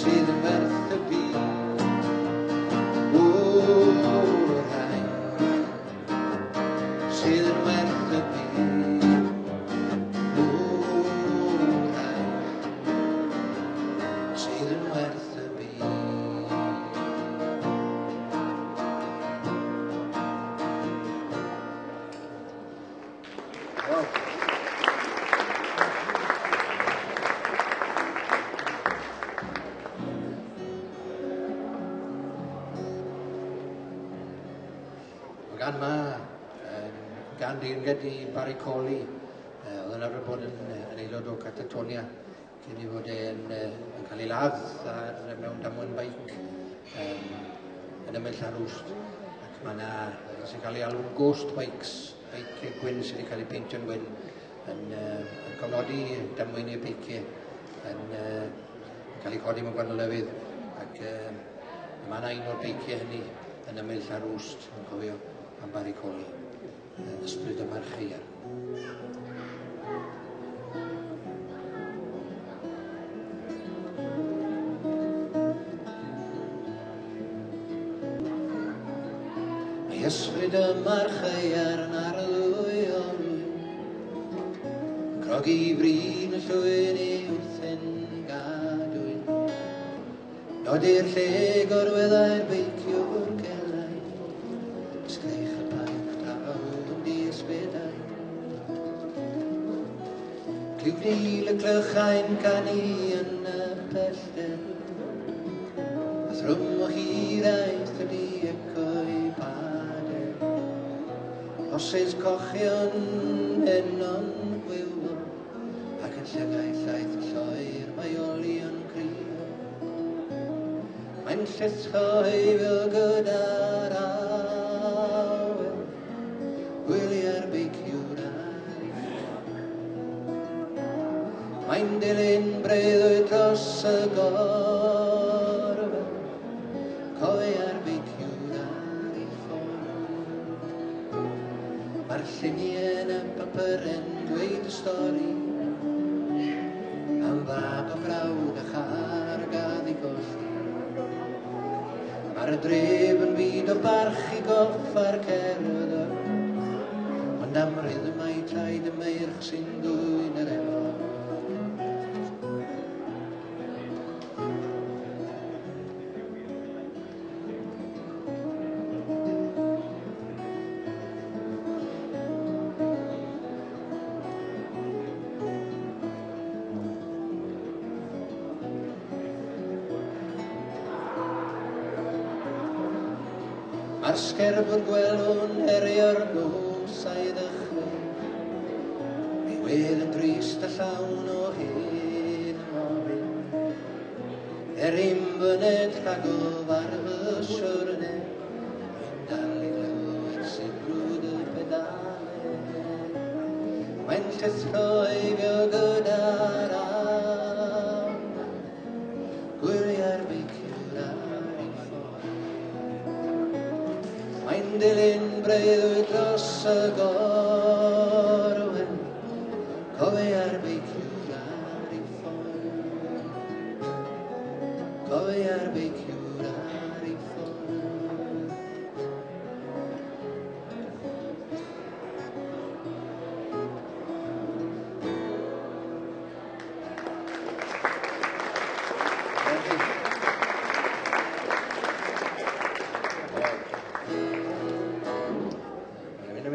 sydd yn werth y byd. O'r haen sydd yn werth y byd. O'r haen sydd yn werth y byd. Gan ma, gan di'n gedi baricoli, oedd yn arfer bod yn aelod o Catatonia, cyn i fod e'n cael ei ladd mewn damwen beic yn ymyl Llanrwst. Ac mae yna sy'n cael ei alw'n ghost bikes, beic gwyn sydd wedi cael ei peintio'n gwyn, yn cofnodi damwen i'r beiciau, yn cael ei codi mewn gwahanol lefydd. Ac mae yna un o'r beiciau hynny yn ymyl Llanrwst, yn cofio am baricoli, ysbryd y marcheir. Mae ysbryd y marcheir yn arlwyol, crogi brin y llwyn i wrthyn gadwyn. Nodi'r lle gorweddau'r beiciwr gelai, sgreich y paich draw yn di ysbedau. Cliw nil y clychau'n canu yn y pellter, a thrwm o hiraeth ydi eco'i bader. Osys cochion enon gwyw, ac yn llygau llaeth lloer mae olion crio. Mae'n llithro ei fel gyda'r awyr, wyliau'r beiciwr ar Mae'n dilyn breuddwyd dros y gorfa, cofi ar beiciwr ar ei ffôn. Mae'r lluniau yn y papur yn dweud y stori am fab a brawd a char gath ei golli. Mae'r dref yn byd o barch i goffa'r cerddor, ond am rhythm mae traed y meirch sy'n dwy'n yr efo. Mae'r sgerbwr gwelwn herio'r nos a'i ddechrau, ei wedd yn drist a llawn o hyn yn ofyn. Mynydd rhag o farf y siwrne, dwi'n dal i glywed sy'n brwd y pedalau. Mae'n llithro ei fio gyda'r awn, gwiriau'r beiciwr ar ei ffordd. Mae'n dilyn breuddwyd dros y gorwen, cofiau'r beiciwr ar ei ffordd. Cofiau'r beiciwr ar ei ffordd.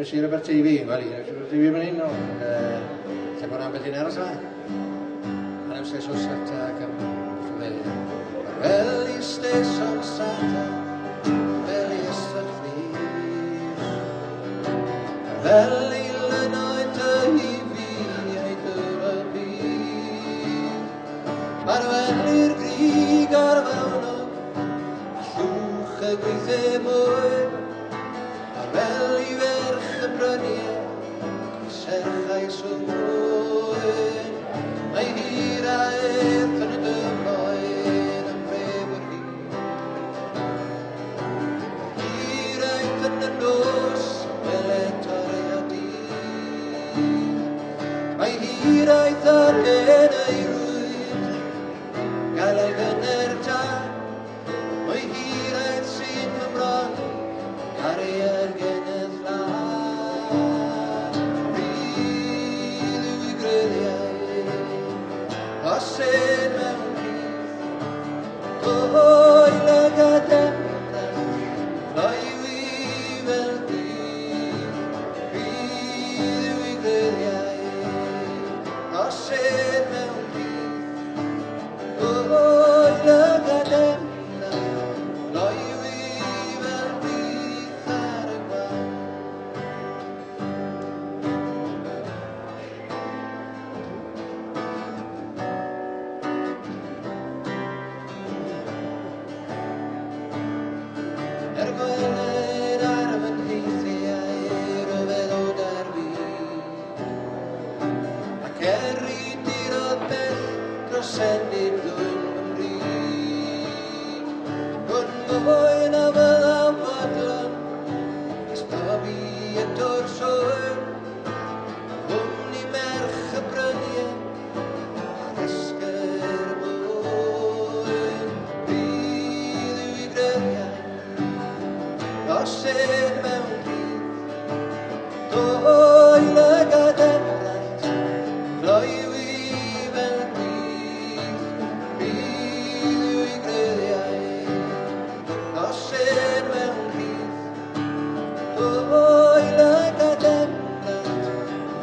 Sir Aberteifi, wel, Sir Aberteifi fan hyn, ond lle bod ambell un aros yma. A'n ymsesol Sata ac am Ffôn. Fel i stesion Sata, fel i ystod fflir. Fel i lynoedd dy hi fi ei dyr y byd. Mae'r fel i'r grig ar fawnog, a llwch y gweithio mwy. Fel i ferch y bryniau, serchais o mwyn. Mae hir a eith yn y dymoen yn bref yr hir. Hir aeth yn y nos, fel etor a dydd. Mae hir aeth ar hyn ei rwyd, gael ei gynner dan. Mae hir aeth sy'n fy bron, ar ei argenydd lan. Rhydd yw I gryddiau, os ein mewn rhydd. Oel y gademrau, lo yw I fel dydd. Rhydd yw I gryddiau, os ein mewn rhydd. Oel y gademrau, lo yw I fel dydd. Gweled ar fy nheithiau ryfedd o darfu, ac i dirodd bell dros endid dwy'n fy mryd. Hwn mwy na fyddaf fodlon, ysgofi eto'r swyr. Hwn I merch y bryniau, a'r ysgyr mwyn. Rhydd yw I gryddiau, os ein mewn rhydd. Oel y gademrau, lo yw I fel dydd. Rhydd yw I gryddiau, os ein mewn rhydd. Oel y gademrau,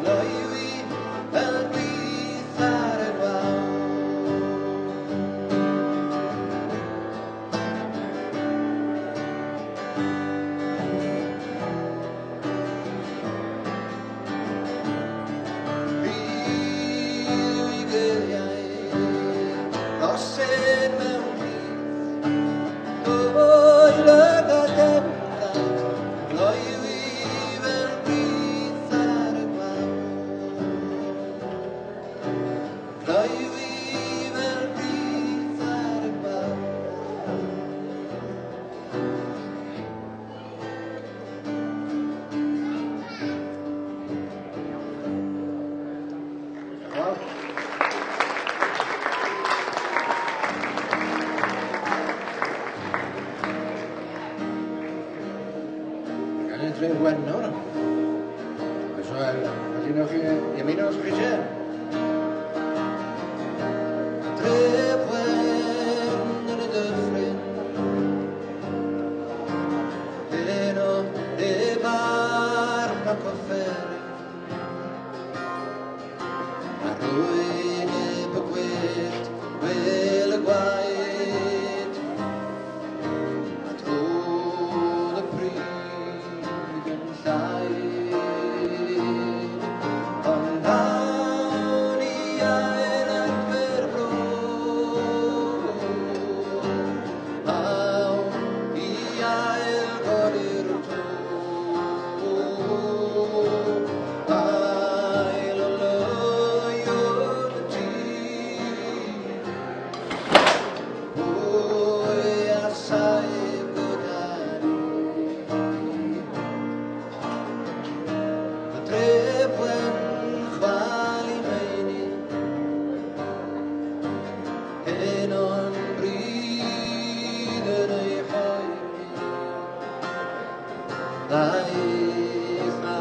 lo yw I fel dydd ar y glaw. Wow. Gan i dref wen nawr. So, ydyn chi ymuno os chi eisiau? Dref wen yn y dyffryn. Dyn o ebar na coffer. A rwy'n e bygwyd, wel y gwaed. A drod y pryd yn llai. Ond awn i ail adfer bro. Awn i ail godi'r to. Ail o loion y tîm. Hwy a saib godani. Y dref wen chwalu meini. Hyn o'n bryd yn ei hoeni. Daeth na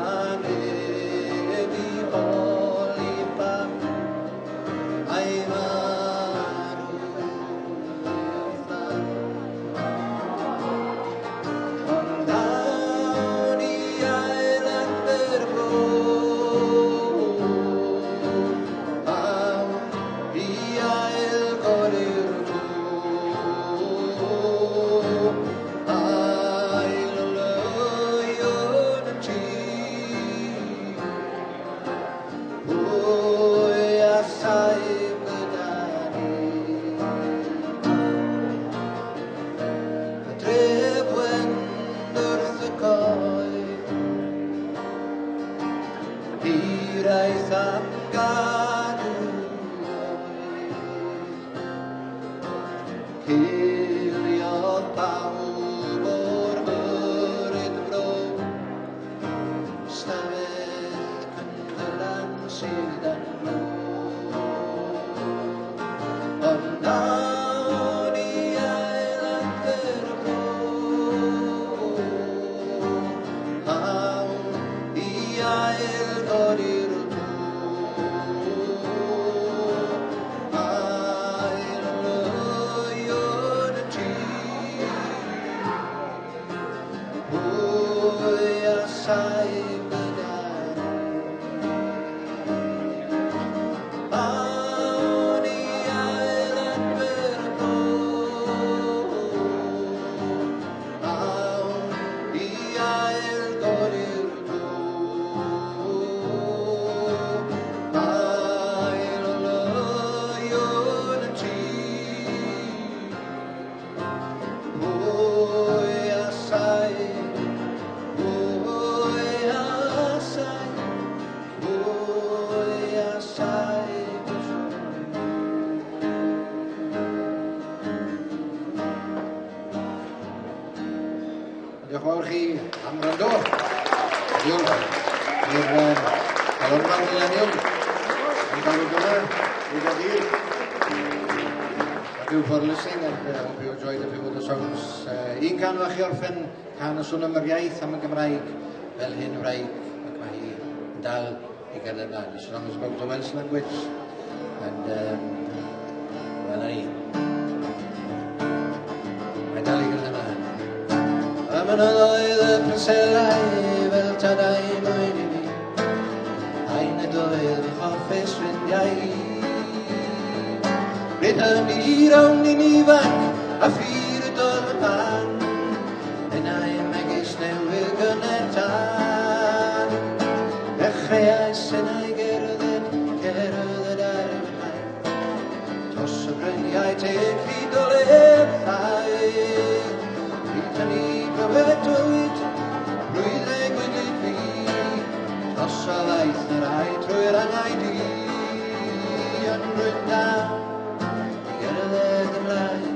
neb i holi bam. A'i marw uwchdan. Ond awn i ail adfer bro. Awn i ail godi'r to. Ail o loion y tîm. Hwy a saib gyda ni. Y dref wen wrth y coed. Hiraeth am gadw oed. Ceiliodd pawb o'r hyryd bro. Stafell Cynddylan sydd yn nhw. Ond awn i ail adfer bro. Awn i ail godi'r to. Ail o loion y tîm. Hwy a saib gyda ni. Awn i ail adfer bro. Awn i ail godi'r to. Ail o loion y tîm. Hwy a saib, hwy a saib, hwy a saib y tro. Diolch yn fawr chi am wrando. Diolch i'r Calan Mai Millennium. Yn galw gyda, i Gaerdydd. Thank you for listening and I hope you enjoyed a few of the songs. Un can fach i orffen can y swn am yr iaith am y Gymraeg fel hyn wraig ac mae hi yn dal i gerdded ymlaen. This song is about the Welsh language and wel ni. Mae dal i gerdded ymlaen. Am yn oedd y penselau fel tadau mwyn i fi. A'n y doedd fy hoffus ffrindiau. Rydyn ni rawn i'n ifanc a ffyr y dod yn pan. Yna i megis newydd gynnar tan. Dechreuais yna i gerdded ar y fai. Tos y bryniau teg hyd o leddau. Rydyn ni bywydwyd, blwyddau gwydlyd fi. Tos o ddaeth yr ai trwy'r angau di. Yn rydyn gerdded ymlaen.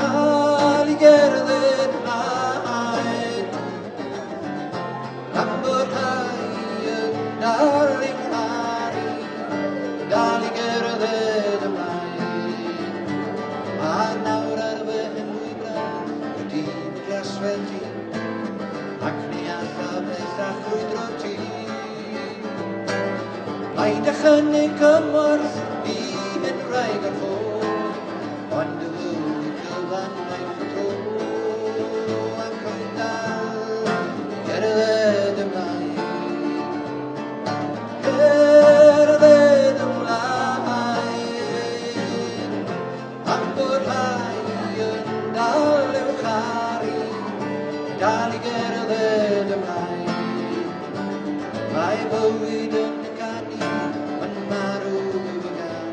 Al i gerdded ymlaen. Am bod rhai yn dal i mwynhau. Mae dy chynnig cymorth i yn rhaid ar ffôn, ond y ddwy cyfan mae'n ffotro ac mae'n dal cerdded ymlaen. Cerdded ymlaen, am bod rhai yn dal i'w charu, dal i gerdded ymlaen. Mae bywyd yn canu, yn marw fy gan,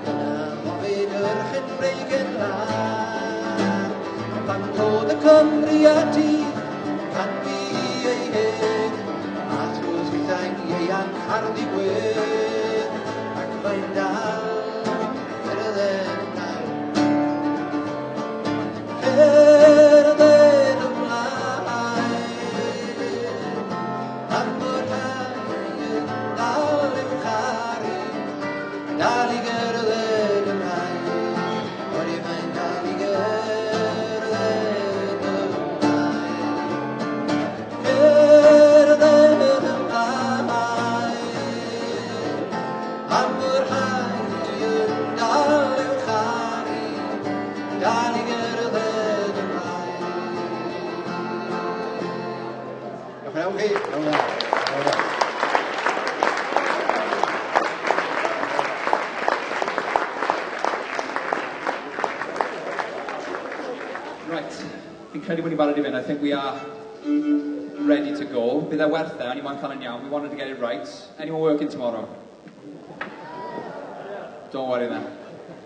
dyna hofyd yr chynreig yn lan. Pan dod y Cymru ati, can fi ei hyn, a tros wythau'n ieuan carddi gwyn, ac mae'n dal cerdded ymlaen. Cerdded ymlaen, am bod rhai yn dal i'w charu, dal i gerdded ymlaen. Odi mae'n dal i gerdded ymlaen. Cerdded ymlaen, am bod rhai yn dal i'w charu, dal i gerdded ymlaen. Diolch yn fawr chi. Right, fi'n credu bod ni'n barod I fynd. I think we are ready to go. Bydd e werth e, o'n i moyn cael yn iawn. We wanted to get it right. Anyone working tomorrow? Don't worry then.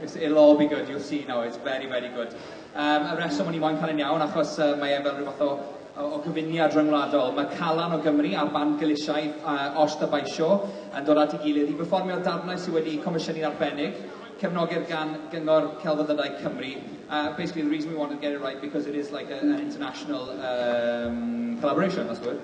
It'll all be good, you'll see now, it's very, very good. Y reswm o'n i moyn cael yn iawn, achos mae e'n fel rhywbeth o gyfuniad rhyngwladol. Mae Calan o Gymru a'r band Gilisiaidd Osta Baisio yn dod at ei gilydd I berfformio darnau sydd wedi comisiynu'n arbennig, cefnogir gan Gyngor Celfyddydau Cymru. Basically, the reason we wanted to get it right because it is like an international collaboration, that's the word.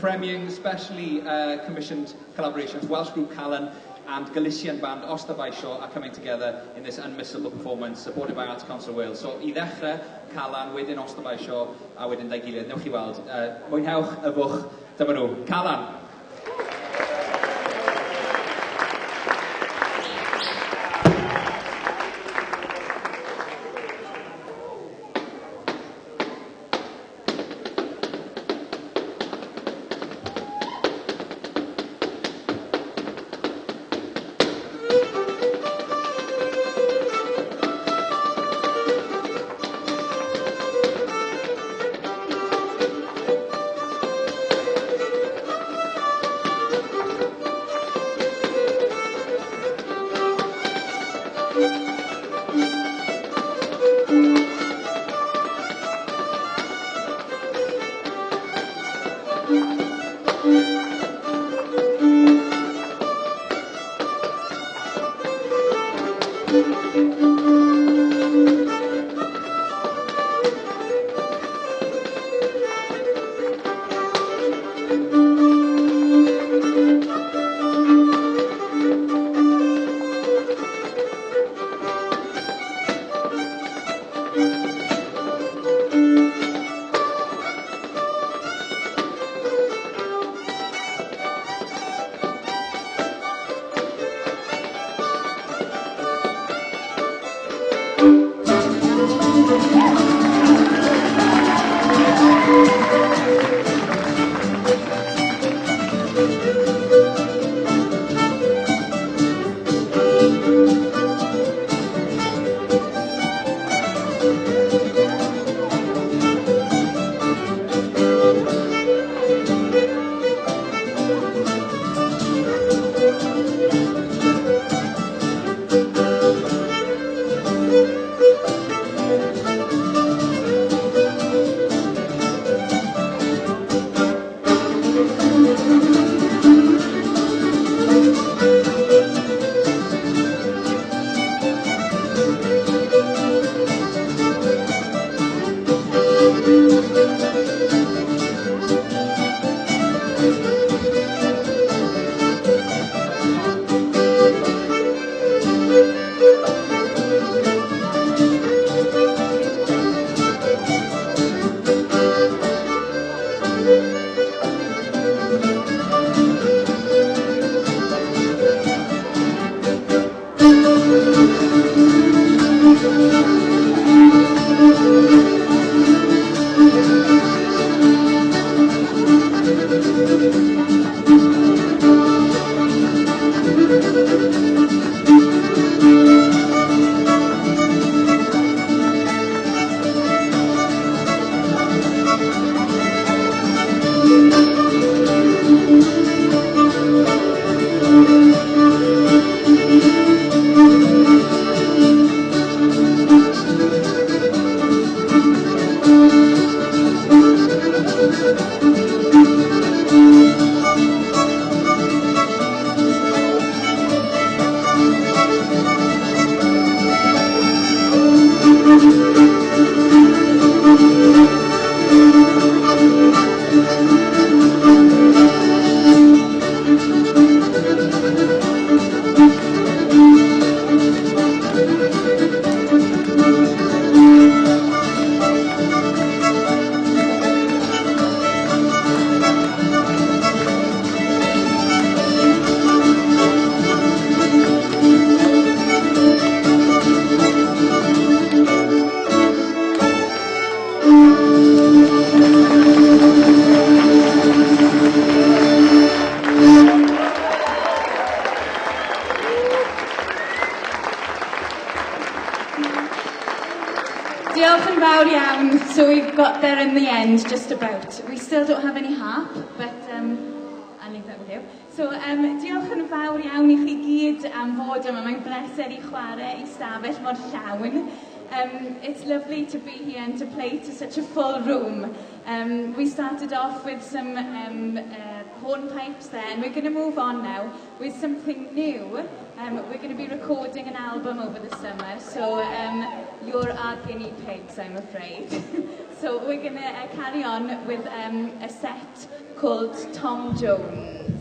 Premiering specially commissioned collaborations, Welsh group Calan and Galician band Osta Baisio are coming together in this unmissable performance supported by Arts Council Wales. So I ddechrau Calan, wedyn Osta Baisio a wedyn dau gilydd. Newch chi weld. Mwynhewch y fwch. Dyma nhw. Calan. fawr iawn. So we've got there in the end, just about. We still don't have any harp, but I'll leave that with you. So, diolch yn fawr iawn I chi gyd am fod yma. Mae'n bleser I chwarae I stafell mor llawn. It's lovely to be here and to play to such a full room. We started off with some hornpipes there, and we're going to move on now with something new. We're going to be recording an album over the summer, so you're our guinea pigs, I'm afraid. So we're going to carry on with a set called Tom Jones.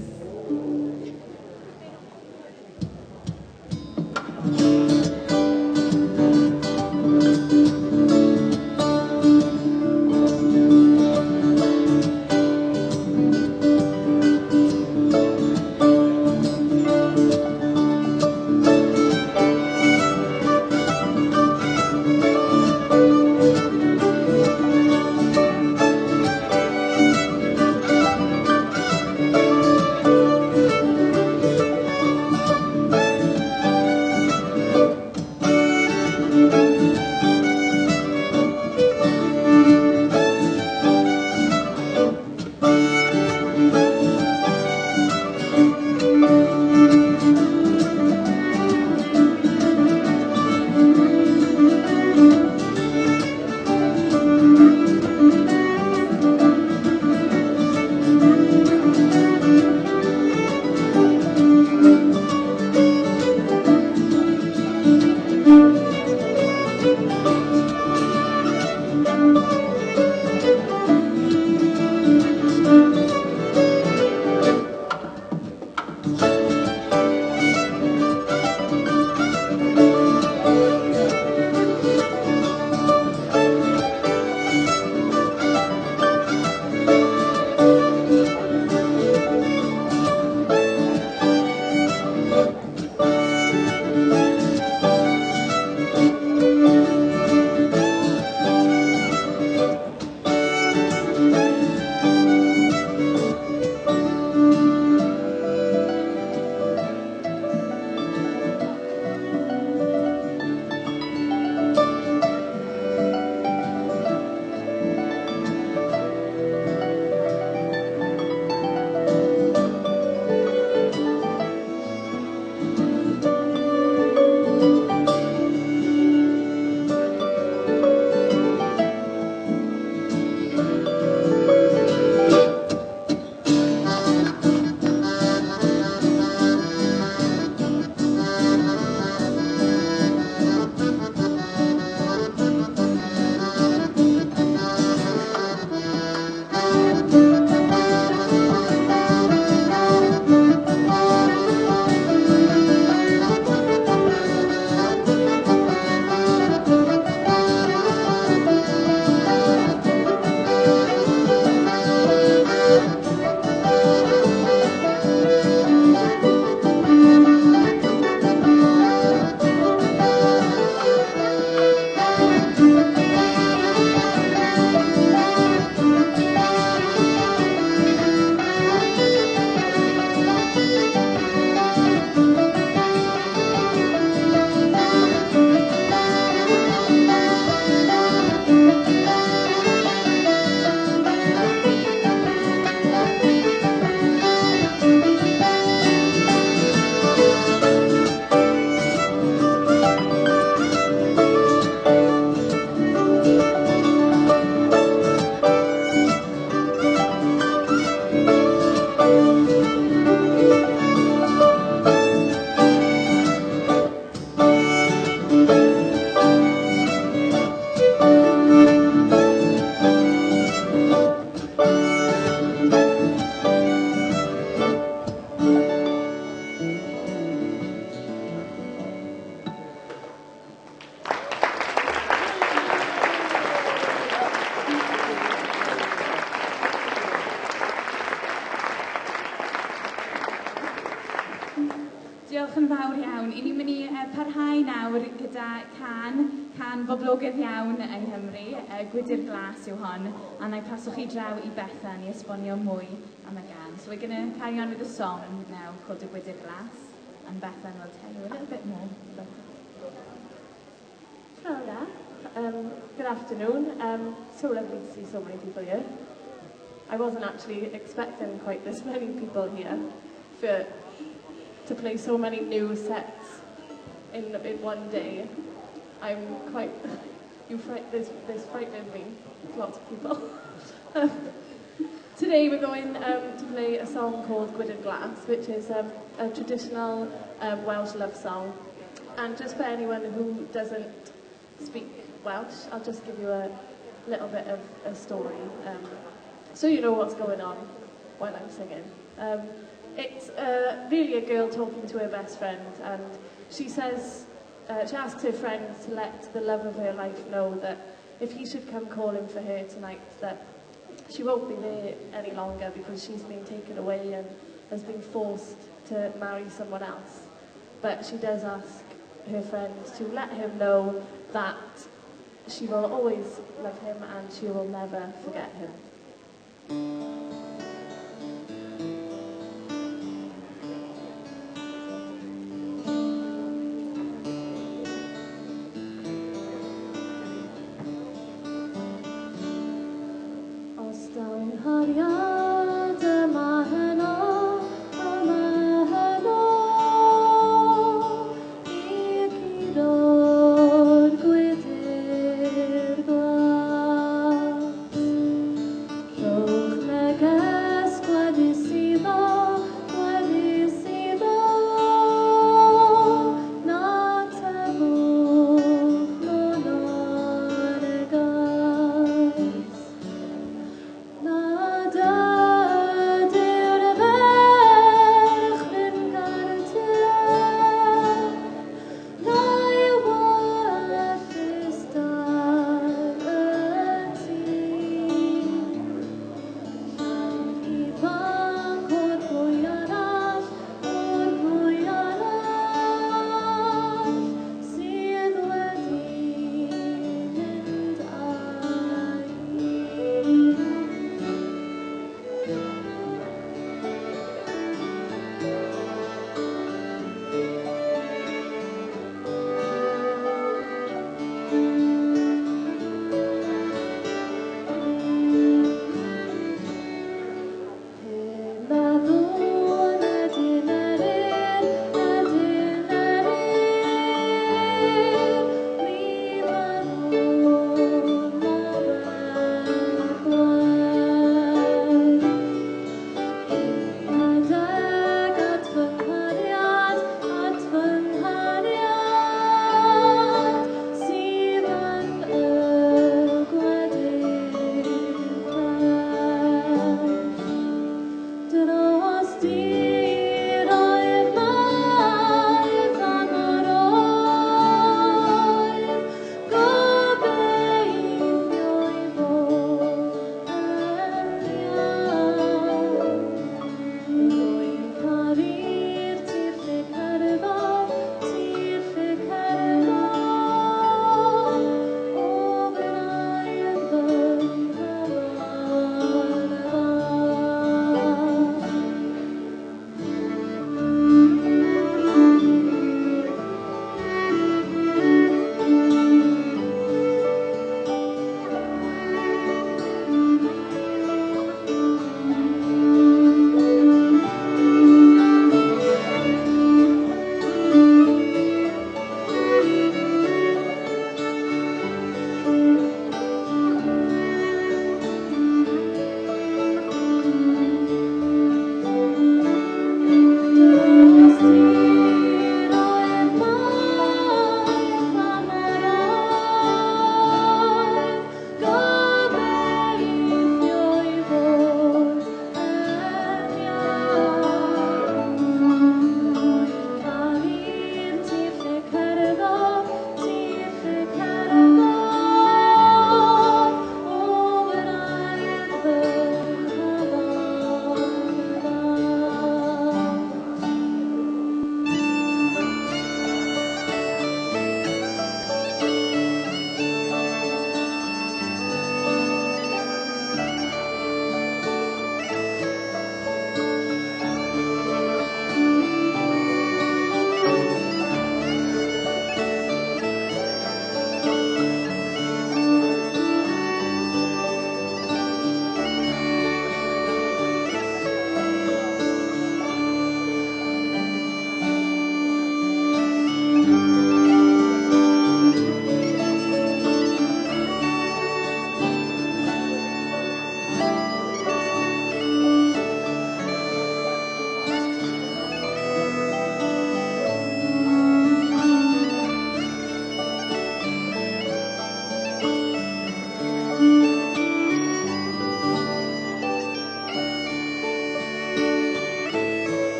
Diolch yn fawr iawn. I ni'n mynd I parhau nawr gyda can boblogaidd iawn yng Nghymru. Gwydr Glas yw hon. A na I paswch chi draw I Bethan I esbonio mwy am y gan. So we're going to carry on with a song now called the Gwydr Glas. And Bethan will tell you a little bit more. Proud Good afternoon. So lovely to see so many people here. I wasn't actually expecting quite this many people here to play so many new sets in one day. I'm quite... This frightened me. Lots of people. Today we're going to play a song called Gwydr Glas, which is a traditional Welsh love song. And just for anyone who doesn't speak Welsh, I'll just give you a little bit of a story, so you know what's going on while I'm singing. It's really a girl talking to her best friend, and she says, she asks her friend to let the love of her life know that if he should come calling for her tonight, that she won't be there any longer because she's been taken away and has been forced to marry someone else. But she does ask her friend to let him know that she will always love him and she will never forget him. Os dawn hariad y maheno, i gyro'r gwydr glas. Rhowch megau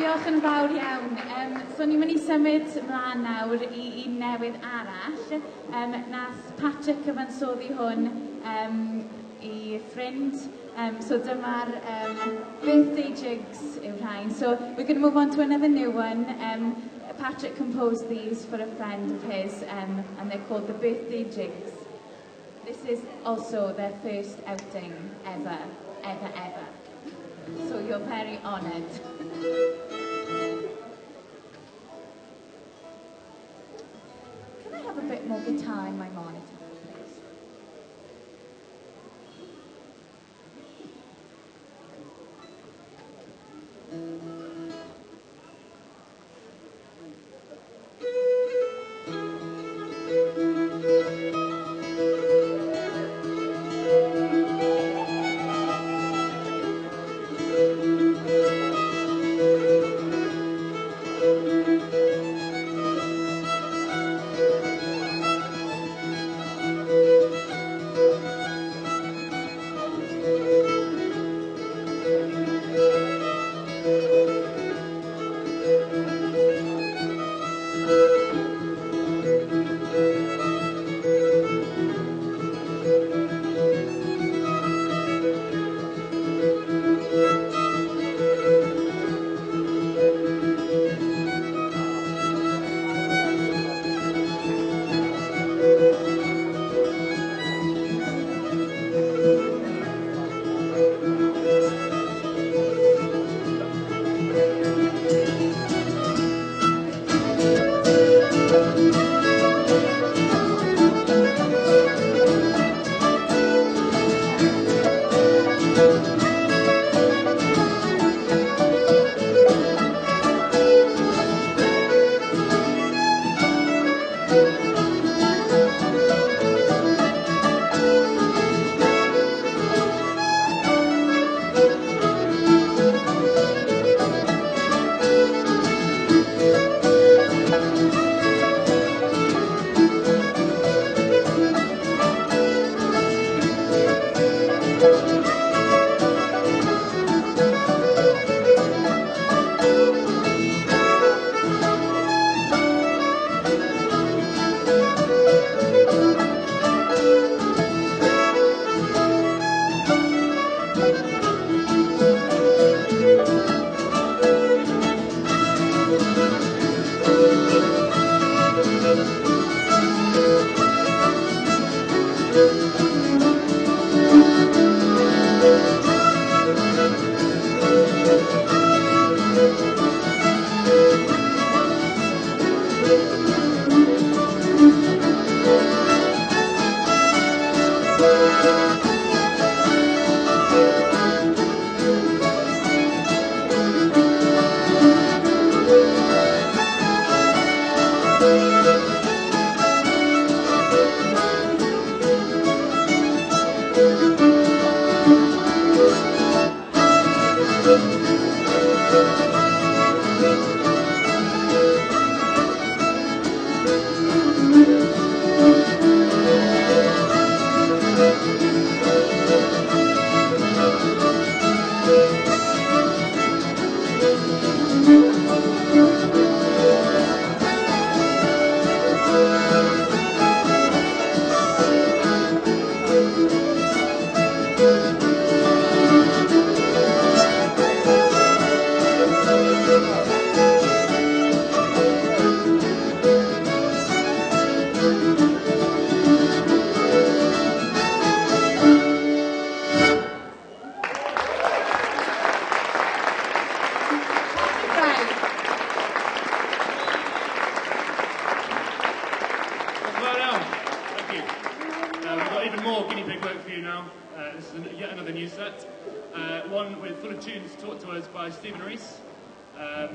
Diolch yn fawr iawn. So ni'n mynd i symud ymlaen nawr i un newydd arall. Nath Patrick cyfansoddi hwn i ffrind. So dyma'r birthday jigs yw'r rhain. So we're going to move on to another new one. Patrick composed these for a friend of his and they're called the birthday jigs. This is also their first outing ever. So you're very honoured. Can I have a bit more guitar in my monitor, please?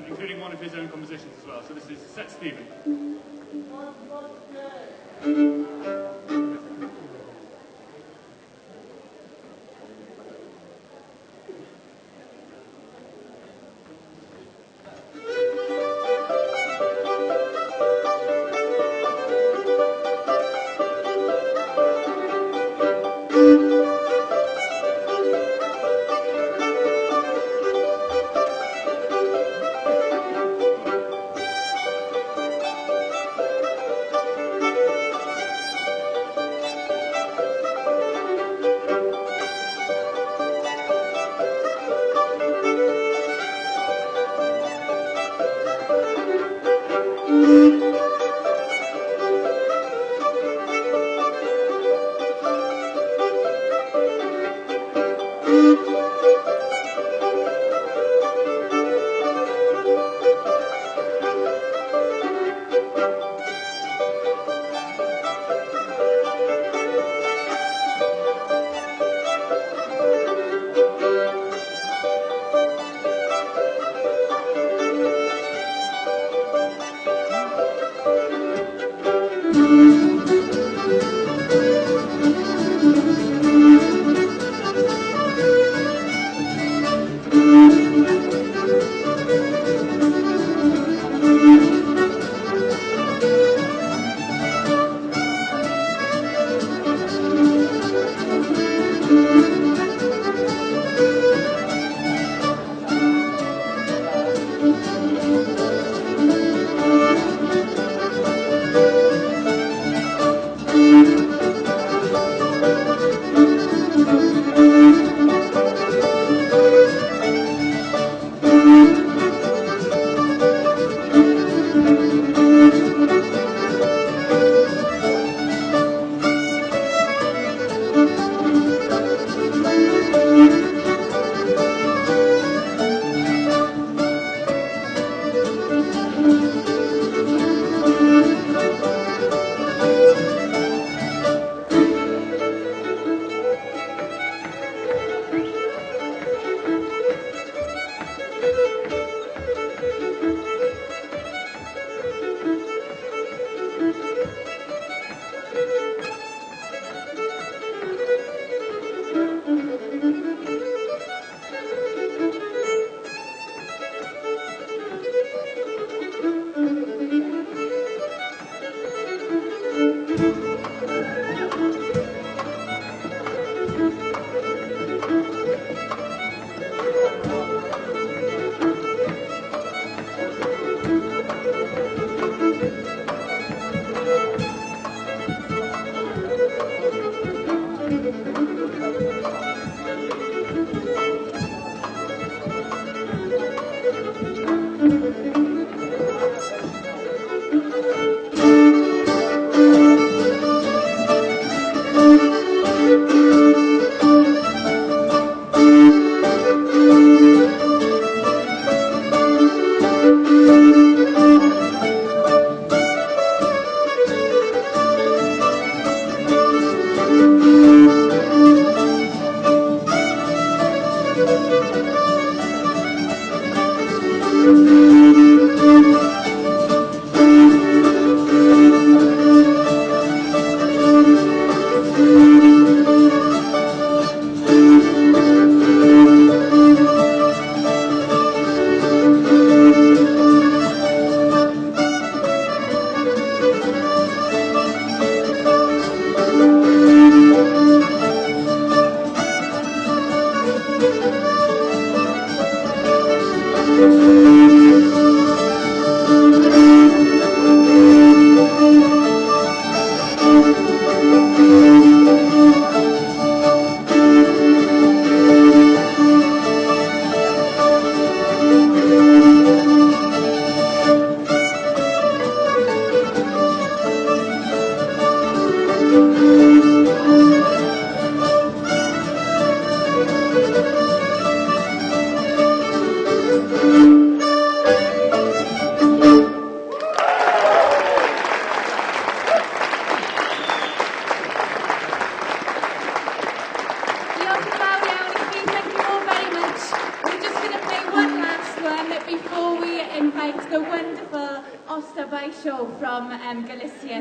Including one of his own compositions as well. So this is Set Stephen.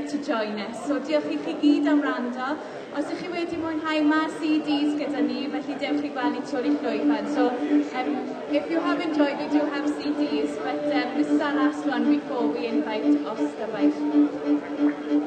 To join us. So diolch i chi gyd am wrando. Os ydych chi wedi mwynhau, mae CDs gyda ni, felly dewch chi gweld ni tu ôl i llwyfan. So if you have enjoyed, we do have CDs, but this is our last one before we invite Oscar Baishaw.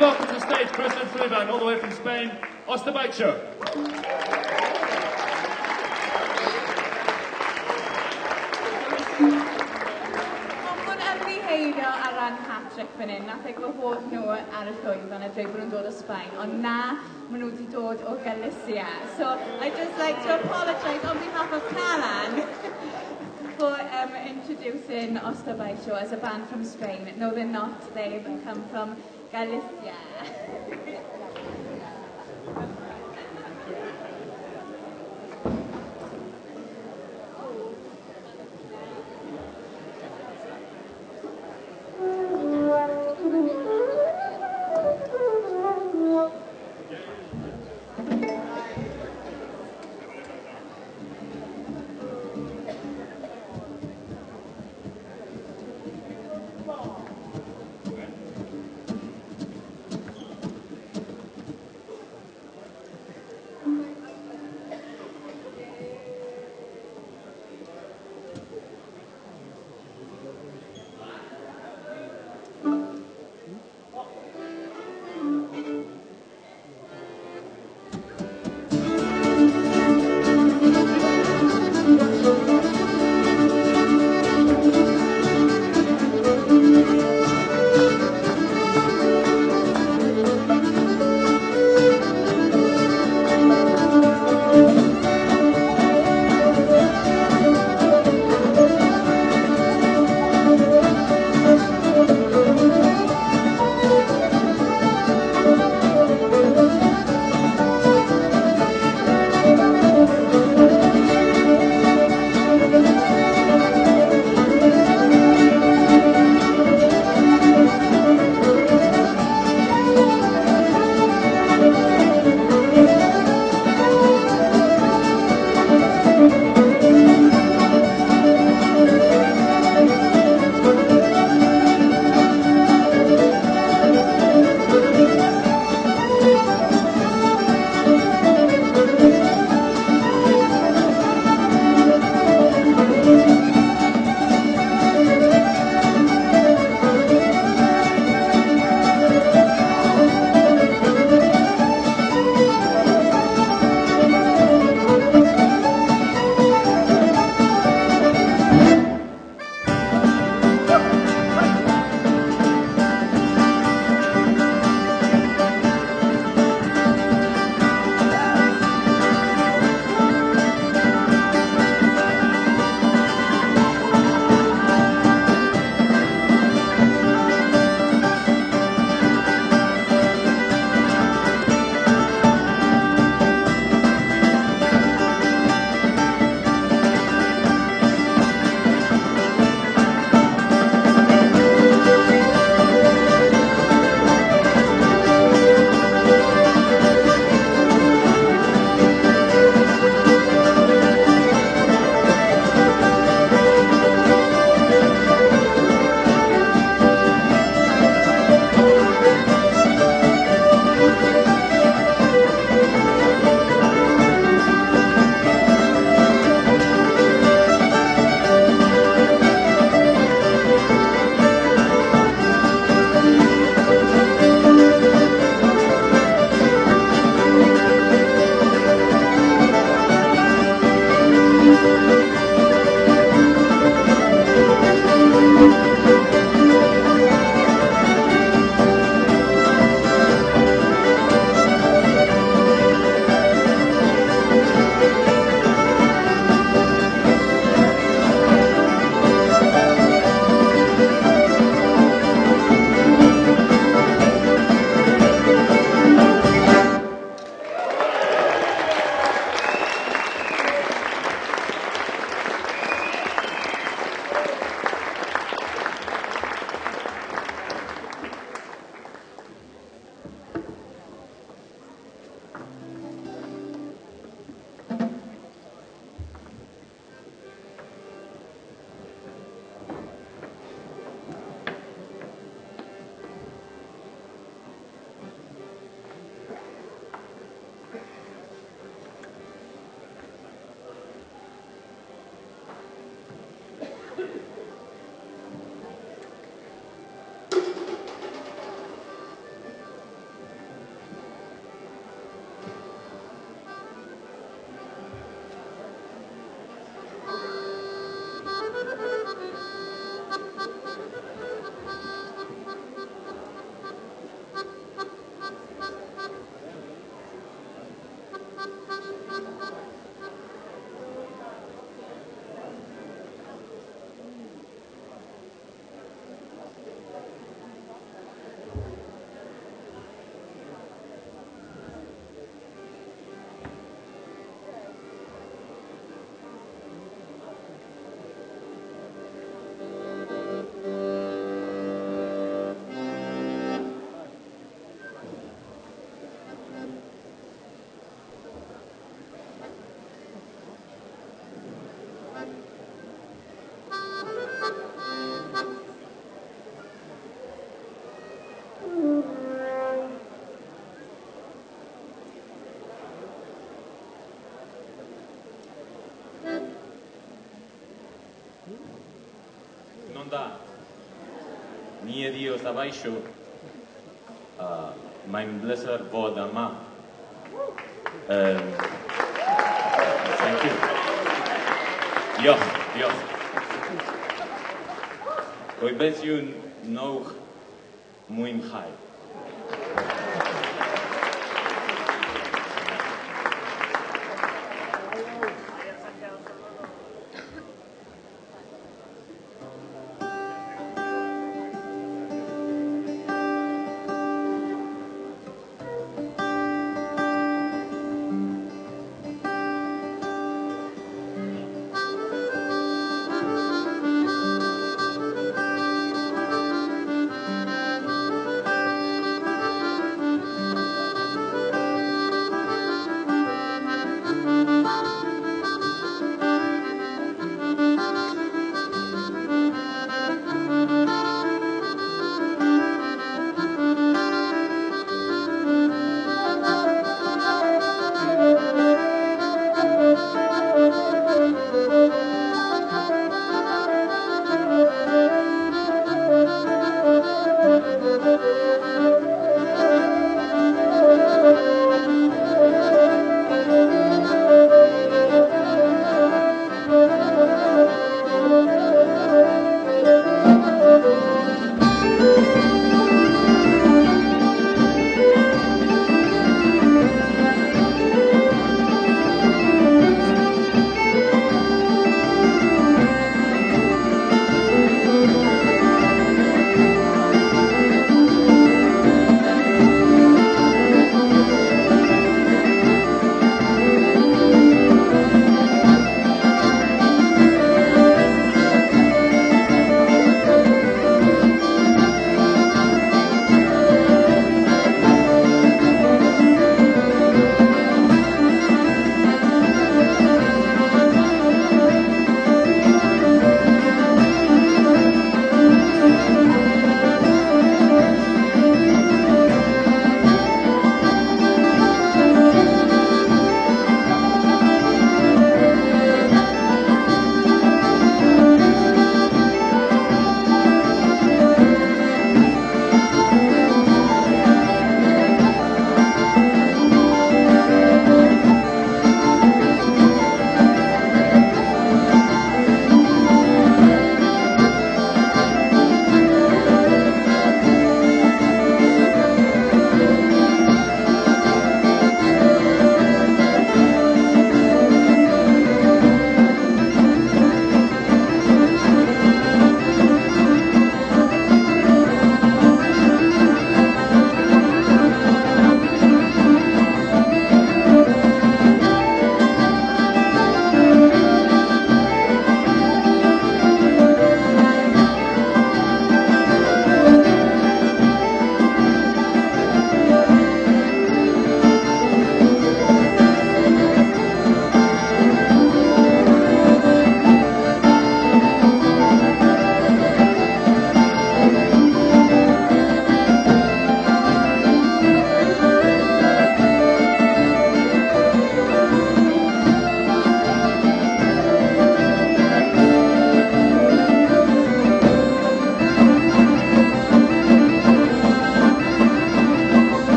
welcome to the stage President Ffôn, all the way from Spain, Ostabacho. Hwn ymddiheiddio ar ran Patrick fan hyn, nath ei gwahodd nhw ar y llwyfan a dweud bod nhw'n dod o Sbaen, ond na, maen nhw wedi dod o Galicia. So I'd just like to apologise on behalf of Calan for introducing Ostabacho as a band from Spain. No, they're not. They come from Galicia. Non da. Ni e Dio sta baixo. Mae'n bleser fod yma. Thank you. Diolch, diolch. Gobeithio yw'n nowch mwynhau.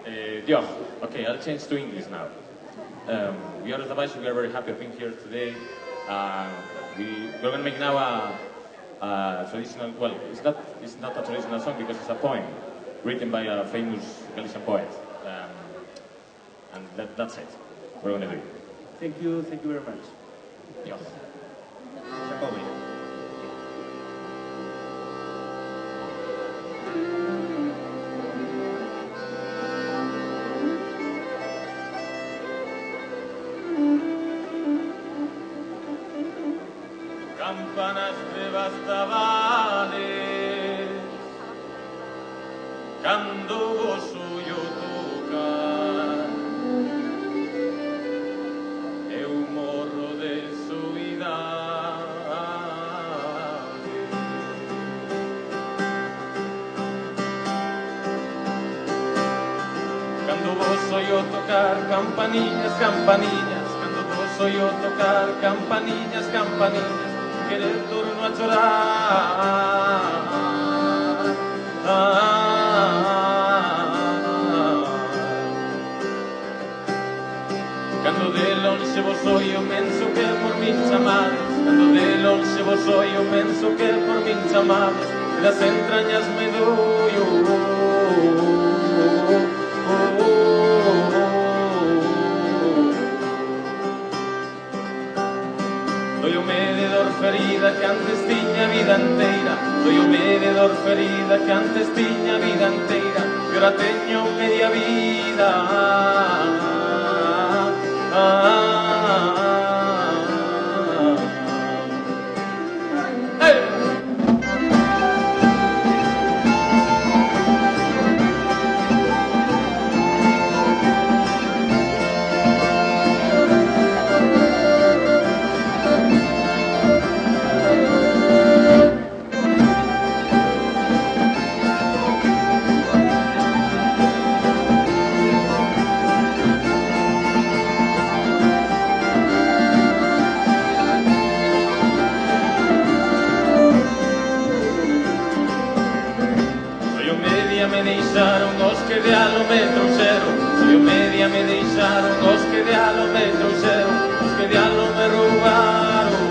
Diolch. Okay, I'll change to English now. We are at the Vice, we are very happy of being here today. We're going to make now a traditional, well, it's not a traditional song because it's a poem written by a famous Galician poet. And that's it. We're going to do it. Thank you very much. Diolch. Campanas de bastavales, cando gozo yo tocar, eu morro de soidade. Cando gozo yo tocar campaniñas, campaniñas, cando gozo yo tocar campaniñas, campaniñas, querer torno a chorar. Cando de lonxe vos oio penso que por min chamades, cando de lonxe vos oio penso que por min chamades, e das entrañas me doio. Doio-me de dor ferida que antes tiña vida inteira, doio-me de dor ferida que antes tiña vida inteira, e ora teño media vida. Me deixaron os que de alo me trouxeron, soy o media me deixaron os que de alo me trouxeron, os que de alo me roubaron.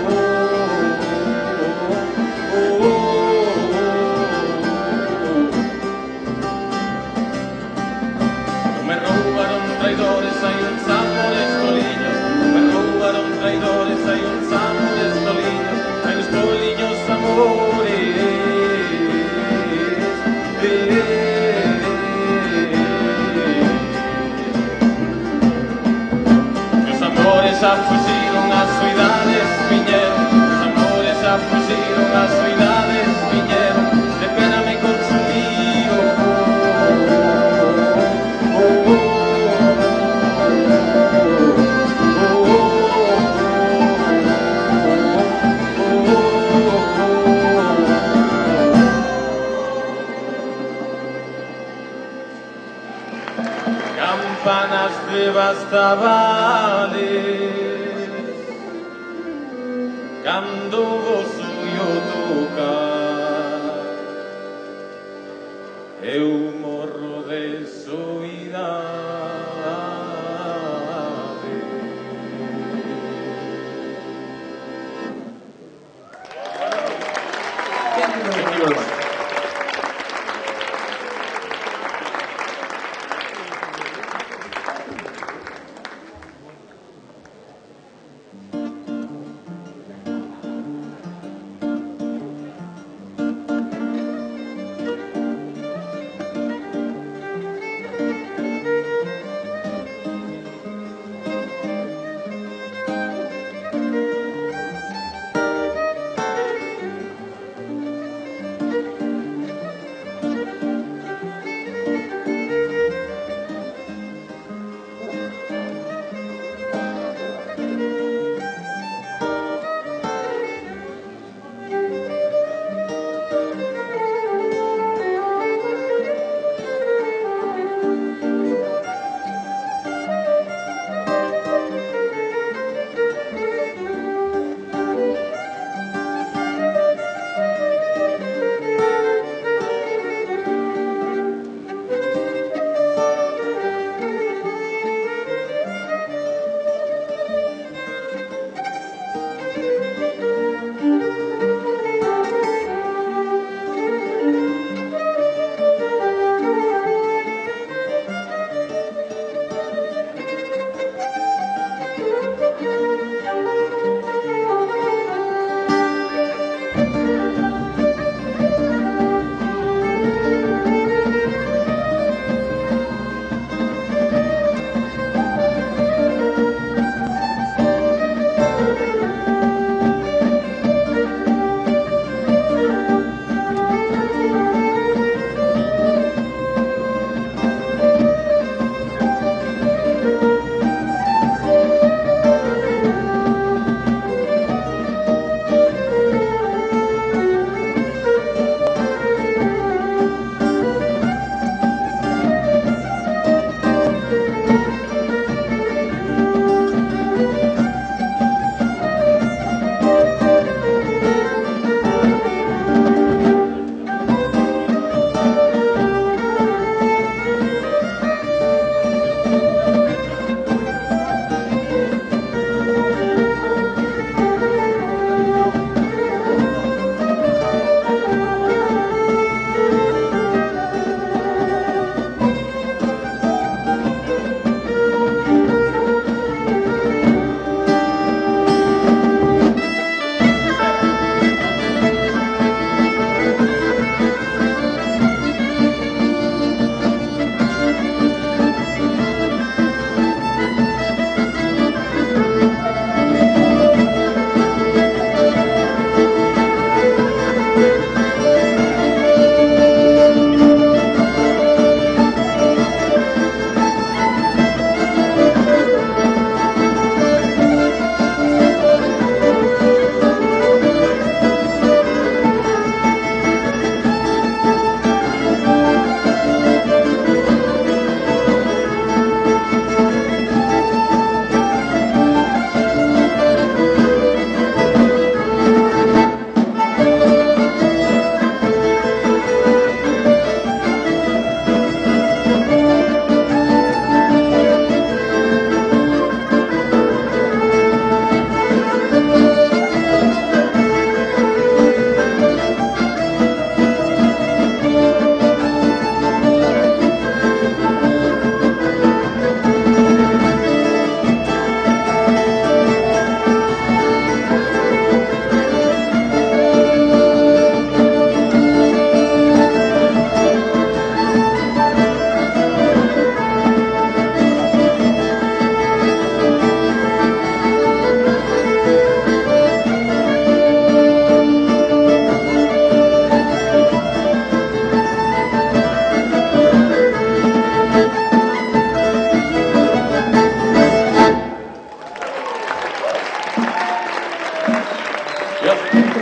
Non me roubaron traidores, hai uns amores toliños, non me roubaron traidores, hai uns amores toliños, hai uns toliños amores. Xa fuxiron as soidades, viñeron, os amores xa fuxiron as soidades, viñeron, de pena me consumiron. Campanas de bastavales, cando gozo yo tocar, eu morro de soidade. Thank you very much.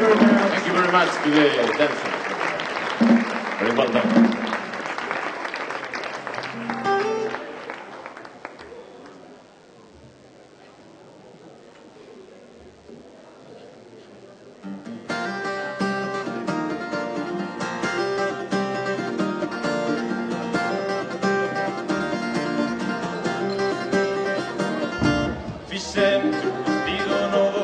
Thank you very much to the dancers. Very well done. Fixemos un vestido novo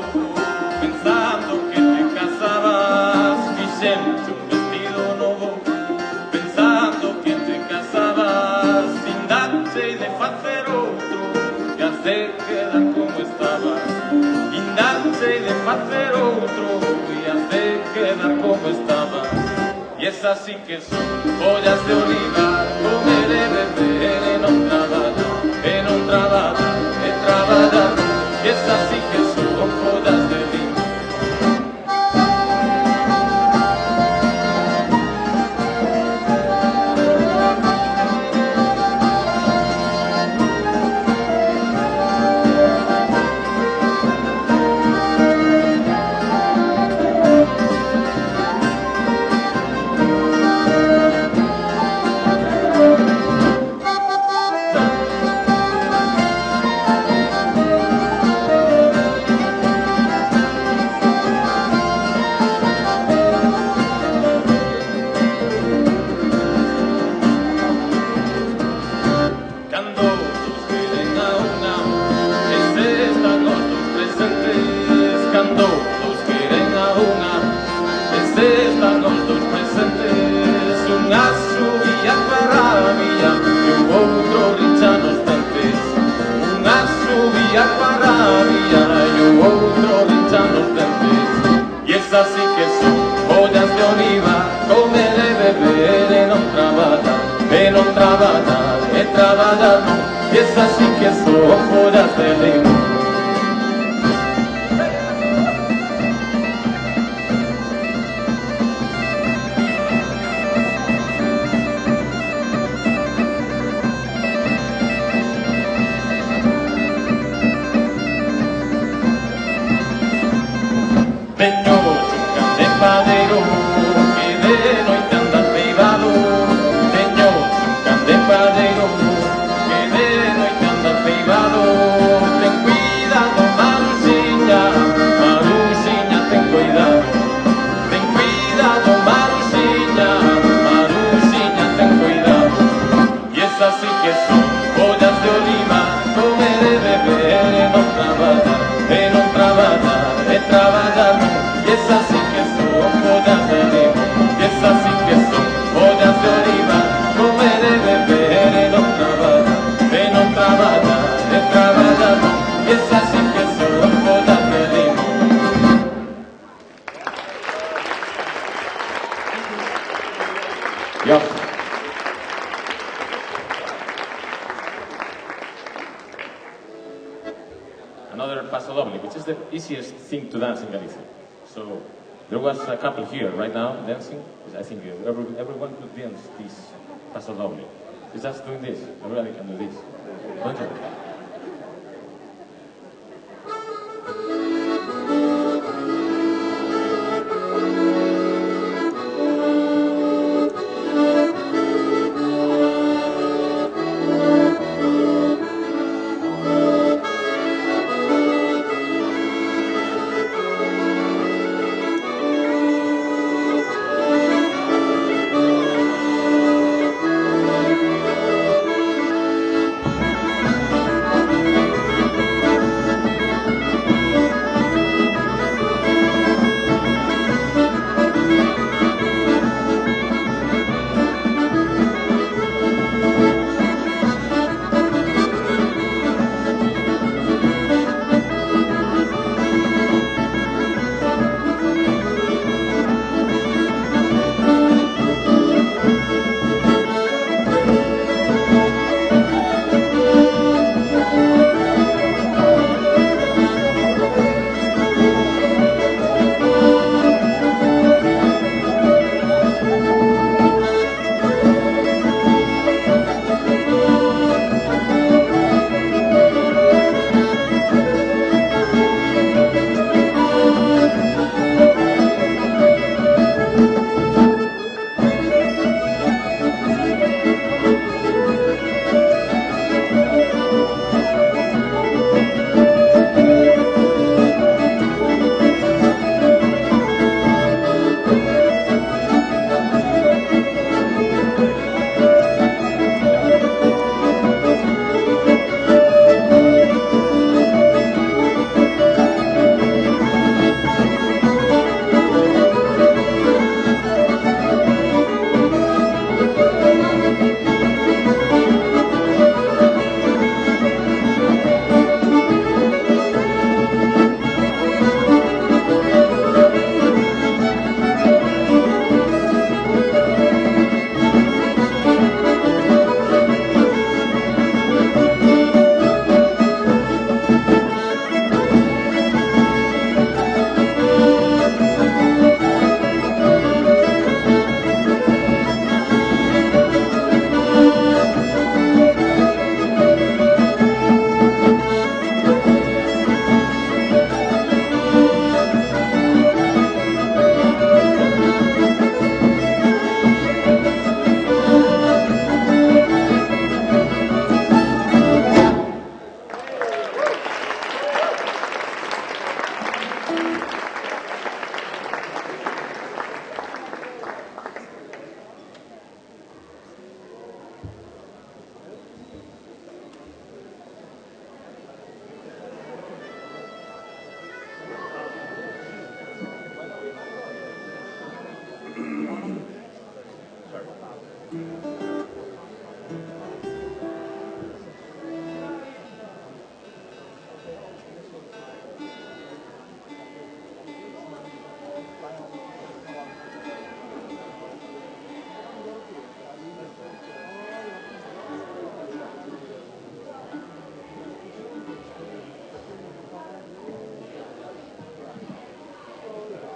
pensando que te casabas. Fixemos un vestido novo pensando que te casabas. Sin darte de facer outro que has de quedar como estabas. Sin darte de facer outro que has de quedar como estabas. Y esas sí que son follas de oliva, comer e beber e non traballar, e non traballar, e traballar. Y esas sí que son follas de oliva. Así que son follas de oliva, comer e beber e non traballar, e non traballar, e traballar non. Y esas sí que son follas de oliva. Another paso doble, which is the easiest thing to dance in Galicia. So there was a couple here right now dancing. I think everyone could dance this paso doble. It's just doing this. Everybody can do this. Don't you?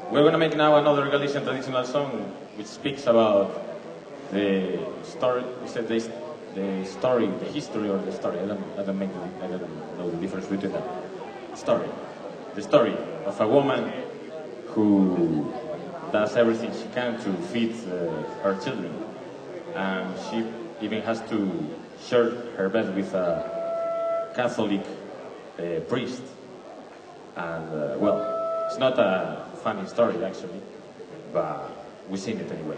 We're going to make now another Galician traditional song which speaks about the story, the history or the story. I don't know the difference between them. Story. The story of a woman who does everything she can to feed her children. And she even has to share her bed with a Catholic priest. And, well, it's not a funny story, actually, but we sing it anyway.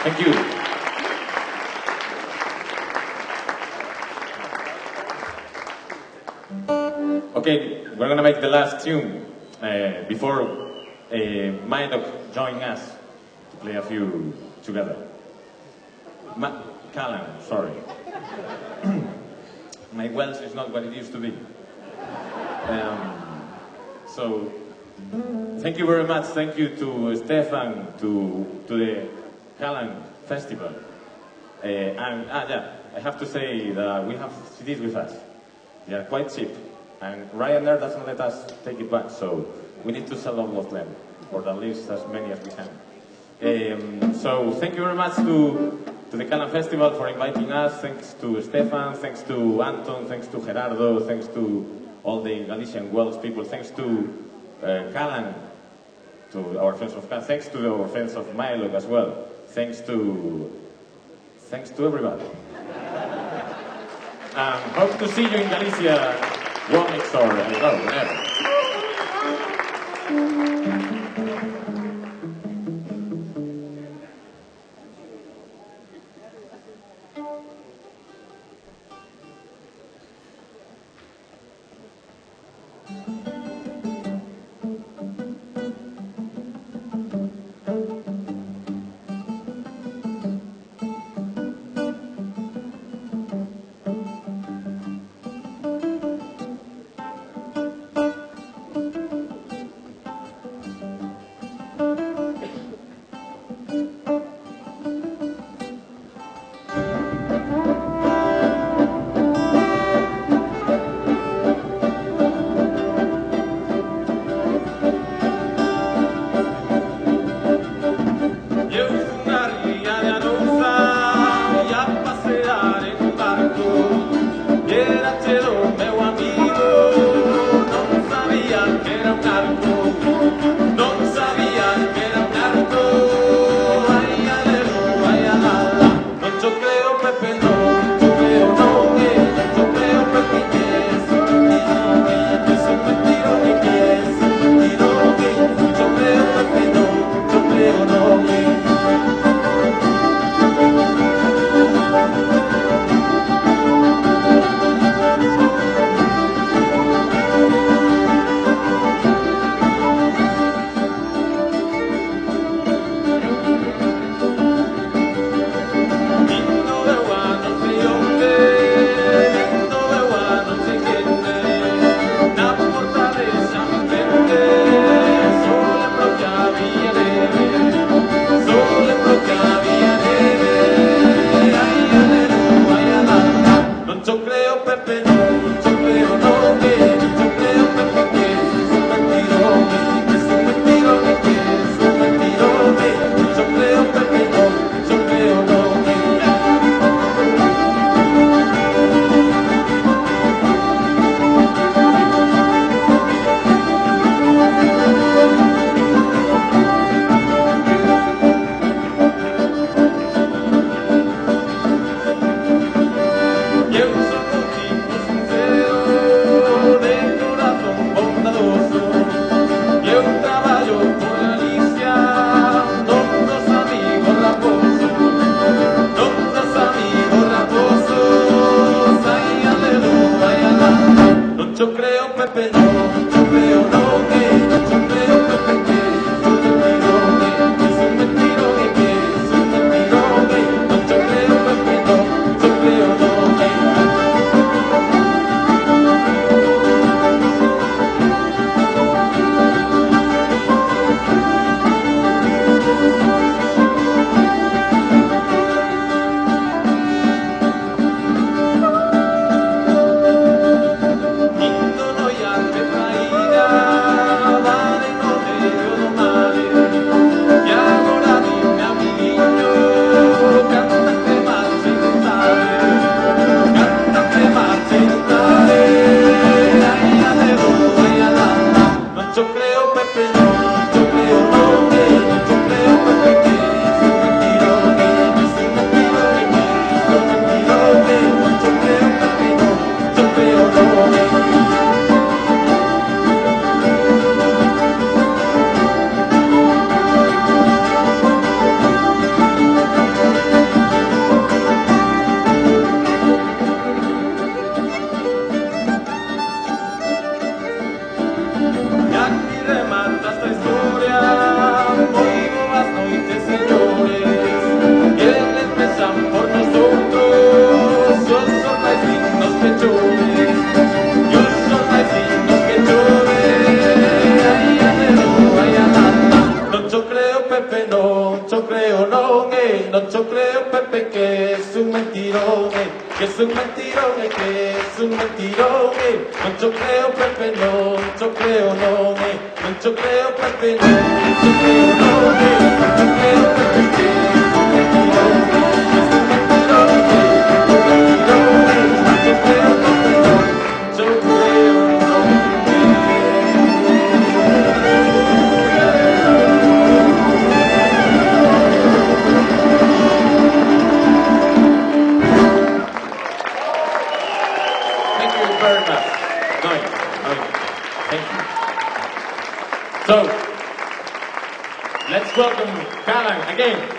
Thank you. Okay, we're gonna make the last tune before Mileniwm join us to play a few together. Calan, sorry. My Welsh is not what it used to be. So, thank you very much. Thank you to Stefan, to the Calan Festival. I have to say that we have CDs with us. They are quite cheap, and Ryanair doesn't let us take it back, so we need to sell all of them, or at least as many as we can. So thank you very much to the Calan Festival for inviting us. Thanks to Stefan, thanks to Anton, thanks to Gerardo, thanks to all the Galician Welsh people, thanks to Calan, to our friends of Calan, thanks to our friends of Mileniwm as well. Thanks to everybody. Hope to see you in Galicia, Womix or whenever. no yo creo Pepe que es un mentirón, que es un mentirón, que es un mentirón, no yo creo Pepe no yo creo yo creo Pepe no yo creo yo creo Pepe que es un mentirón, que es un mentirón, yo creo Pepe no yo creo very much. Thank you. So, let's welcome Calan again.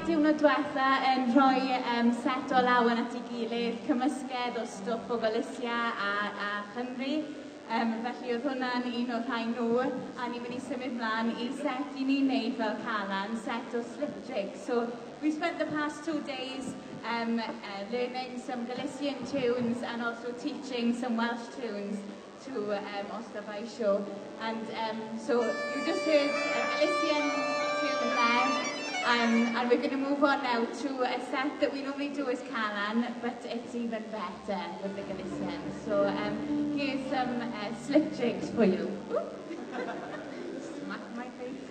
diwrnod diwetha yn rhoi set o lawen at ei gilydd, cymysgedd o stwff o Galicia a Chymru. Felly oedd hwnna'n un o'r rhai nhw, a ni'n mynd i symud mlaen I set I ni'n neud fel Calan, set o slip jigs. So we spent the past 2 days learning some Galician tunes and also teaching some Welsh tunes to Oscar Baisho. And so you just heard a Galician tune there. And we're going to move on now to a set that we normally do as Calan, but it's even better with the Galician. So here's some slip jigs for you. Smack my face.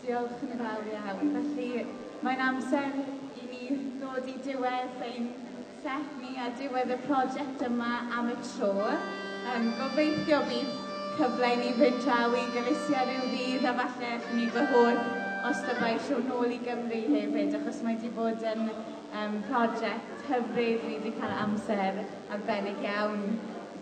Diolch yn fawr iawn. Felly, mae'n amser i ni ddod i diwedd ein set ni a diwedd y prosiect yma am y tro. Gobeithio bydd cyfle i ni fynd draw i Galicia rhyw ddydd a falle allwn ni gwahodd os dybai sio nôl i Gymru hefyd, achos mae wedi bod yn prosiect hyfryd, ni wedi cael amser arbennig iawn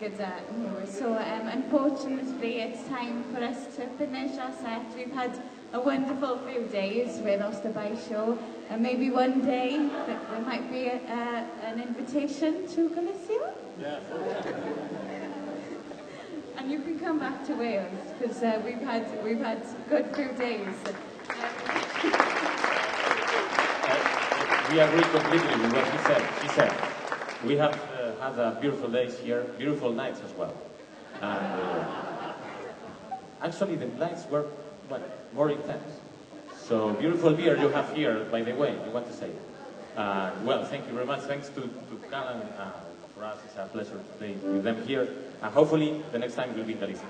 gyda nhw. So unfortunately it's time for us to finish our set. We've had a wonderful few days with Osterby Show, and maybe one day there might be an invitation to Galicia. Yeah. And you can come back to Wales because we've had good few days. We agree completely with what she said. We have had beautiful days here, beautiful nights as well. And actually the nights were more intense. So beautiful beer you have here, by the way, you want to say. Well, thank you very much. Thanks to Calan. For us, it's a pleasure to play with them here. And hopefully the next time we'll be in Galicia.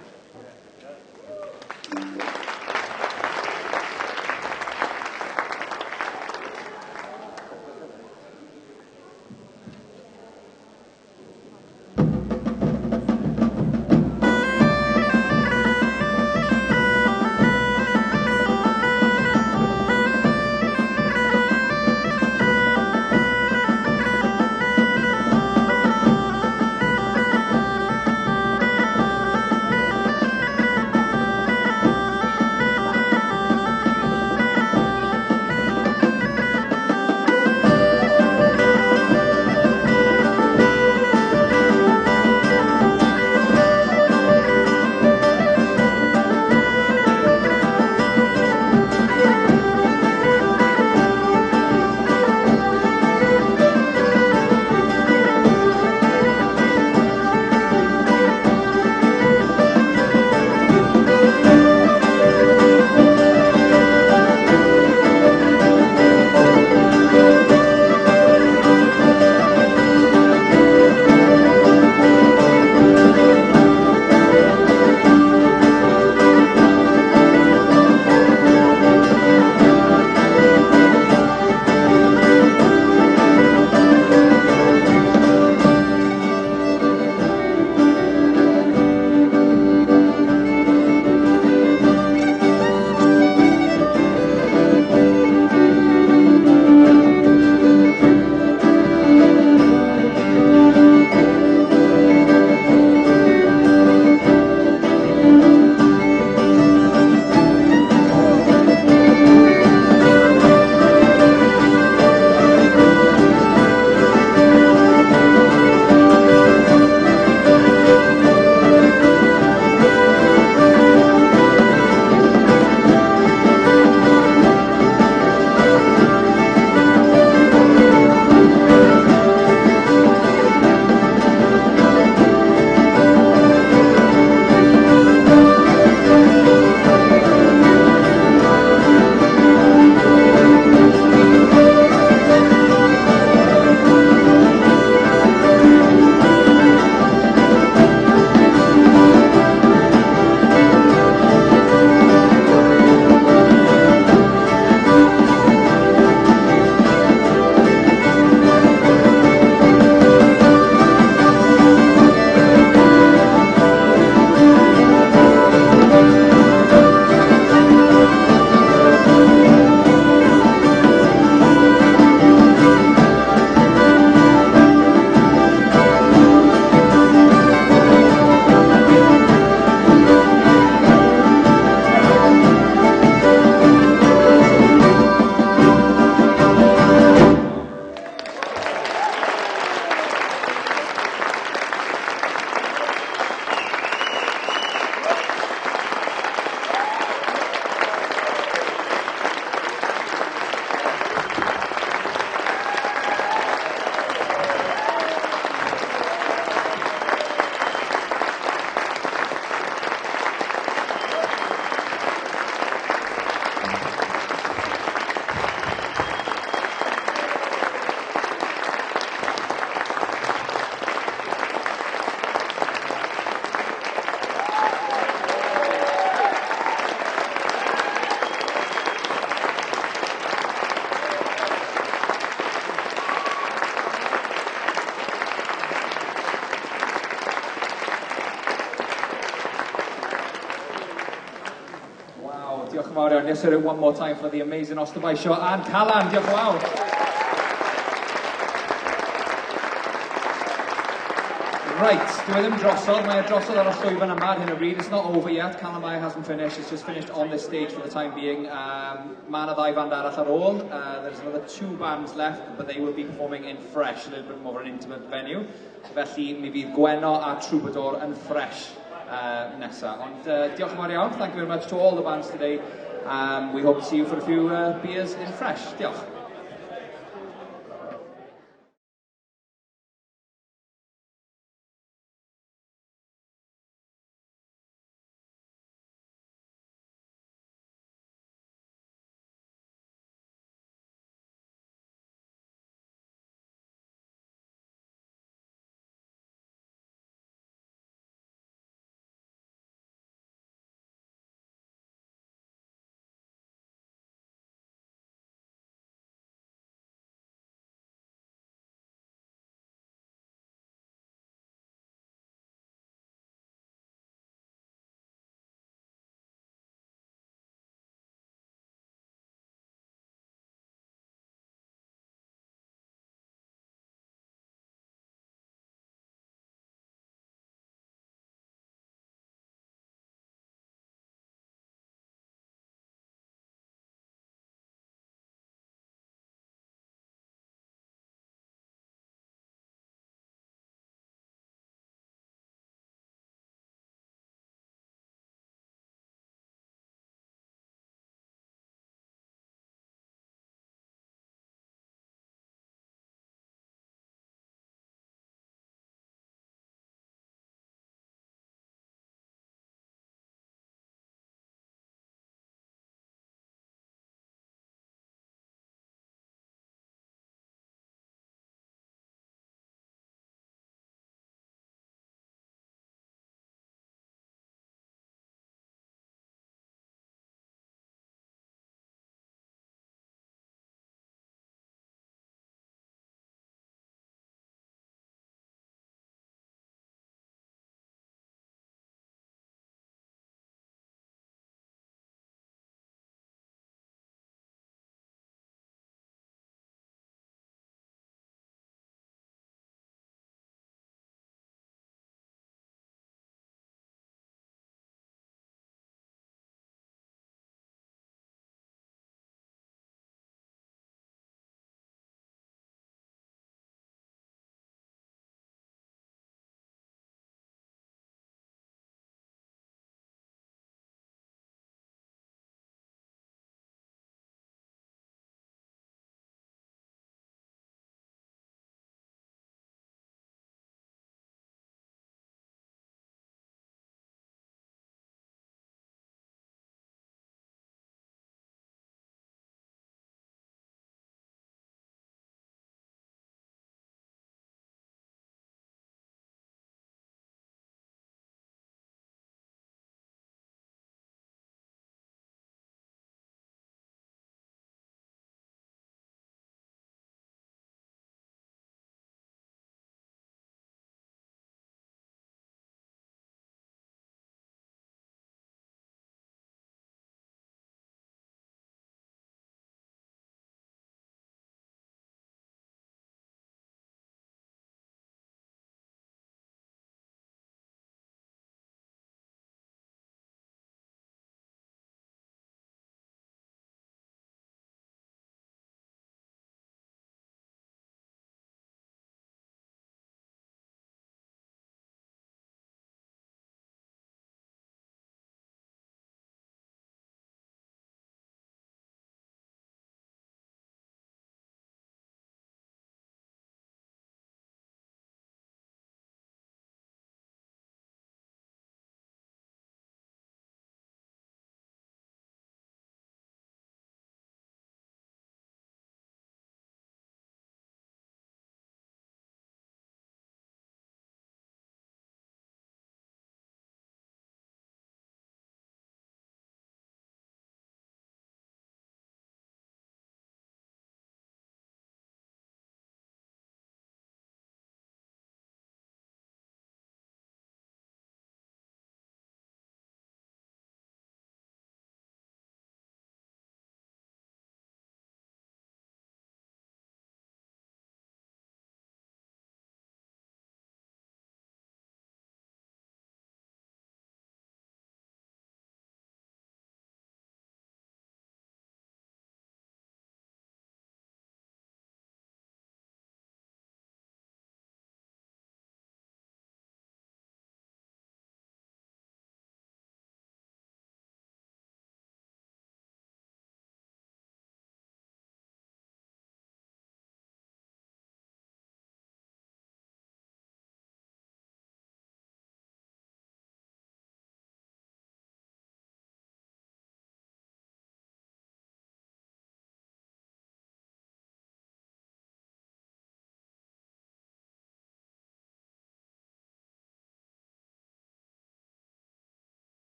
let's hear it one more time for the amazing Osterbai Show and Calan, diolch yn fawr. Right, dwi ddim drosodd, mae drosodd ar y llwyfan yma ar hyn o bryd. It's not over yet, Calan Mai hasn't finished, it's just finished on this stage for the time being. Mae yna ddau band arall ar ôl, there's another 2 bands left, but they will be performing in Fresh, a little bit more of an intimate venue. Felly, mi fydd Gweno a Troubadour yn Fresh nesa. Ond diolch yn fawr iawn, thank you very much to all the bands today. We hope to see you for a few beers in Fresh. Diolch.